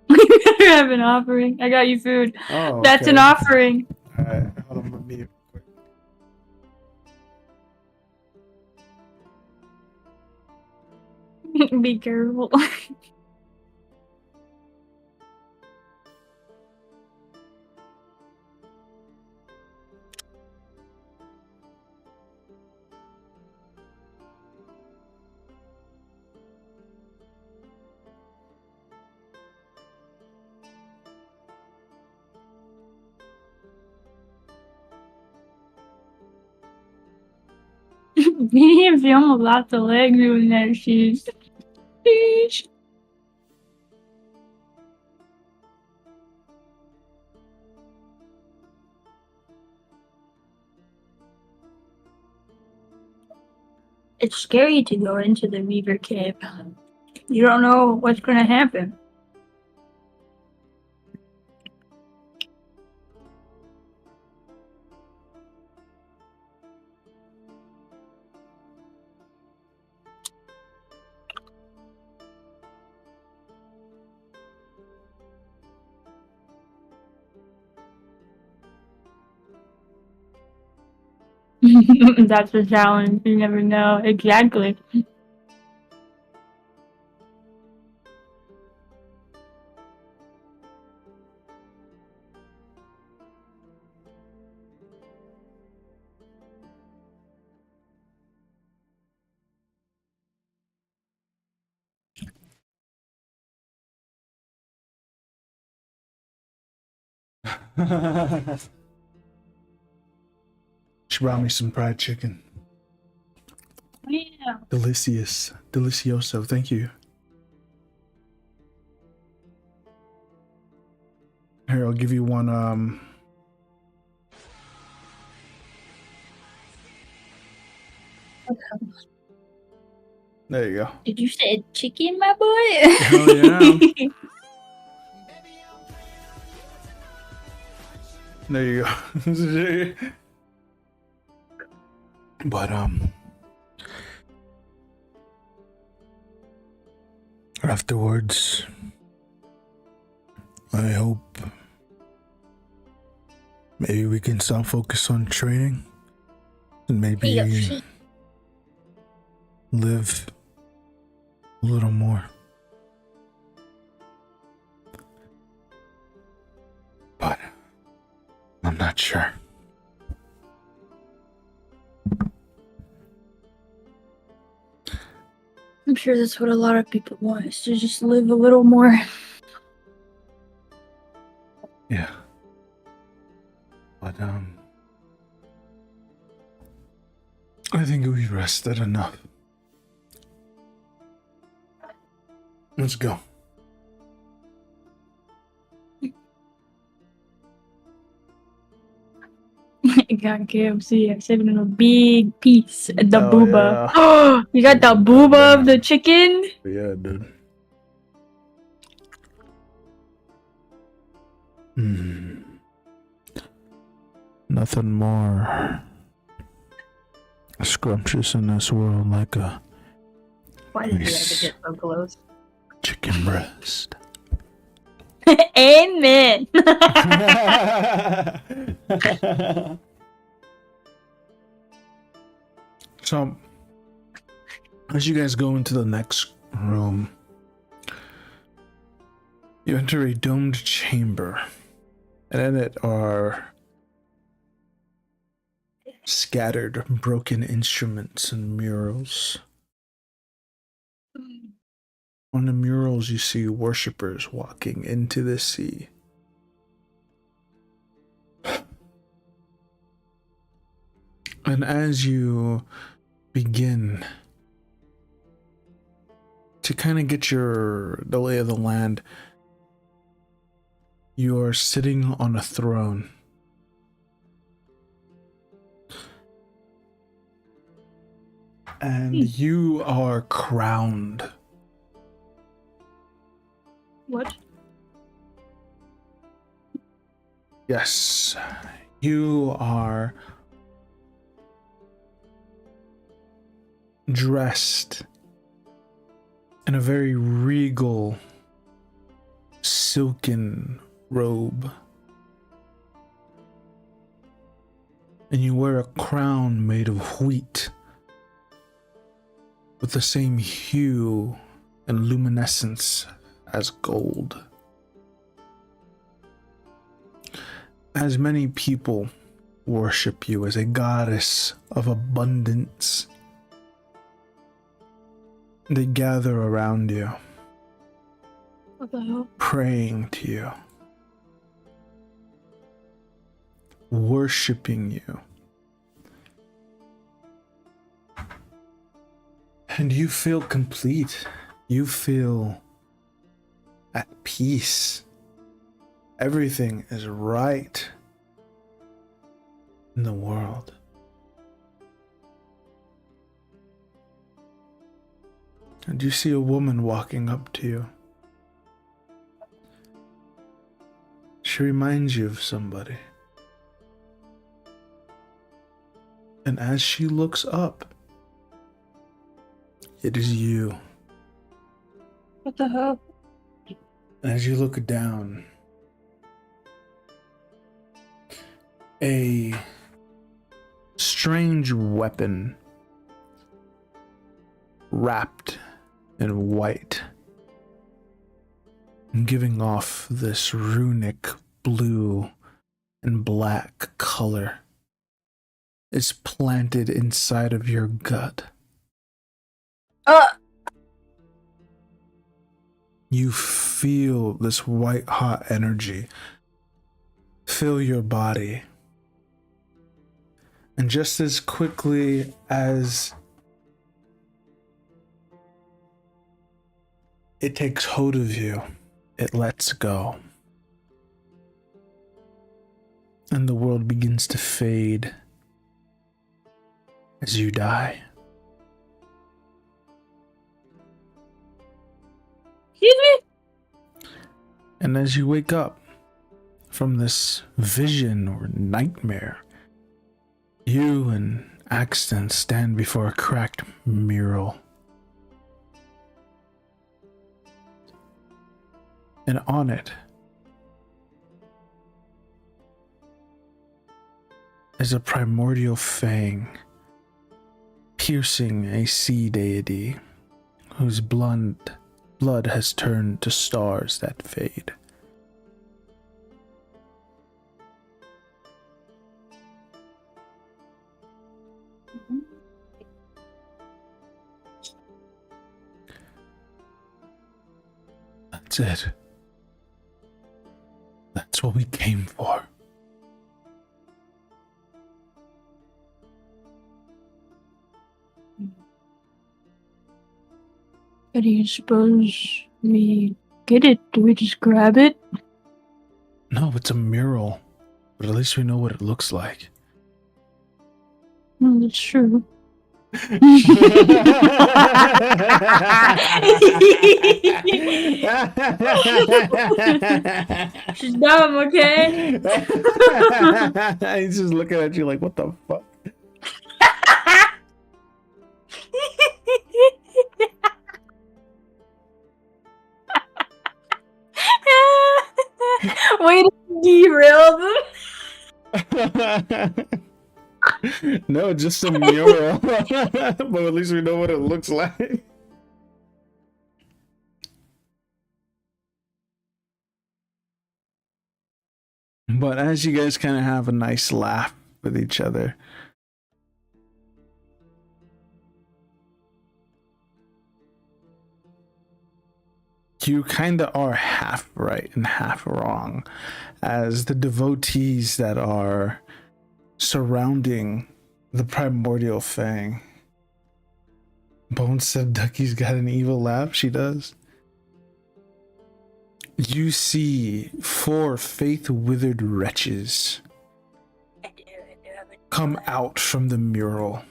We better have an offering. I got you food. Oh, That's an okay. offering. Alright, hold on, I'm gonna mute quick. Be careful. Medium film with lots of legs doing that shit. Sheesh. It's scary to go into the Weaver Cave. You don't know what's gonna happen. That's the challenge. You never know. Exactly. She brought me some fried chicken. Yeah. Delicious. Delicioso. Thank you. Here, I'll give you one, There you go. Did you say chicken, my boy? Hell yeah. There you go. But, afterwards, I hope maybe we can stop focus on training and maybe live a little more. But I'm not sure. I'm sure that's what a lot of people want, is to just live a little more. Yeah. But, I think we rested enough. Let's go. I got KFC. I'm saving a big piece. The Oh, booba. yeah. Oh, you got the booba of the chicken? Yeah, dude. Nothing more scrumptious in this world like a Why did you have nice to get so close? chicken breast. Amen. So, as you guys go into the next room, you enter a domed chamber, and in it are scattered broken instruments and murals. On the murals, you see worshippers walking into the sea. And as you begin to kind of get the lay of the land, you are sitting on a throne. And you are crowned. What? Yes, you are dressed in a very regal silken robe, and you wear a crown made of wheat with the same hue and luminescence as gold. As many people worship you as a goddess of abundance, they gather around you, What the hell? praying to you, worshiping you. And you feel complete. You feel at peace. Everything is right in the world. And you see a woman walking up to you. She reminds you of somebody. And as she looks up, it is you. What the hell? And as you look down, a strange weapon wrapped in white, giving off this runic blue and black color, is planted inside of your gut. You feel this white hot energy fill your body. And just as quickly as it takes hold of you, it lets go. And the world begins to fade as you die. Excuse me? And as you wake up from this vision or nightmare, you and Axton stand before a cracked mural. And on it is a primordial fang piercing a sea deity whose blood has turned to stars that fade. That's it. That's what we came for. How do you suppose we get it? Do we just grab it? No, it's a mural, but at least we know what it looks like. No, that's true. She's dumb, okay? He's just looking at you like, what the fuck? Way to derail them. No, just a mural. But at least we know what it looks like. But as you guys kind of have a nice laugh with each other, you kind of are half right and half wrong, as the devotees that are surrounding the primordial fang. Bones said Ducky's got an evil laugh. She does. You see 4 faith-withered wretches come out from the mural.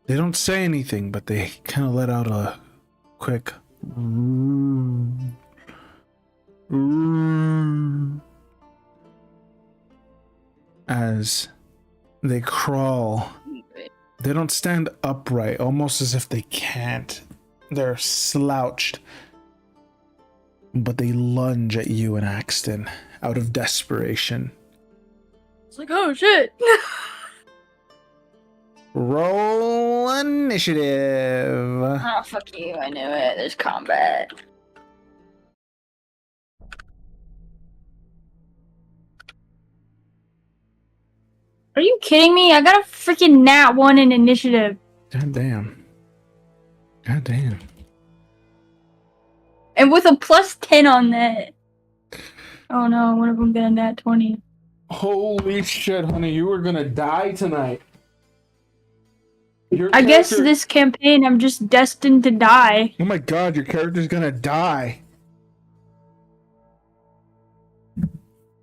They don't say anything, but they kind of let out a quick as they crawl. They don't stand upright, almost as if they can't. They're slouched, but they lunge at you and Axton out of desperation. It's like, oh shit. Roll initiative. Oh, fuck you. I knew it. There's combat. Are you kidding me? I got a freaking nat 1 in initiative. God damn. God damn. And with a plus 10 on that. Oh no, one of them got a nat 20. Holy shit, honey, you were gonna die tonight. I guess this campaign I'm just destined to die. Oh my god, your character's gonna die.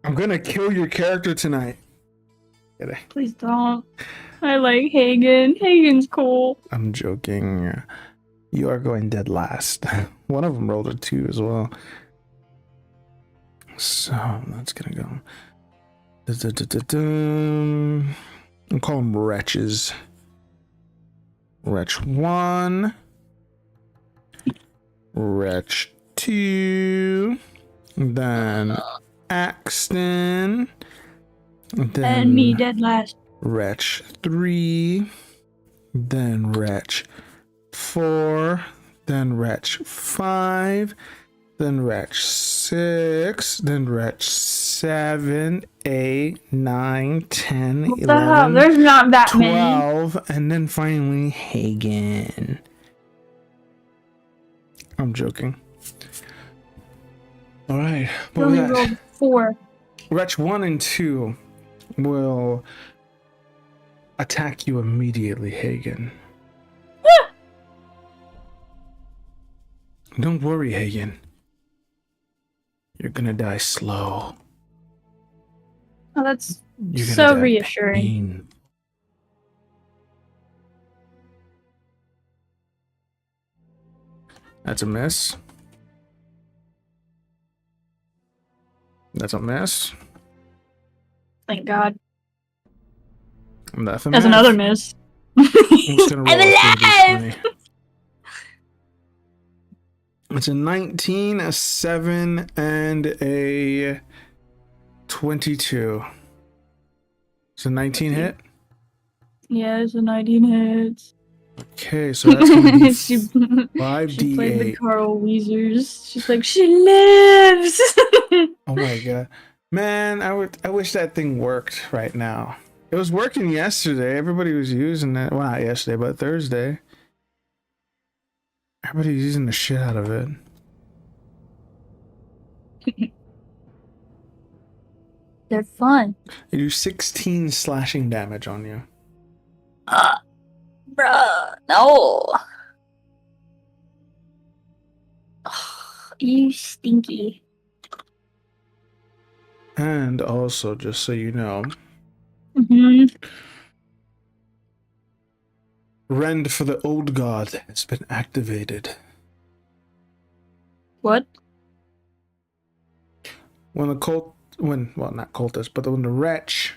I'm gonna kill your character tonight. Get it? Please don't. I like Hagen. Hagen's cool. I'm joking. You are going dead last. One of them rolled a 2 as well. So that's gonna go. I'll call them wretches. Wretch 1. Wretch 2. Then Axton. Then And me dead last. Wretch 3. Then Wretch 4. Then Wretch 5. Then Wretch 6. Then Wretch 7, 8, 9, 10, What the hell? 11, There's not that 12, and then finally Hagen. I'm joking. Alright. many. Only rolled 4. Wretch 1 and 2 will attack you immediately, Hagen. Don't worry, Hagen. You're gonna die slow. Oh, that's You're gonna so die reassuring. pain. That's a miss. That's a miss. Thank God. That's a That's miss. another miss. I'm just gonna roll I'm a alive! 3d20. It's a 19, a 7, and a 22. It's a 19 hit? Yeah, it's a 19 hits. Okay, so that's gonna be she, 5d8. she played the Carl Weezers. She's like, she lives! Oh my god. Man, I wish that thing worked right now. It was working yesterday. Everybody was using it. Well, not yesterday, but Thursday. Everybody's using the shit out of it. They're fun. They do 16 slashing damage on you. Bruh, no. You stinky. And also, just so you know, Rend for the Old God has been activated. What? When not cultist, but when the wretch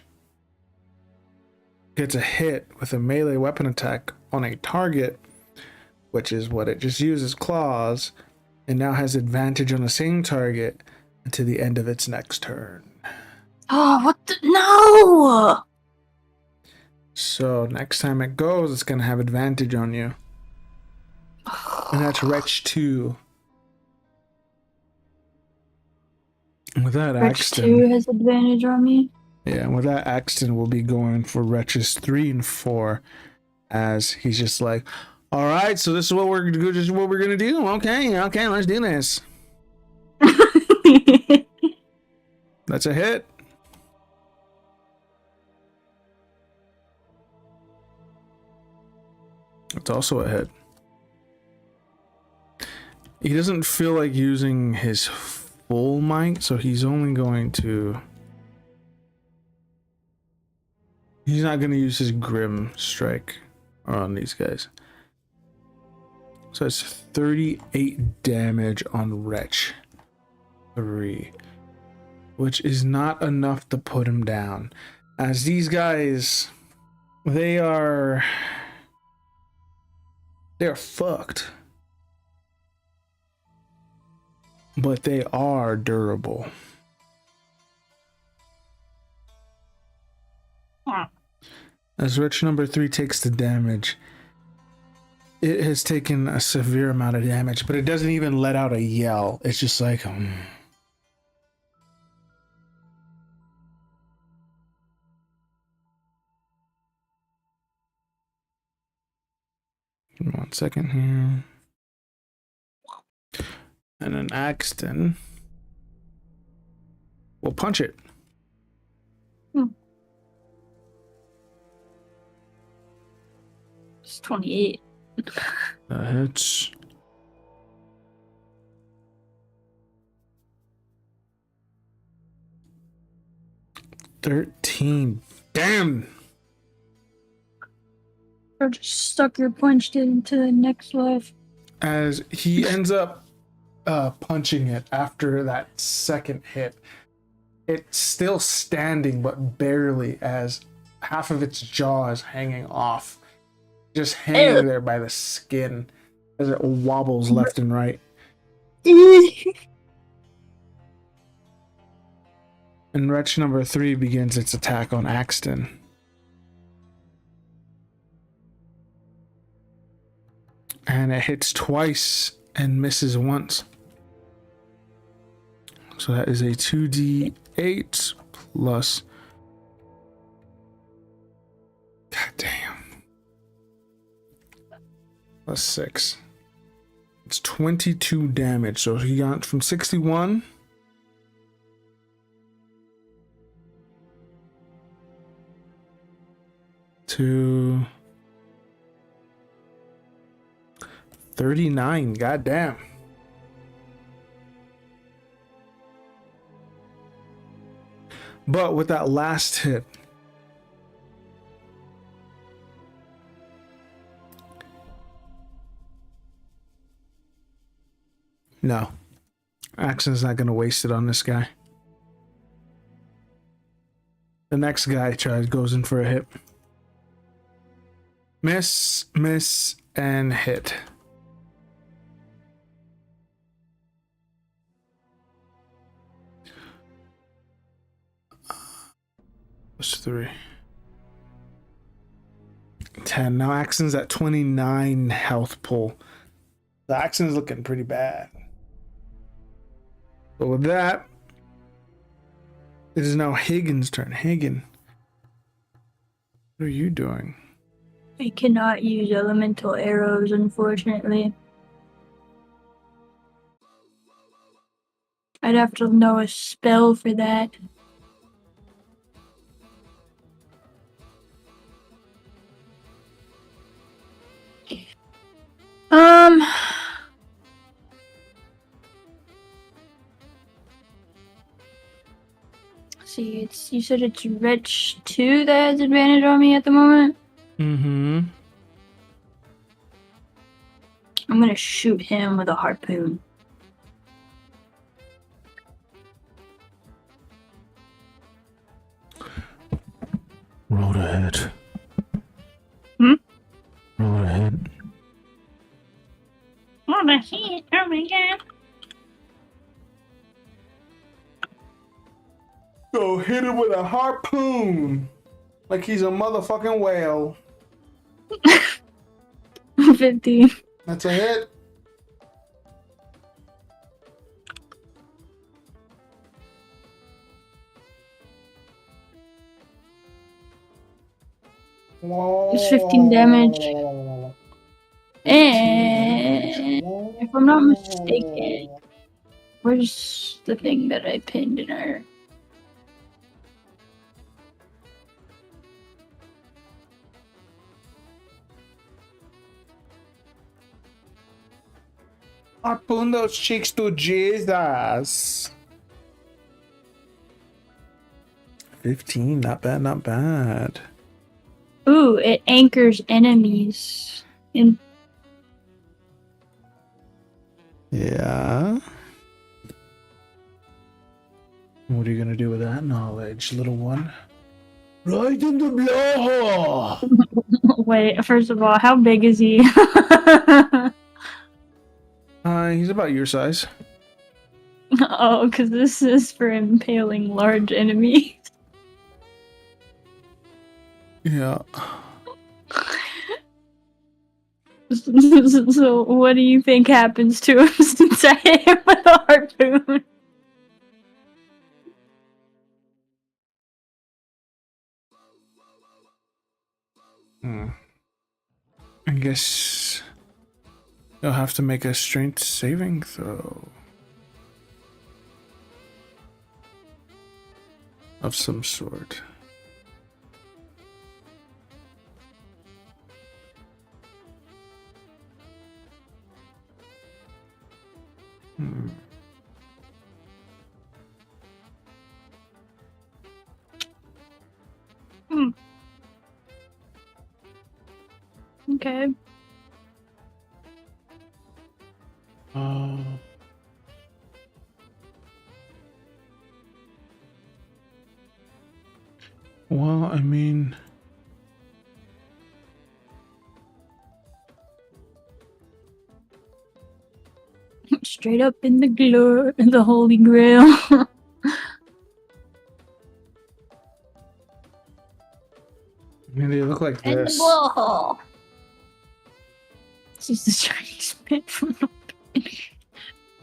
gets a hit with a melee weapon attack on a target, which is what it just uses claws, it now has advantage on the same target until the end of its next turn. Oh, what the? No! So next time it goes, it's gonna have advantage on you. And that's Wretch 2. And with that, Wretch Axton. 2 has advantage on me. Yeah, with that, Axton will be going for Wretches 3 and 4, as he's just like, all right, so this is what we're gonna do. This is what we're gonna do. Okay, let's do this. That's a hit. It's also a hit. He doesn't feel like using his full might, so he's only going to... He's not going to use his Grim Strike. on these guys. So it's 38 damage on Wretch 3, which is not enough to put him down. As these guys, they're fucked. But they are durable. As Wretch number 3 takes the damage, it has taken a severe amount of damage, but it doesn't even let out a yell. It's just like, Give me 1 second here. And then Axton will punch it. It's 28. That hits. $13. Damn. Or just sucker punched it into the next life. As he ends up punching it after that second hit, it's still standing, but barely, as half of its jaw is hanging off. Just hanging there by the skin as it wobbles left and right. And Wretch number 3 begins its attack on Axton. And it hits twice and misses once. So that is a 2d8 plus... God damn. Plus 6. It's 22 damage. So he got from 61 to 39. God damn. But with that last hit, no. Axon's not going to waste it on this guy. The next guy goes in for a hit. Miss, and hit. Plus 3. 10. Now Axon's at 29 health pull. The Axon's looking pretty bad. But with that, it is now Hagen's turn. Hagen, what are you doing? I cannot use elemental arrows, unfortunately. I'd have to know a spell for that. See, you said it's Wretch 2 that has advantage on me at the moment? Mm-hmm. I'm gonna shoot him with a harpoon. Roll ahead. Hmm? Roll ahead. Oh, that's it. Oh my god. Go hit him with a harpoon. Like he's a motherfucking whale. 15. That's a hit. It's 15 damage. And if I'm not mistaken, where's the thing that I pinned in her? Harpoon those cheeks to Jesus. 15, not bad, not bad. Ooh, it anchors enemies. In Yeah. What are you gonna do with that knowledge, little one? Right in the blow! wait, first of all, how big is he? He's about your size. Oh, because this is for impaling large enemies. Yeah. So, what do you think happens to him since I hit him with a harpoon? I guess you'll have to make a strength saving throw of some sort. Okay. Well, I mean, Straight up in the glory, the holy grail. they look like And the this. blowhole. This is the Chinese spit from the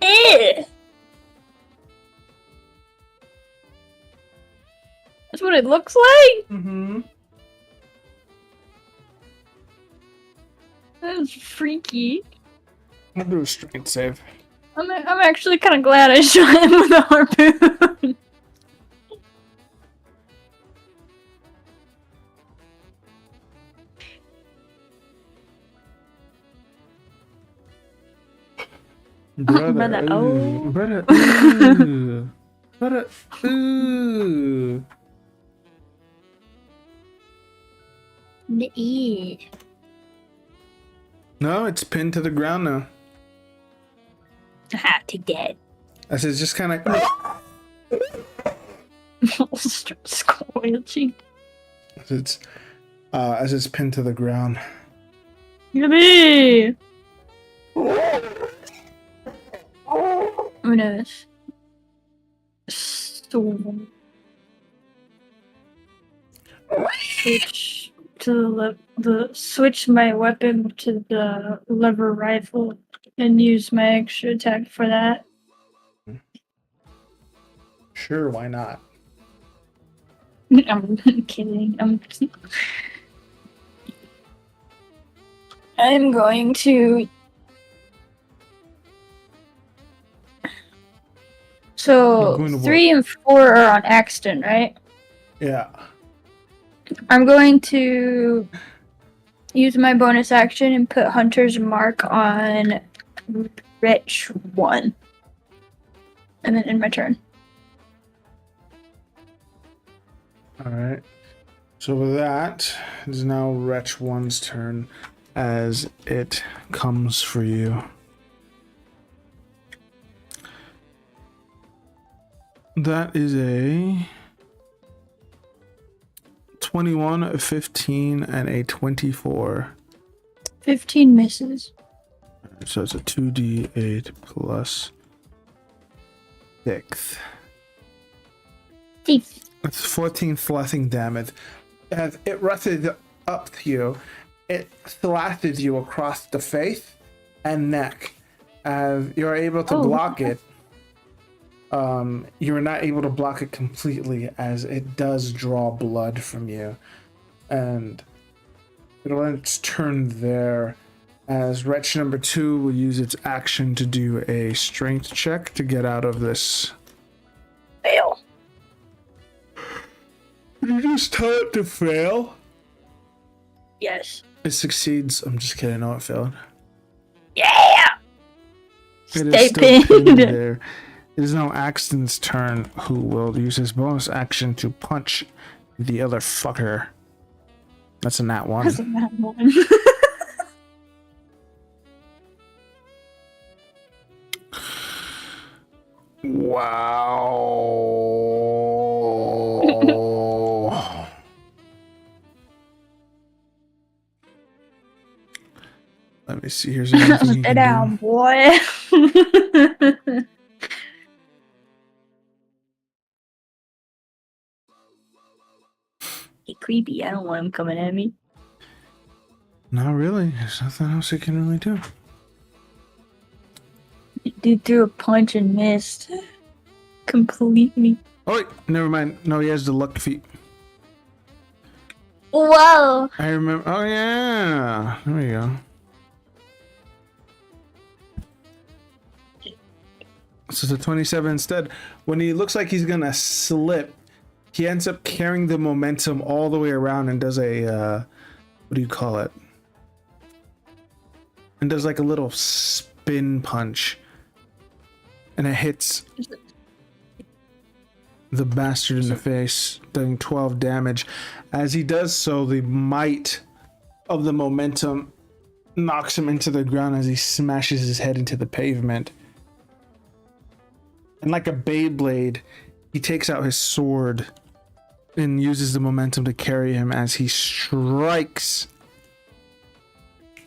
Eh! That's what it looks like? Mm-hmm. That's freaky. I'll do a strength save. I'm actually kind of glad I shot him with a harpoon. Brother, oh. Brother, ooh. Brother, ooh. No, it's pinned to the ground now. Aha, take that. I said, just kind of. Squelching. As it's pinned to the ground. Yippee! Who knows? So, switch to switch my weapon to the lever rifle and use my extra attack for that. Sure, why not? I'm kidding. I'm going to. So You're going to 3 and 4 are on accident, right? Yeah. I'm going to use my bonus action and put Hunter's Mark on Wretch 1. And then end my turn. Alright. So with that, it is now Wretch 1's turn as it comes for you. That is a 21, a 15, and a 24. 15 misses. So it's a 2d8 plus 6. It's 14 slashing damage. As it rushes up to you, it slashes you across the face and neck. As you're able to block it, you're not able to block it completely as it does draw blood from you. And it'll end its turn there, as Wretch number 2 will use its action to do a strength check to get out of this. Fail. Did you just tell it to fail? Yes. It succeeds. I'm just kidding. No, it failed. Yeah! It Stay is still pinned pinned. there. It is now Axton's turn, who will use his bonus action to punch the other fucker. That's a nat one. That's a nat one. Wow. Let me see. Here's anything you Stay can down, do. boy. Hey, creepy. I don't want him coming at me. Not really. There's nothing else he can really do. Dude threw a punch and missed. Completely. Oh wait, never mind. No, he has the luck feat. Whoa! I remember. Oh yeah. There we go. So the 27 instead. When he looks like he's gonna slip, he ends up carrying the momentum all the way around and does a what do you call it? And does like a little spin punch. And it hits the bastard in the face, doing 12 damage. As he does so, the might of the momentum knocks him into the ground as he smashes his head into the pavement. And like a Beyblade, he takes out his sword and uses the momentum to carry him as he strikes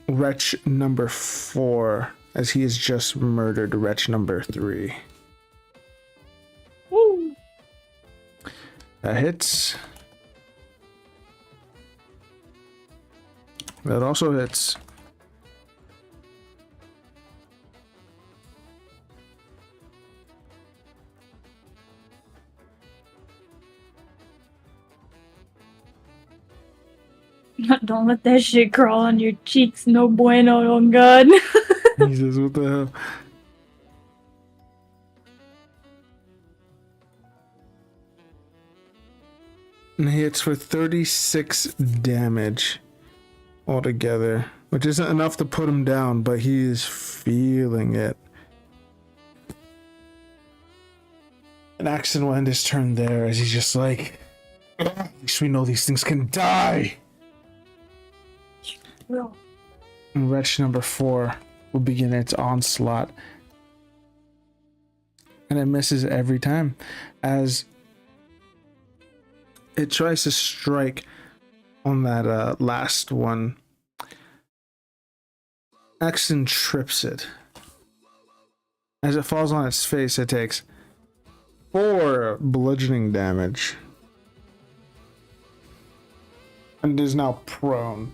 wretch number 4 as he has just murdered wretch number 3. Woo. That hits. That also hits. Don't let that shit crawl on your cheeks. No bueno, on God. Jesus, what the hell? And he hits for 36 damage altogether, which isn't enough to put him down, but he is feeling it. And Axton will end his turn there as he's just like, at least we know these things can die. And wretch number 4 will begin its onslaught. And it misses every time as it tries to strike on that last one. Axton trips it. As it falls on its face, it takes 4 bludgeoning damage. And is now prone.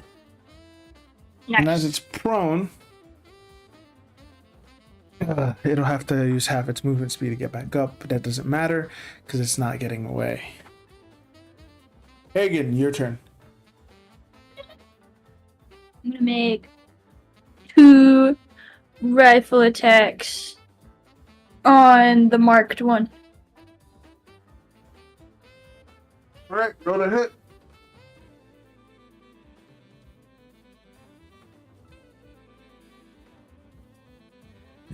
Nice. And as it's prone, it'll have to use half its movement speed to get back up, but that doesn't matter because it's not getting away. Hagen, your turn. I'm gonna make 2 rifle attacks on the marked one. Alright, roll a hit.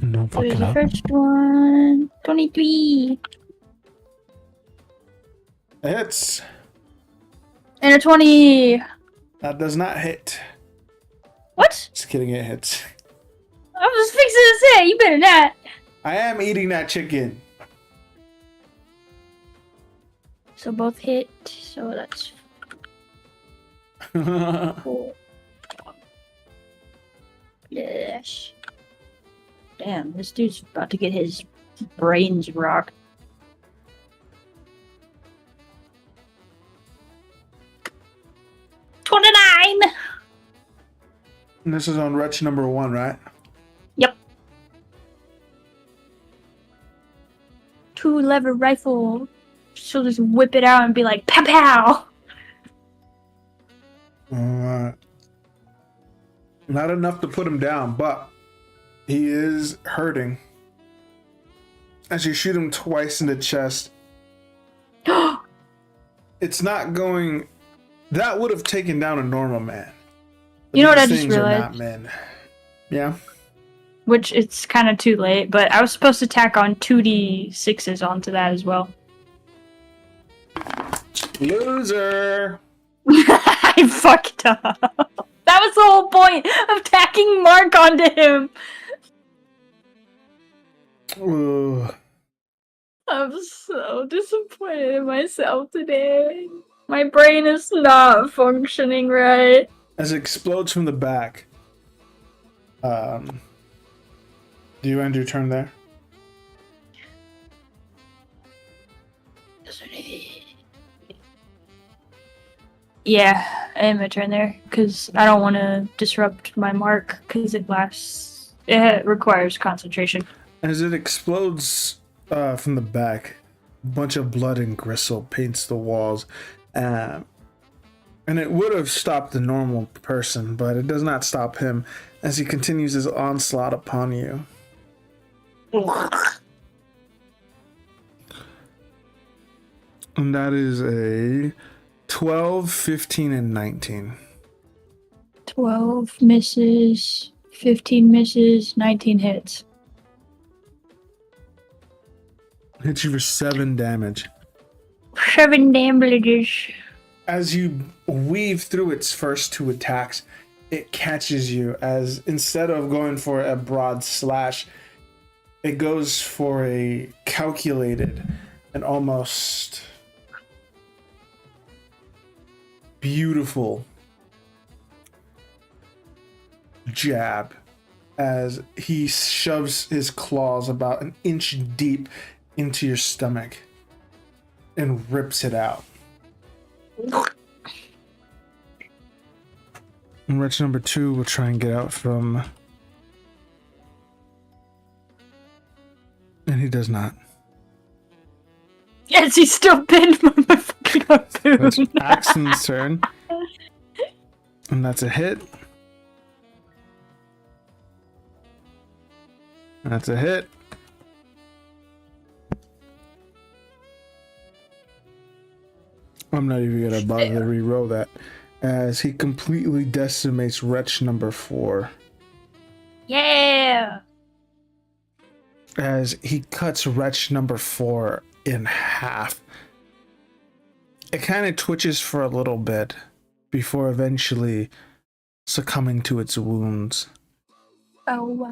No Here's fucking the up. first one. 23. It hits. And a 20. That does not hit. What? Just kidding, it hits. I was fixing to say, you better not. I am eating that chicken. So both hit. So that's 4. Yes. Damn, this dude's about to get his brains rocked. $29. And this is on wretch number 1, right? Yep. 2-lever rifle. She'll just whip it out and be like, pow pow. Alright. Not enough to put him down, but he is hurting. As you shoot him twice in the chest. It's not going... That would have taken down a normal man. But You know what I these just things are realized? not men. Yeah? Which it's kind of too late, but I was supposed to tack on 2d6s onto that as well. Loser! I fucked up. That was the whole point of tacking Mark onto him. Ugh. I'm so disappointed in myself today. My brain is not functioning right. As it explodes from the back, do you end your turn there? Yeah, I am my turn there because I don't want to disrupt my mark because it lasts. It requires concentration. As it explodes from the back, a bunch of blood and gristle paints the walls. And it would have stopped the normal person, but it does not stop him as he continues his onslaught upon you. And that is a 12, 15, and 19. 12 misses, 15 misses, 19 hits. Hits you for 7 damage. 7 damages. As you weave through its first 2 attacks, it catches you as instead of going for a broad slash, it goes for a calculated and almost beautiful jab as he shoves his claws about an inch deep into your stomach and rips it out. And wretch number 2 will try and get out from... And he does not. Yes, he's still pinned by my fucking harpoon. That's Axon's turn. And that's a hit. That's a hit. I'm not even gonna bother to re-roll that. As he completely decimates wretch number 4. Yeah. As he cuts wretch number 4 in half. It kind of twitches for a little bit before eventually succumbing to its wounds. Oh, wow.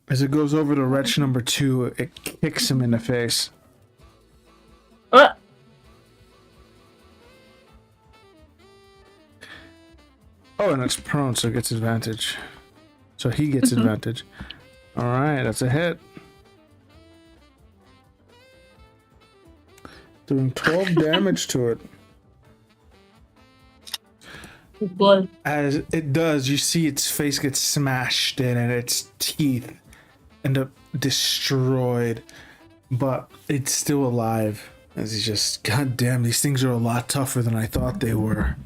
As it goes over to wretch number 2, it kicks him in the face. Oh, and it's prone, so it gets advantage. So he gets advantage. Alright, that's a hit. Doing 12 damage to it. Blood. As it does, you see its face get smashed in and its teeth end up destroyed. But it's still alive. As he's just, god damn, these things are a lot tougher than I thought they were.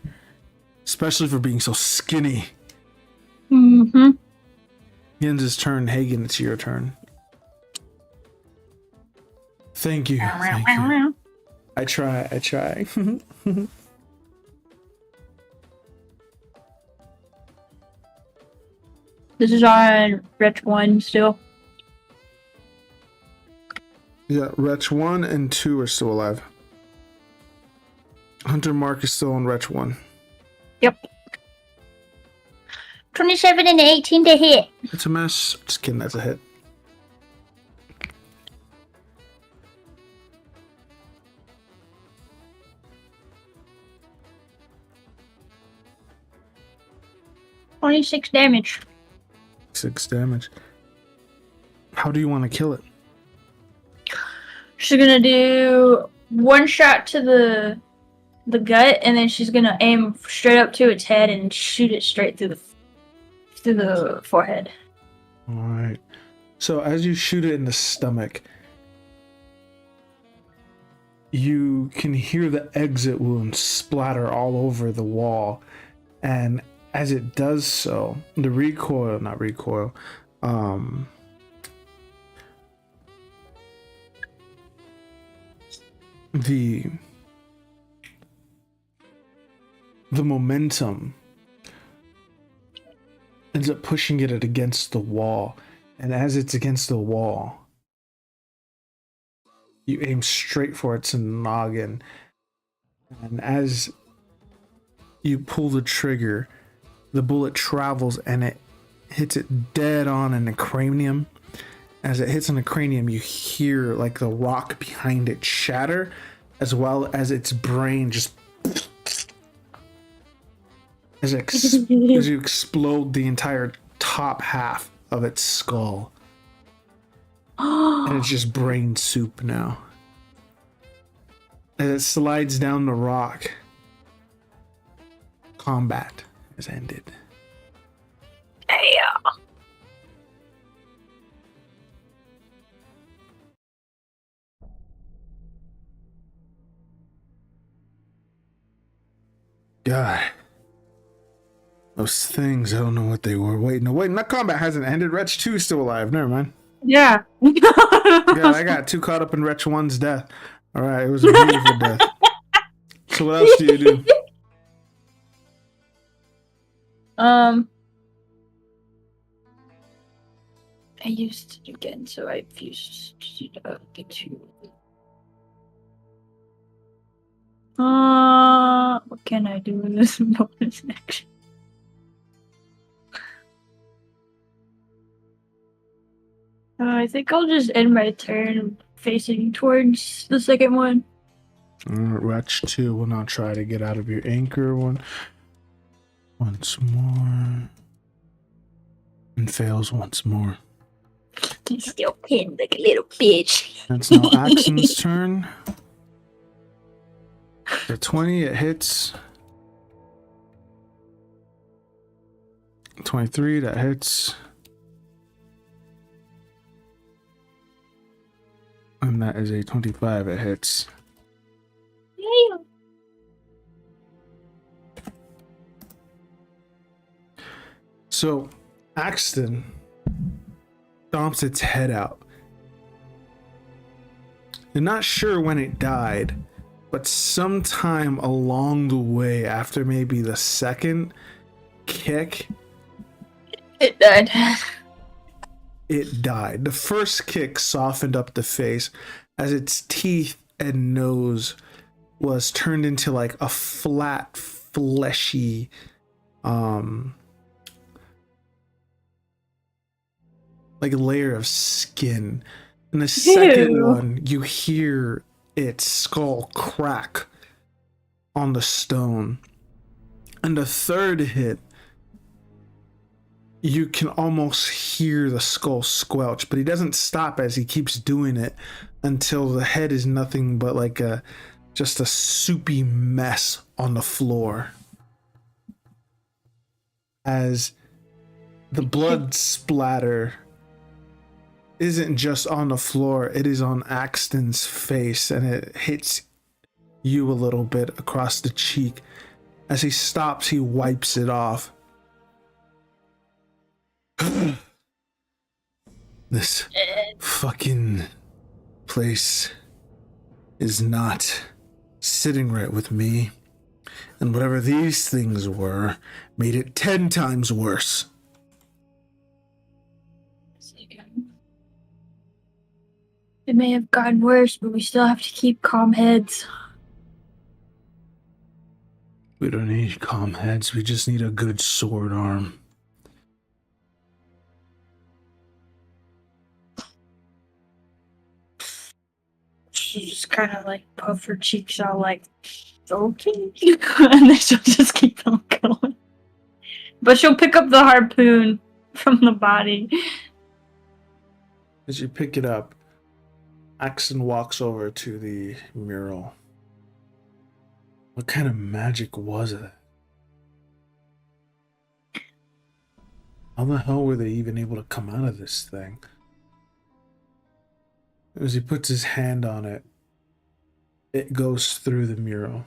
Especially for being so skinny. Mm-hmm. He ends his turn. Hagen, it's your turn. Thank you. Thank you. I try. This is on Wretch 1 still. Yeah, Wretch 1 and 2 are still alive. Hunter Mark is still on Wretch 1. Yep. 27 and 18 to hit. It's a mess. Just kidding, that's a hit. $26 damage. 6 damage. How do you want to kill it? She's gonna do one shot to the gut, and then she's gonna aim straight up to its head and shoot it straight through the forehead. Alright. So as you shoot it in the stomach, you can hear the exit wound splatter all over the wall. And as it does so, the recoil, not recoil, the momentum ends up pushing it against the wall. And as it's against the wall, you aim straight for its noggin. And as you pull the trigger, the bullet travels and it hits it dead on in the cranium. As it hits on the cranium, you hear like the rock behind it shatter, as well as its brain just as you explode the entire top half of its skull. And it's just brain soup now. As it slides down the rock, combat has ended. Yeah. God. Those things, I don't know what they were. Wait, not combat hasn't ended. Wretch 2 is still alive. Never mind. Yeah. Yeah, I got too caught up in Wretch 1's death. Alright, it was a beautiful death. So what else do you do? I used it again, so I fused the two. What can I do with this bonus action? I think I'll just end my turn facing towards the second one. Wretch 2 will now try to get out of your anchor once more. And fails once more. He's still pinned like a little bitch. It's now Axon's turn. The 20, it hits. 23, that hits. And that is a 25, it hits. Yeah. So, Axton stomps its head out. You're not sure when it died, but sometime along the way, after maybe the second kick, It died. it died. The first kick softened up the face as its teeth and nose was turned into like a flat, fleshy, like a layer of skin. And the second Ew. one, you hear its skull crack on the stone. And the third hit, you can almost hear the skull squelch, but he doesn't stop as he keeps doing it until the head is nothing but like just a soupy mess on the floor. As the blood splatter isn't just on the floor, it is on Axton's face, and it hits you a little bit across the cheek. As he stops, he wipes it off. This fucking place is not sitting right with me. And whatever these things were made it 10 times worse. It may have gotten worse, but we still have to keep calm heads. We don't need calm heads, we just need a good sword arm. She just kind of like puff her cheeks out like, okay. And then she'll just keep on going. But she'll pick up the harpoon from the body. As you pick it up, Axon walks over to the mural. What kind of magic was it? How the hell were they even able to come out of this thing? As he puts his hand on it, it goes through the mural.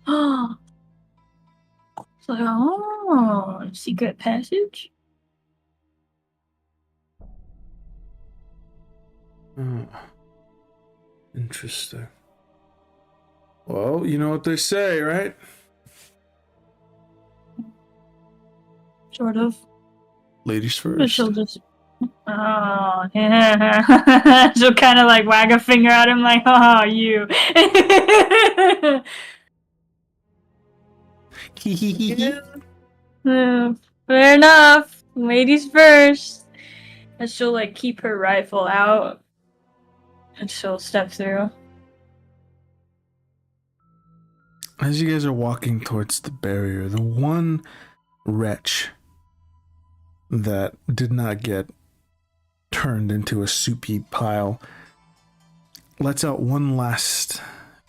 Oh. It's like, oh, secret passage? Oh, interesting. Well, you know what they say, right? Sort of. Ladies But first. she'll just. Oh, yeah. She'll kind of like wag a finger at him, like, oh, you. Fair enough. Ladies first. And she'll like keep her rifle out. And she'll step through. As you guys are walking towards the barrier, the one wretch that did not get turned into a soupy pile lets out one last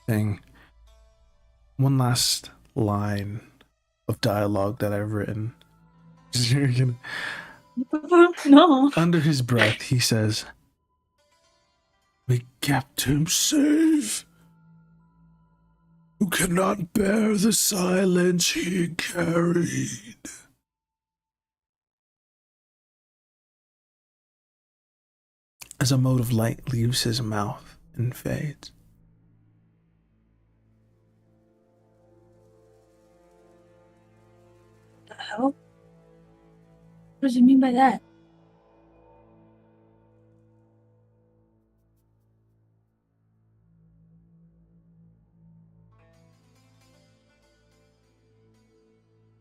thing, one last line of dialogue that I've written. No. Under his breath, he says, "We kept him safe. Who cannot bear the silence he carried." As a mote of light leaves his mouth and fades. The hell? What does he mean by that?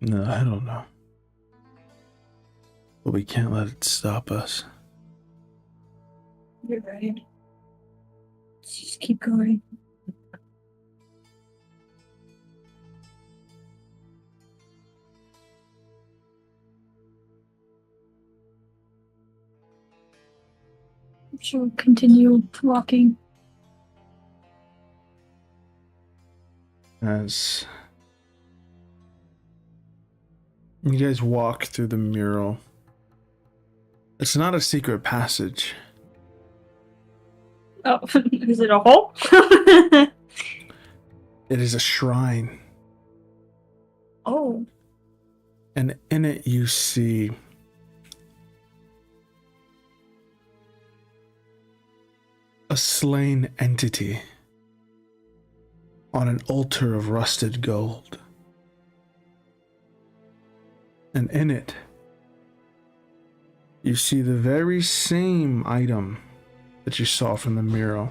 No, I don't know. But we can't let it stop us. You're right. Let's just keep going. She'll continue walking. As you guys walk through the mural, it's not a secret passage. Oh, is it a hole? It is a shrine. Oh. And in it you see a slain entity on an altar of rusted gold. And in it, you see the very same item that you saw from the mural.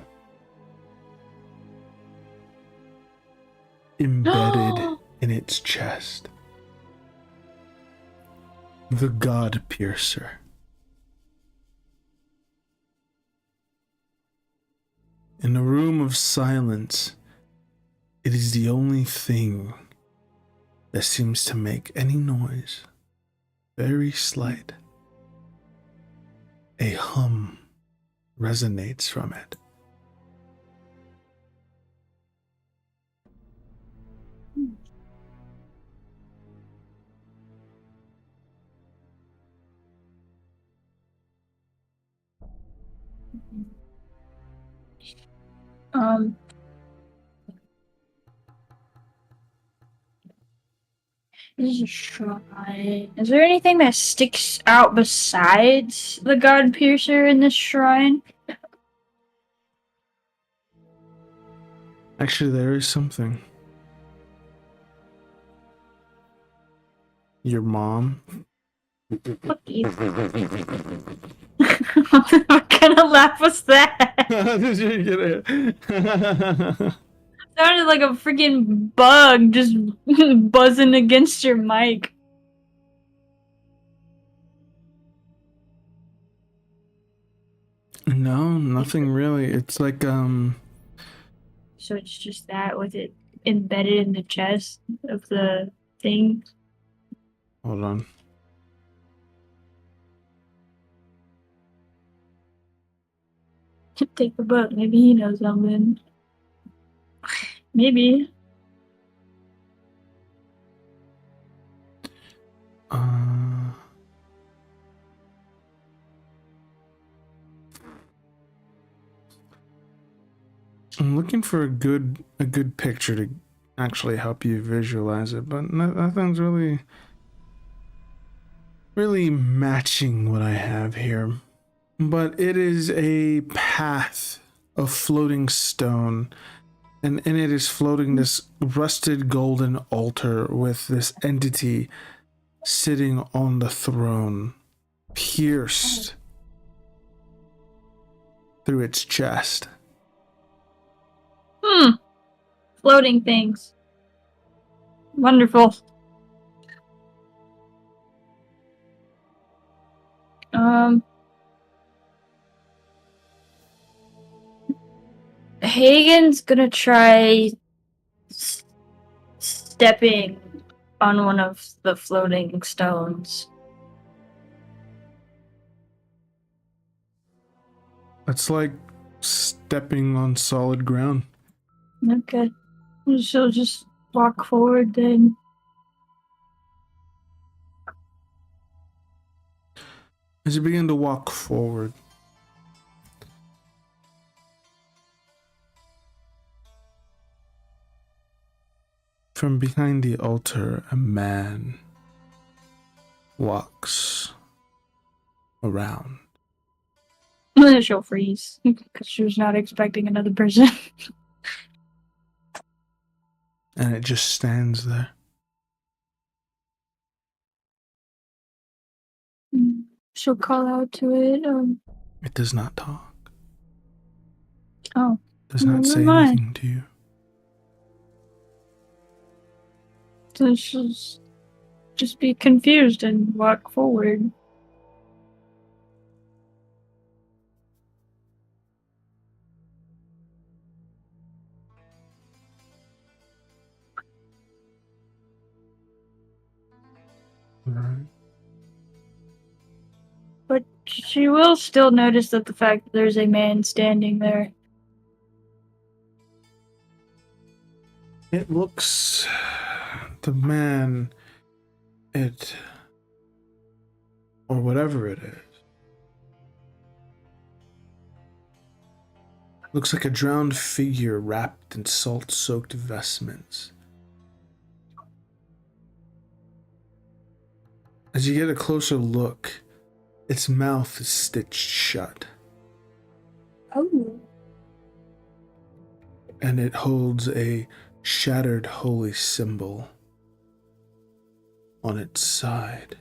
Embedded in its chest. The God Piercer. In a room of silence, it is the only thing that seems to make any noise, very slight. A hum resonates from it. This is a shrine. Is there anything that sticks out besides the God Piercer in this shrine? Actually, there is something. Your mom. Fuck you. What kind of laugh was that? Did you get it? Sounded like a freaking bug just buzzing against your mic. No, nothing really. It's like, So it's just that with it embedded in the chest of the thing. hold on. Take the book. Maybe he knows something. Maybe. I'm looking for a good picture to actually help you visualize it, but nothing's really matching what I have here. But it is a path of floating stone, and in it is floating this rusted golden altar with this entity sitting on the throne, pierced through its chest. Floating things. Wonderful. Hagen's gonna try stepping on one of the floating stones. That's like stepping on solid ground. Okay. She'll just walk forward then. As you begin to walk forward, from behind the altar, a man walks around. She'll freeze because she was not expecting another person. And it just stands there. She'll call out to it. It does not talk. Oh. Does not say Never mind. anything to you. So she'll just be confused and walk forward. Right. But she will still notice that the fact that there's a man standing there. It looks, the man, or whatever it is, looks like a drowned figure wrapped in salt-soaked vestments. As you get a closer look, its mouth is stitched shut, Oh. and it holds a shattered holy symbol on its side.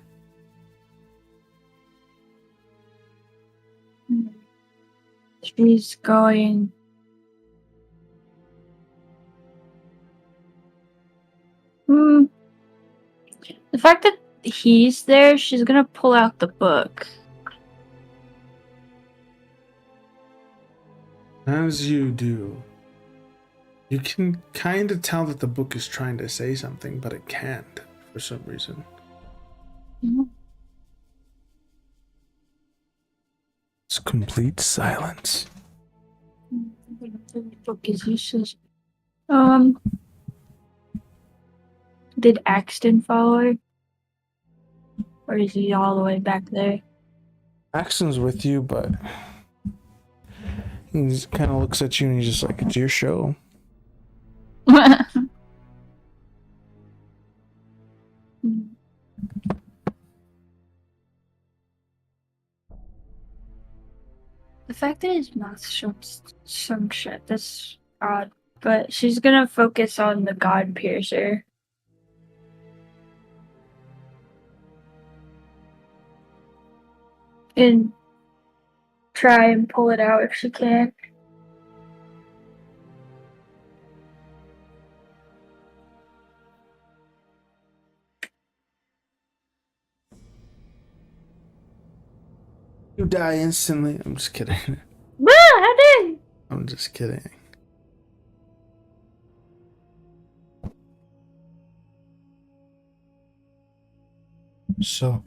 She's going. The fact that he's there, she's gonna pull out the book. As you do, you can kind of tell that the book is trying to say something, but it can't for some reason. It's complete silence. The book is useless. Did Axton follow her? Or is he all the way back there? Axton's with you, but he just kind of looks at you and he's just like, it's your show. The fact that his mouth sunk shut, that's odd. But she's gonna focus on the God Piercer. And try and pull it out if she can. You die instantly. I'm just kidding. I did! I'm just kidding. So,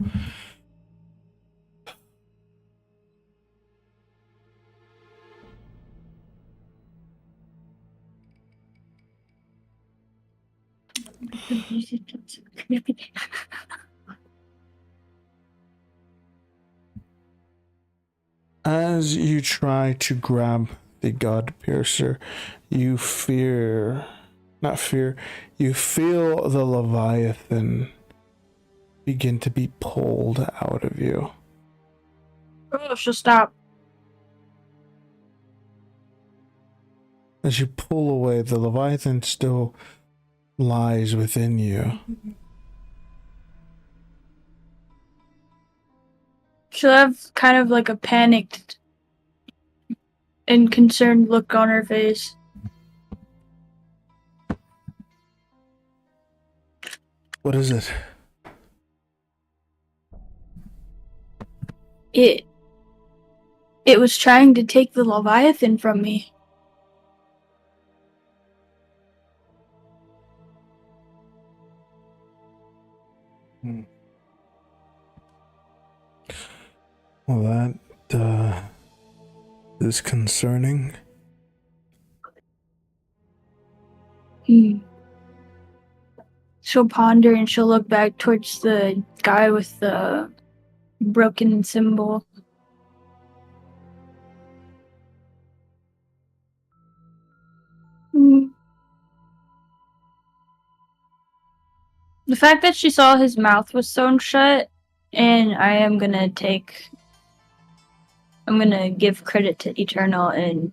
as you try to grab the God Piercer, you feel the Leviathan begin to be pulled out of you. Oh, she'll stop. As you pull away, the Leviathan still lies within you. She'll have kind of like a panicked and concerned look on her face. What is it? It was trying to take the Leviathan from me. Well, that is concerning. Hmm. She'll ponder and she'll look back towards the guy with the broken symbol. Hmm. The fact that she saw his mouth was sewn shut, and I'm gonna give credit to Eternal and,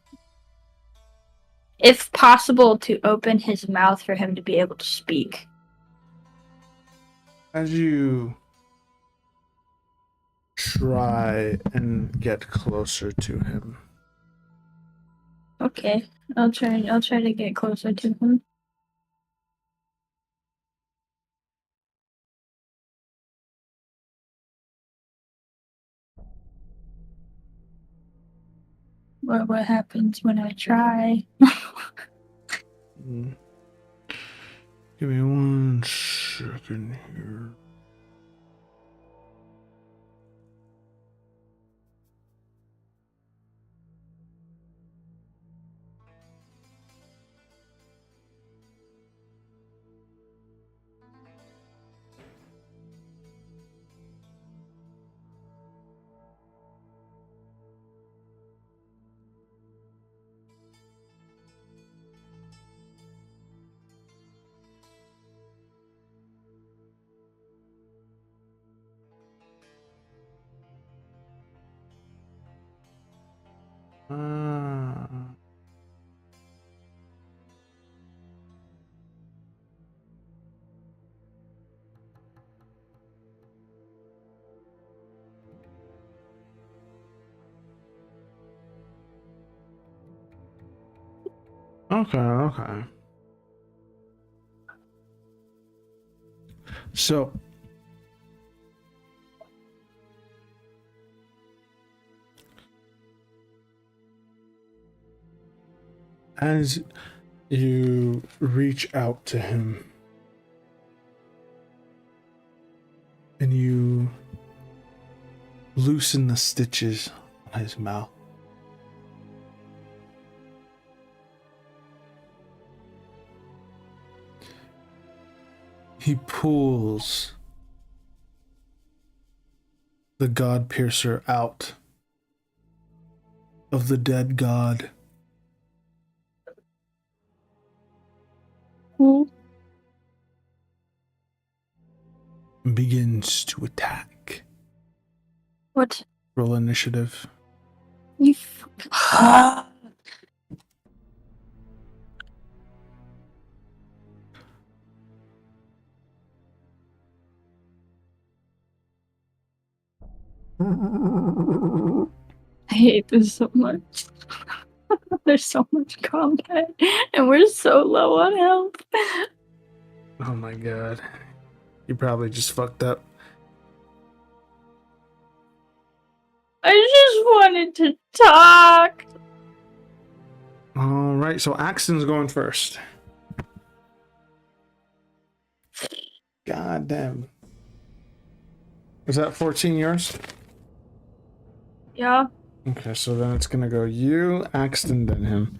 if possible, to open his mouth for him to be able to speak. As you try and get closer to him, Okay, I'll try to get closer to him. What happens when I try? give me 1 second here. Okay. So, as you reach out to him and you loosen the stitches on his mouth, he pulls the God Piercer out of the dead god Hmm? and begins to attack. What? Roll initiative. You f- I hate this so much. There's so much combat, and we're so low on health. Oh my god. You probably just fucked up. I just wanted to talk. Alright, so Axton's going first. God damn. Was that 14 yours? Yeah. Okay, so then it's gonna go you, Axton, then him.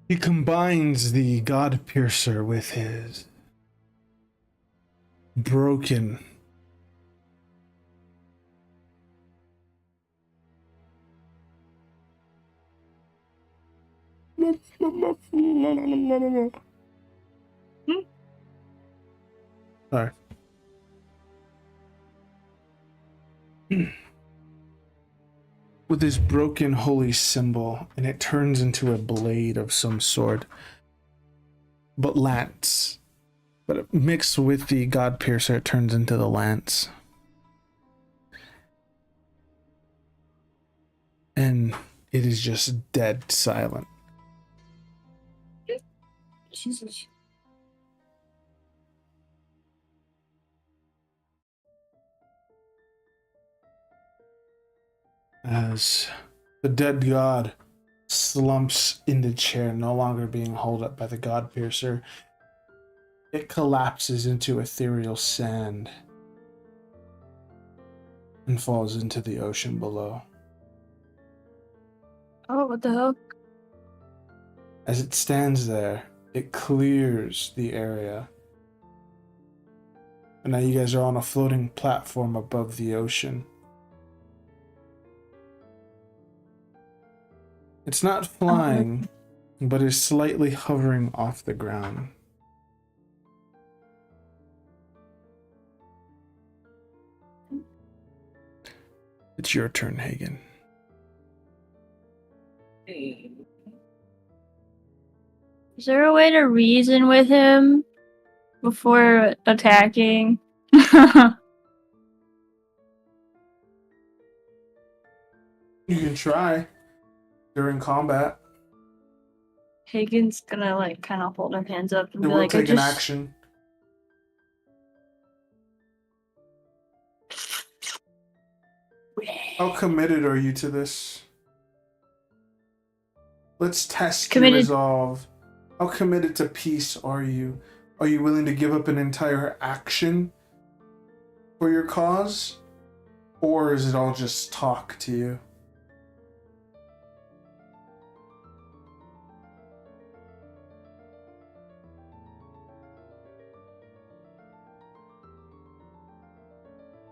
He combines the God Piercer with his broken Sorry. With this broken holy symbol, and it turns into a blade of some sort. But lance. But mixed with the God Piercer, it turns into the lance. And it is just dead silent. Jesus. as the dead god slumps in the chair, no longer being held up by the god piercer. It collapses into ethereal sand and falls into the ocean below. Oh, what the hell? As it stands there, it clears the area. And now you guys are on a floating platform above the ocean. It's not flying, but is slightly hovering off the ground. It's your turn, Hagen. Is there a way to reason with him before attacking? You can try during combat. Hagen's gonna like kind of hold her hands up and It be will like, take an action. How committed are you to this? Let's test your Committed. resolve. How committed to peace are you? Are you willing to give up an entire action for your cause? Or is it all just talk to you?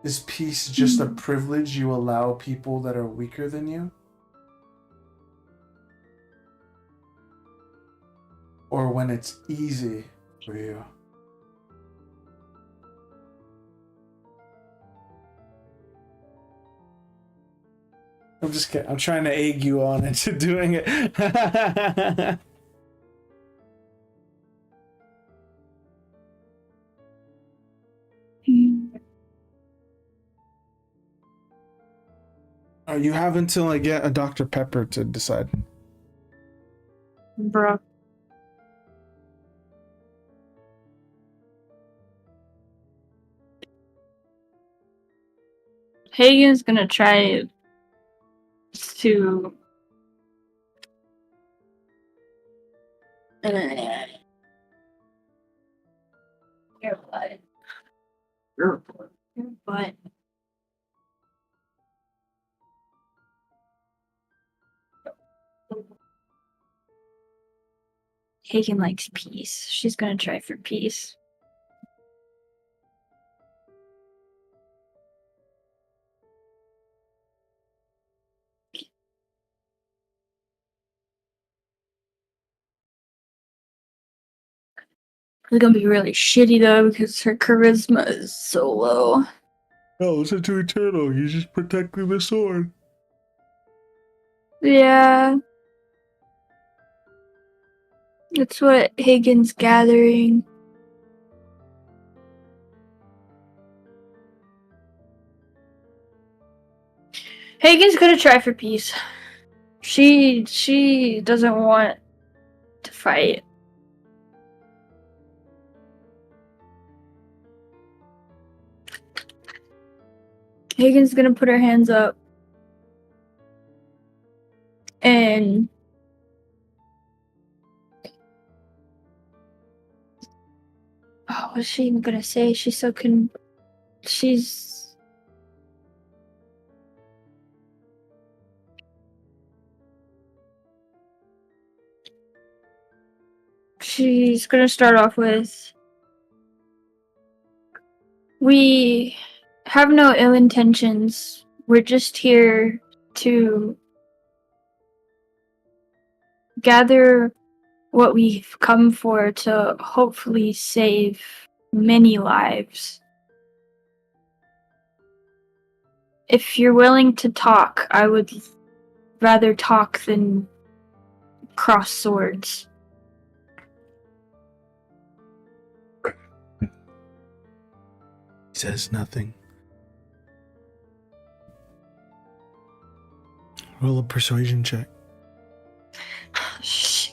Is peace just a privilege you allow people that are weaker than you? Or when it's easy for you? I'm just kidding. I'm trying to egg you on into doing it. You have until I get a Dr. Pepper to decide. Bruh. Hagen's gonna try to your butt. Your butt. Hagen likes peace. She's gonna try for peace. It's gonna be really shitty though because her charisma is so low. Oh, it's into eternal. He's just protecting the sword. Yeah. That's what Hagen's gathering. Hagen's gonna try for peace. She doesn't want to fight. Hagen's gonna put her hands up and oh, what's she even gonna say? She's so she's gonna start off with, we have no ill intentions. We're just here to gather what we've come for to hopefully save many lives. If you're willing to talk, I would rather talk than cross swords. He says nothing. Roll a persuasion check. Shit.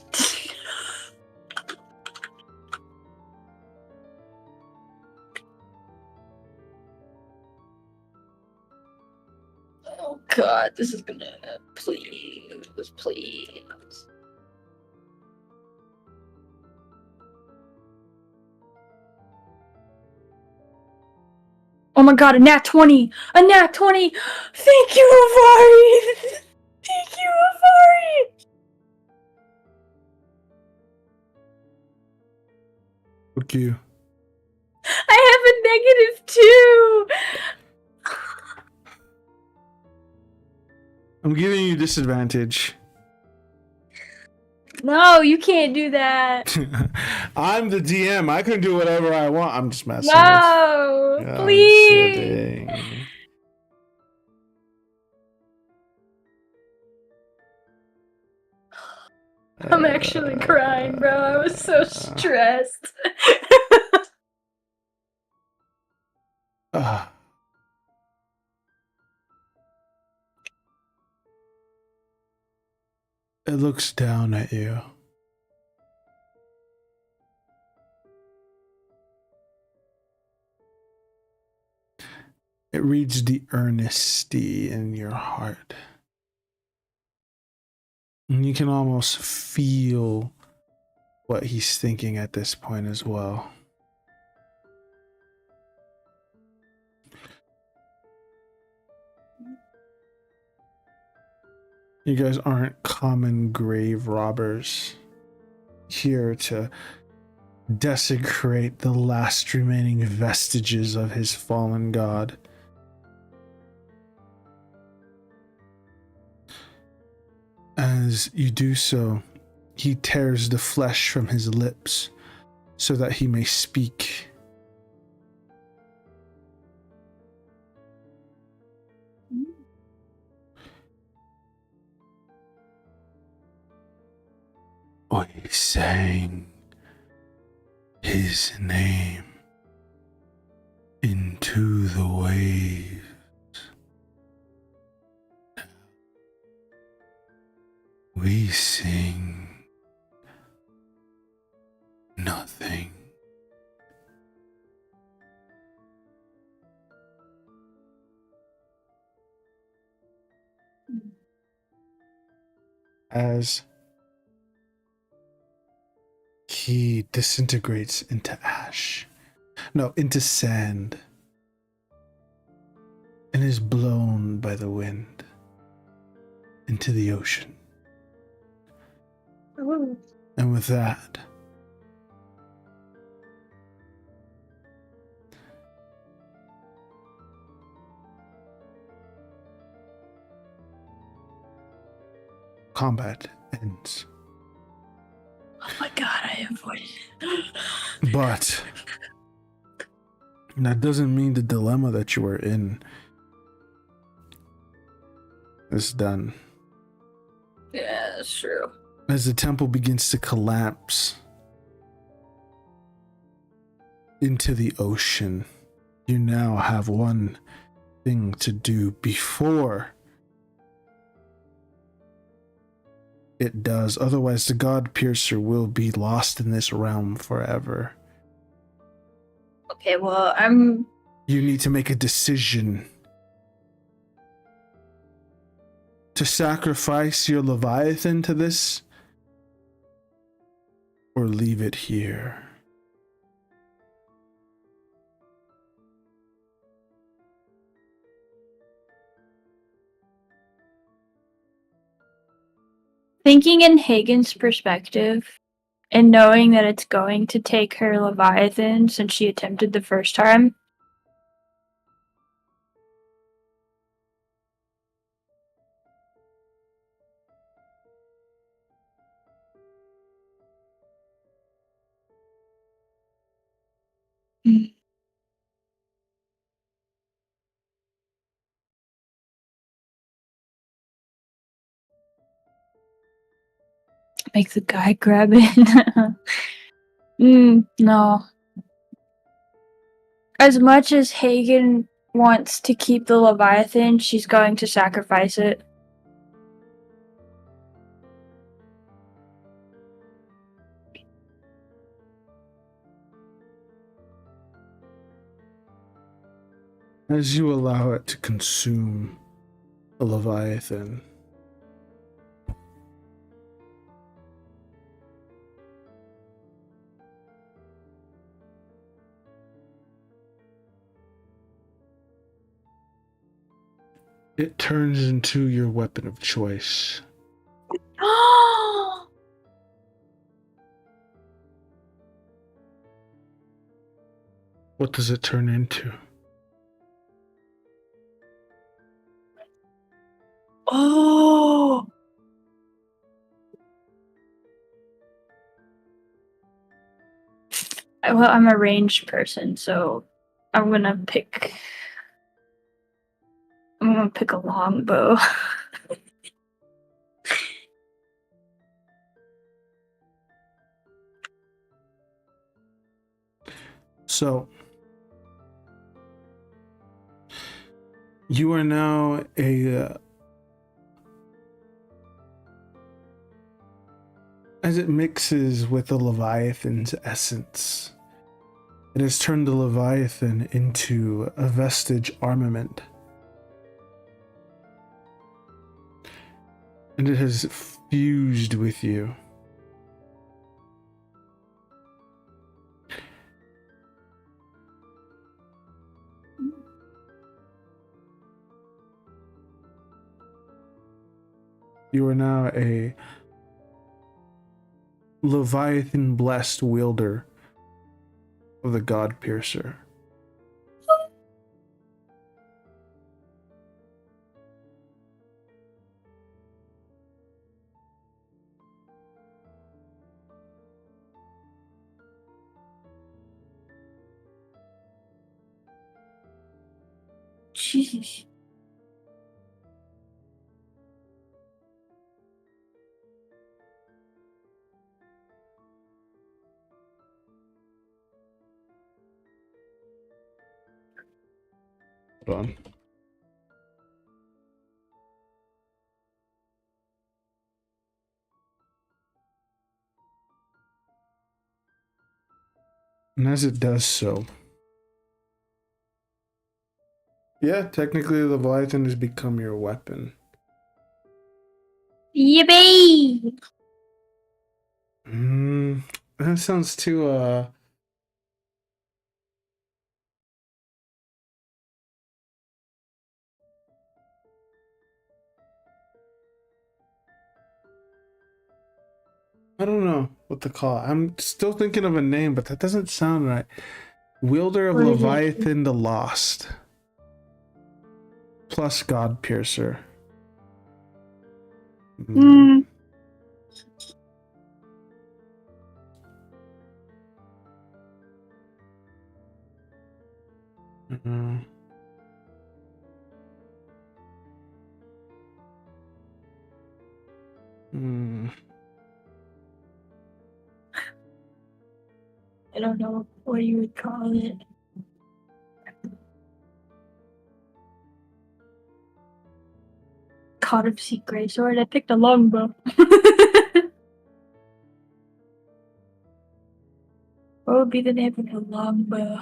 Oh god, this is gonna please. Oh my god, a nat 20! A nat 20! Thank you, Avari! Thank you, Avari! Fuck you. I have a -2! I'm giving you disadvantage. No, you can't do that. I'm the DM. I can do whatever I want. I'm just messing No, with. I'm please. kidding. I'm actually crying, bro. I was so stressed. Uh, it looks down at you. It reads the earnesty in your heart. And you can almost feel what he's thinking at this point as well. You guys aren't common grave robbers here to desecrate the last remaining vestiges of his fallen god. As you do so, he tears the flesh from his lips so that he may speak. I sang his name into the waves. We sing nothing. As he disintegrates into ash. No, into sand. And is blown by the wind into the ocean. Ooh. And with that, combat ends. Oh my god, I avoided it. But that doesn't mean the dilemma that you are in is done. Yeah, that's true. As the temple begins to collapse into the ocean, you now have one thing to do before it does. Otherwise, the God Piercer will be lost in this realm forever. Okay, well, I'm... You need to make a decision to sacrifice your Leviathan to this or leave it here. Thinking in Hagen's perspective, and knowing that it's going to take her Leviathan since she attempted the first time, make the guy grab it. No. As much as Hagen wants to keep the Leviathan, she's going to sacrifice it. As you allow it to consume a Leviathan. It turns into your weapon of choice. What does it turn into? Oh. Well, I'm a ranged person, so I'm gonna pick a longbow. So, you are now a as it mixes with the Leviathan's essence, it has turned the Leviathan into a vestige armament. And it has fused with you. You are now a Leviathan blessed wielder of the God Piercer. Jesus. Hold on. And as it does so, yeah, technically the Leviathan has become your weapon. Yippee! That sounds too I don't know what to call it. I'm still thinking of a name, but that doesn't sound right. Wielder of What is it? Leviathan the Lost. Plus God Piercer. Mm. Mm. Mm. I don't know what you would call it. God of Sea Greatsword. I picked a longbow. What would be the name of a longbow?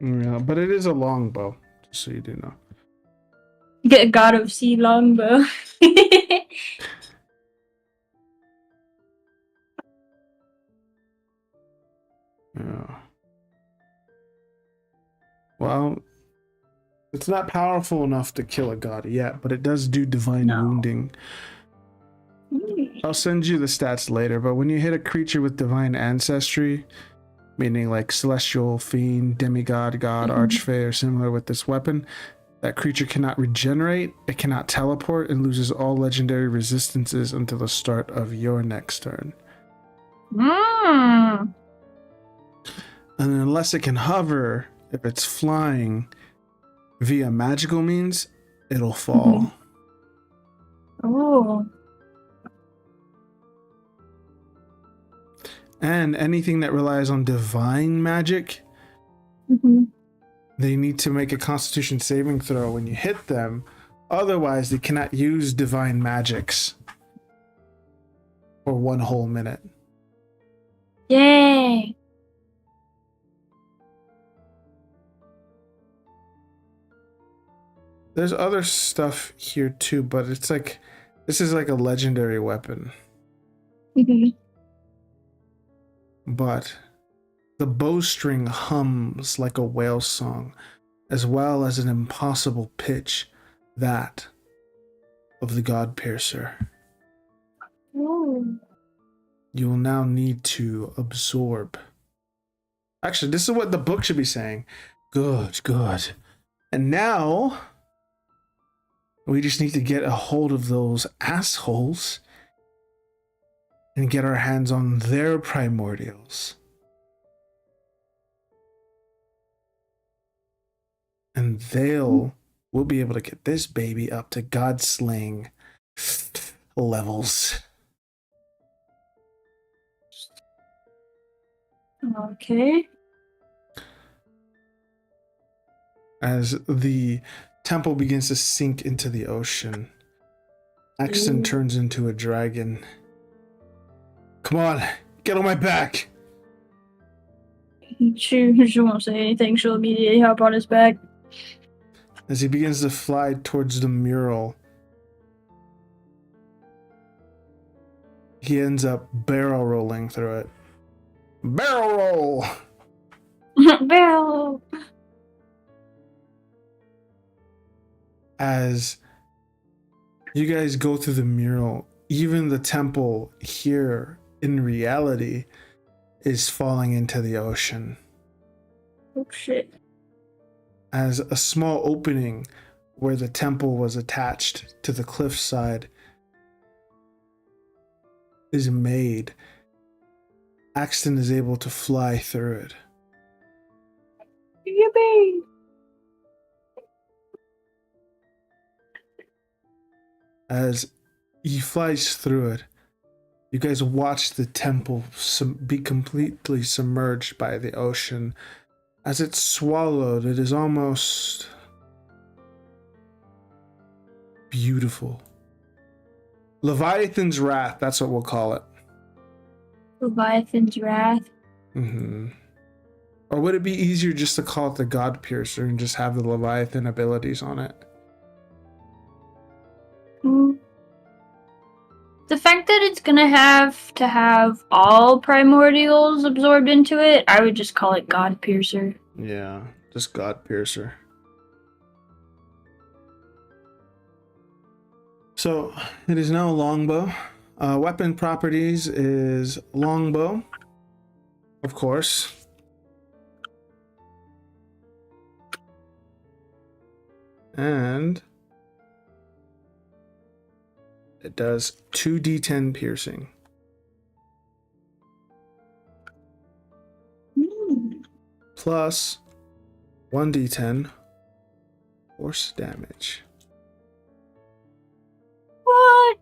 Yeah, but it is a longbow, just so you do know. Get a God of Sea longbow. Yeah. Well, it's not powerful enough to kill a god yet, but it does do divine No. wounding. I'll send you the stats later, but when you hit a creature with divine ancestry, meaning like celestial, fiend, demigod, god, archfey, or similar with this weapon, that creature cannot regenerate, it cannot teleport, and loses all legendary resistances until the start of your next turn. Mm. And unless it can hover, if it's flying via magical means, it'll fall. Oh. And anything that relies on divine magic, they need to make a Constitution saving throw when you hit them. Otherwise, they cannot use divine magics for 1 whole minute. Yay. There's other stuff here too, but it's like this is like a legendary weapon. Mhm. But the bowstring hums like a whale song, as well as an impossible pitch, that of the God Piercer. Oh. You will now need to absorb. Actually, this is what the book should be saying. Good, good. And now we just need to get a hold of those assholes and get our hands on their primordials. And we'll be able to get this baby up to God slaying levels. Okay. As the temple begins to sink into the ocean, Axton turns into a dragon. Come on, get on my back. She won't say anything. She'll immediately hop on his back. As he begins to fly towards the mural, he ends up barrel rolling through it. Barrel roll! Barrel. As you guys go through the mural, even the temple here in reality is falling into the ocean. Oh shit. As a small opening where the temple was attached to the cliffside is made, Axton is able to fly through it. Yippee! As he flies through it, you guys watch the temple be completely submerged by the ocean. As it's swallowed, it is almost beautiful. Leviathan's Wrath, that's what we'll call it. Leviathan's Wrath. Mm-hmm. Or would it be easier just to call it the God Piercer and just have the Leviathan abilities on it? The fact that it's gonna have to have all primordials absorbed into it, I would just call it God Piercer. Yeah, just God Piercer. So it is now a longbow. Weapon properties is longbow, of course. And it does 2d10 piercing. Plus 1d10 force damage. What?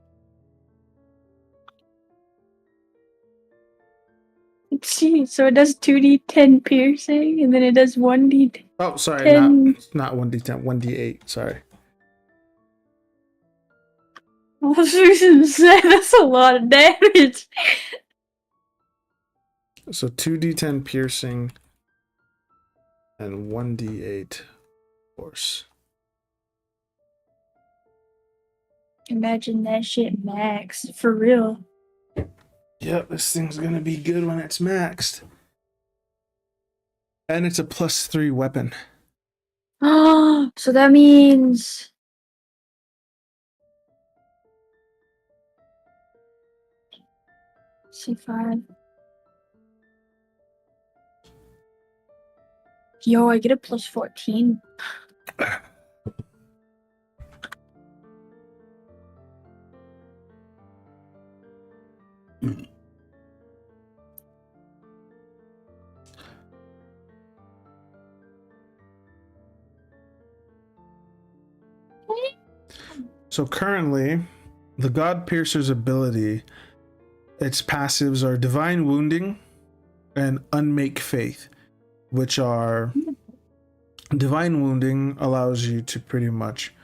See, so it does 2d10 piercing, and then it does 1d10. Oh, sorry, 10. not 1d10, 1d8, sorry. I was gonna say, that's a lot of damage. So 2d10 piercing and 1d8 force. Imagine that shit max, for real. Yep, this thing's gonna be good when it's maxed. And it's a +3 weapon. So that means... C5. Yo, I get a +14. So currently, the God Piercer's ability, its passives are Divine Wounding and Unmake Faith, which are... Divine Wounding allows you to pretty much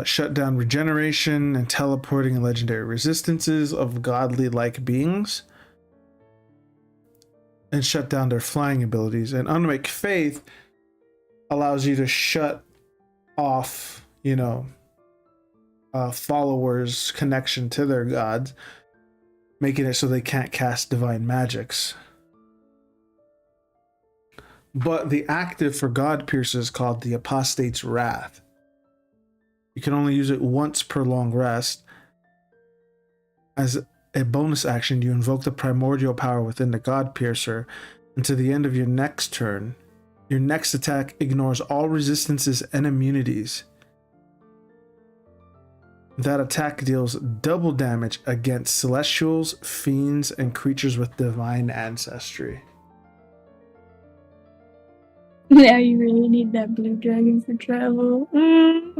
shut down regeneration and teleporting and legendary resistances of godly-like beings, and shut down their flying abilities. And Unmake Faith allows you to shut off, you know, followers' connection to their gods, making it so they can't cast divine magics. But the active for God Piercer is called the Apostate's Wrath. You can only use it once per long rest. As a bonus action, you invoke the primordial power within the God Piercer, and to the end of your next turn, your next attack ignores all resistances and immunities. That attack deals double damage against celestials, fiends, and creatures with divine ancestry. Now you really need that blue dragon for travel.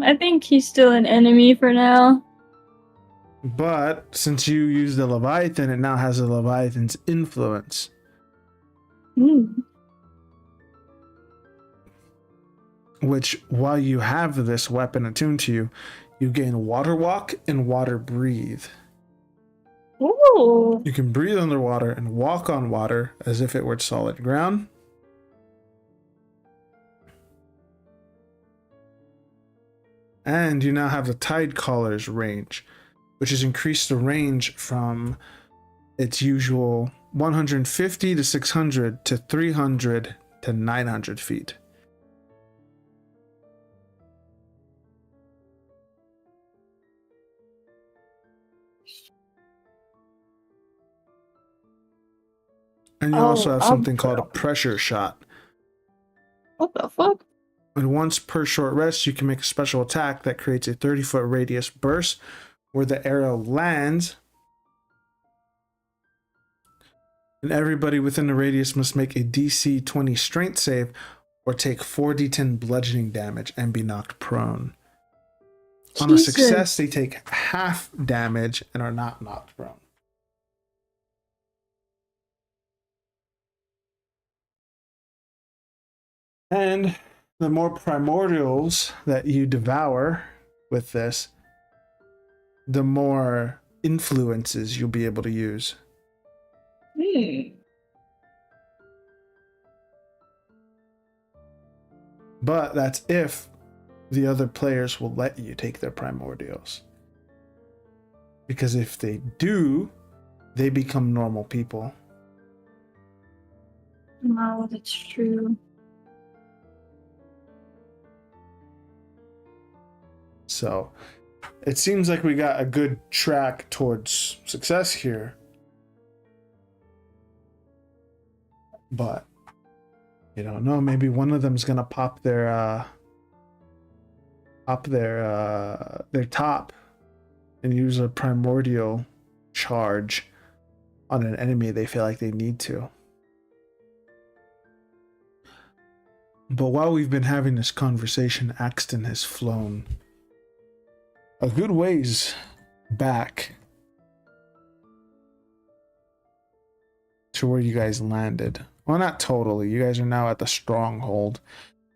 I think he's still an enemy for now. But since you use the Leviathan, it now has a Leviathan's influence. Which, while you have this weapon attuned to you, you gain Water Walk and Water Breathe. Ooh. You can breathe underwater and walk on water as if it were solid ground. And you now have the Tide Caller's range, which has increased the range from its usual 150 to 600 to 300 to 900 feet. And you also have something called a pressure shot. What the fuck? And once per short rest, you can make a special attack that creates a 30-foot radius burst where the arrow lands. And everybody within the radius must make a DC 20 strength save or take 4d10 bludgeoning damage and be knocked prone. On a success, they take half damage and are not knocked prone. And the more primordials that you devour with this, the more influences you'll be able to use. But that's if the other players will let you take their primordials. Because if they do, they become normal people. No, that's true. So it seems like we got a good track towards success here. But you don't know, maybe one of them's gonna pop their top and use a primordial charge on an enemy they feel like they need to. But while we've been having this conversation, Axton has flown a good ways back to where you guys landed. Well, not totally. You guys are now at the stronghold.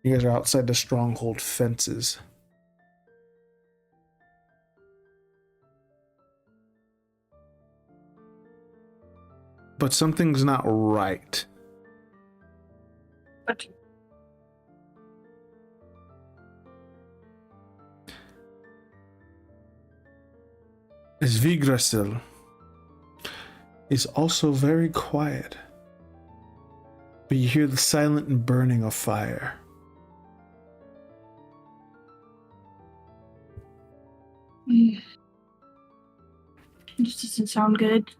You guys are outside the stronghold fences. But something's not right. What? Svigrasil is also very quiet, but you hear the silent burning of fire. This doesn't sound good.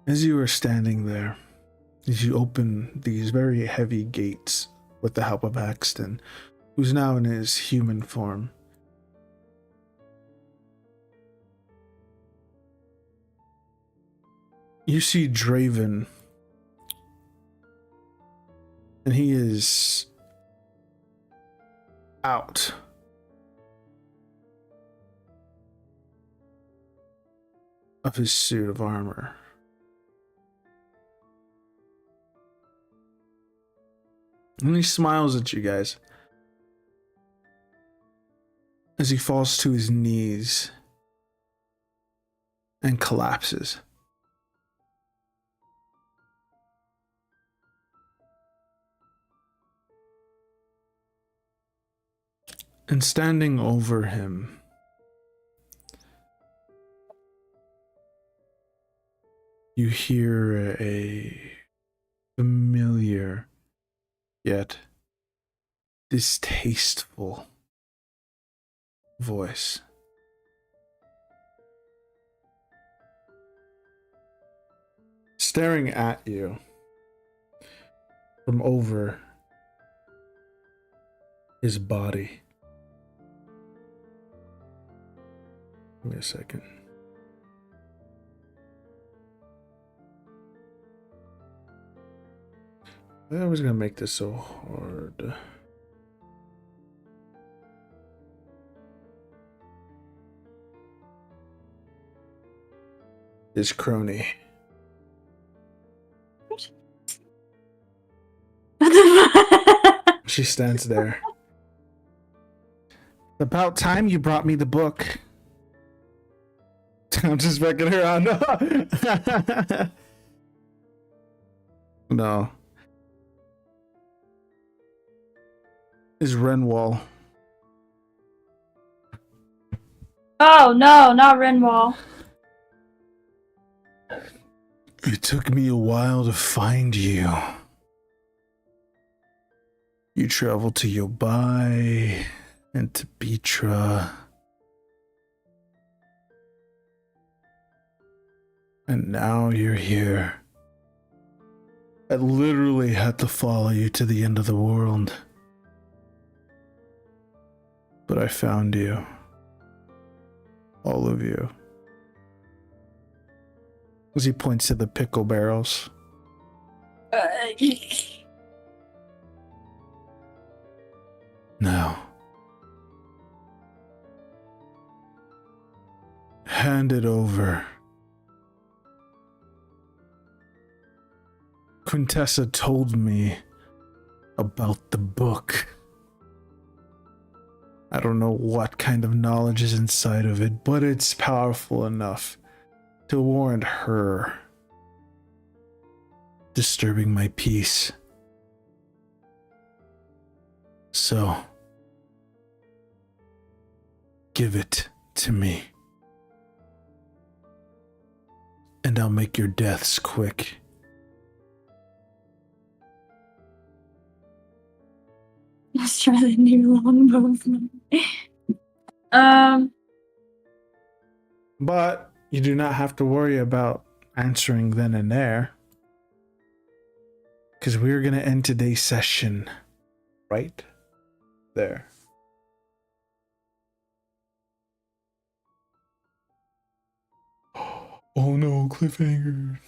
As you are standing there, as you open these very heavy gates with the help of Axton, who's now in his human form, you see Draven, and he is out. Of his suit of armor. And he smiles at you guys as he falls to his knees and collapses. And standing over him, you hear a familiar yet distasteful voice. Staring at you from over his body. Give me a second. I was gonna make this so hard. His crony. She stands there. About time you brought me the book. I'm just backing her on. No. Is Renwall. Oh no, not Renwall. It took me a while to find you. You traveled to Yobai and to Bitra. And now you're here. I literally had to follow you to the end of the world. But I found you. All of you. As he points to the pickle barrels. Now. Hand it over. Quintessa told me about the book. I don't know what kind of knowledge is inside of it, but it's powerful enough to warrant her disturbing my peace. So, give it to me. And I'll make your deaths quick. Let's try the new longbow movement. But you do not have to worry about answering then and there. Because we're going to end today's session right there. Oh no, cliffhanger.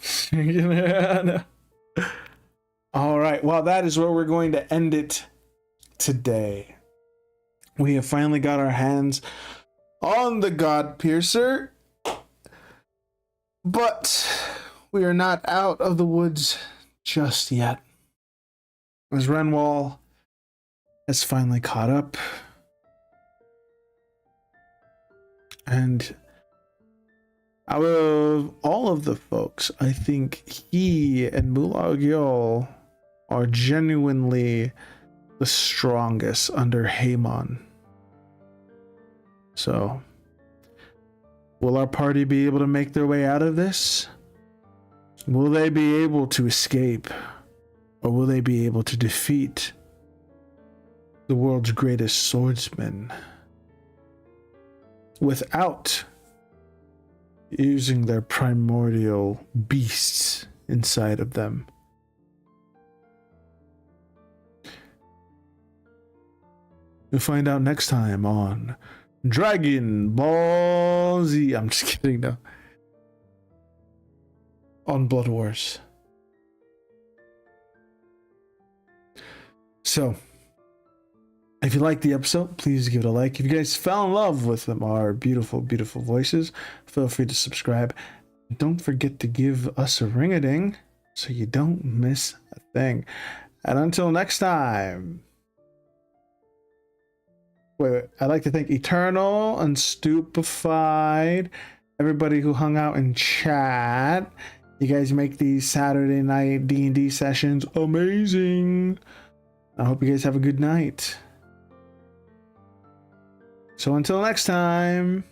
All right, well, that is where we're going to end it today. We have finally got our hands on the God Piercer, but we are not out of the woods just yet. As Renwall has finally caught up, and out of all of the folks, I think he and Mulagyol are genuinely the strongest under Haemon. So, will our party be able to make their way out of this? Will they be able to escape? Or will they be able to defeat the world's greatest swordsman without using their primordial beasts inside of them? You'll find out next time on Dragon Ball Z. I'm just kidding, no. On Blood Wars. So, if you liked the episode, please give it a like. If you guys fell in love with them, our beautiful, beautiful voices, feel free to subscribe. Don't forget to give us a ring-a-ding so you don't miss a thing. And until next time. Wait, I'd like to thank Eternal, Unstupefied, everybody who hung out in chat. You guys make these Saturday night D&D sessions amazing. I hope you guys have a good night. So until next time,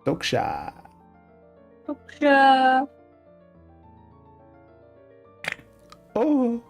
Doksha. Doksha. Oh.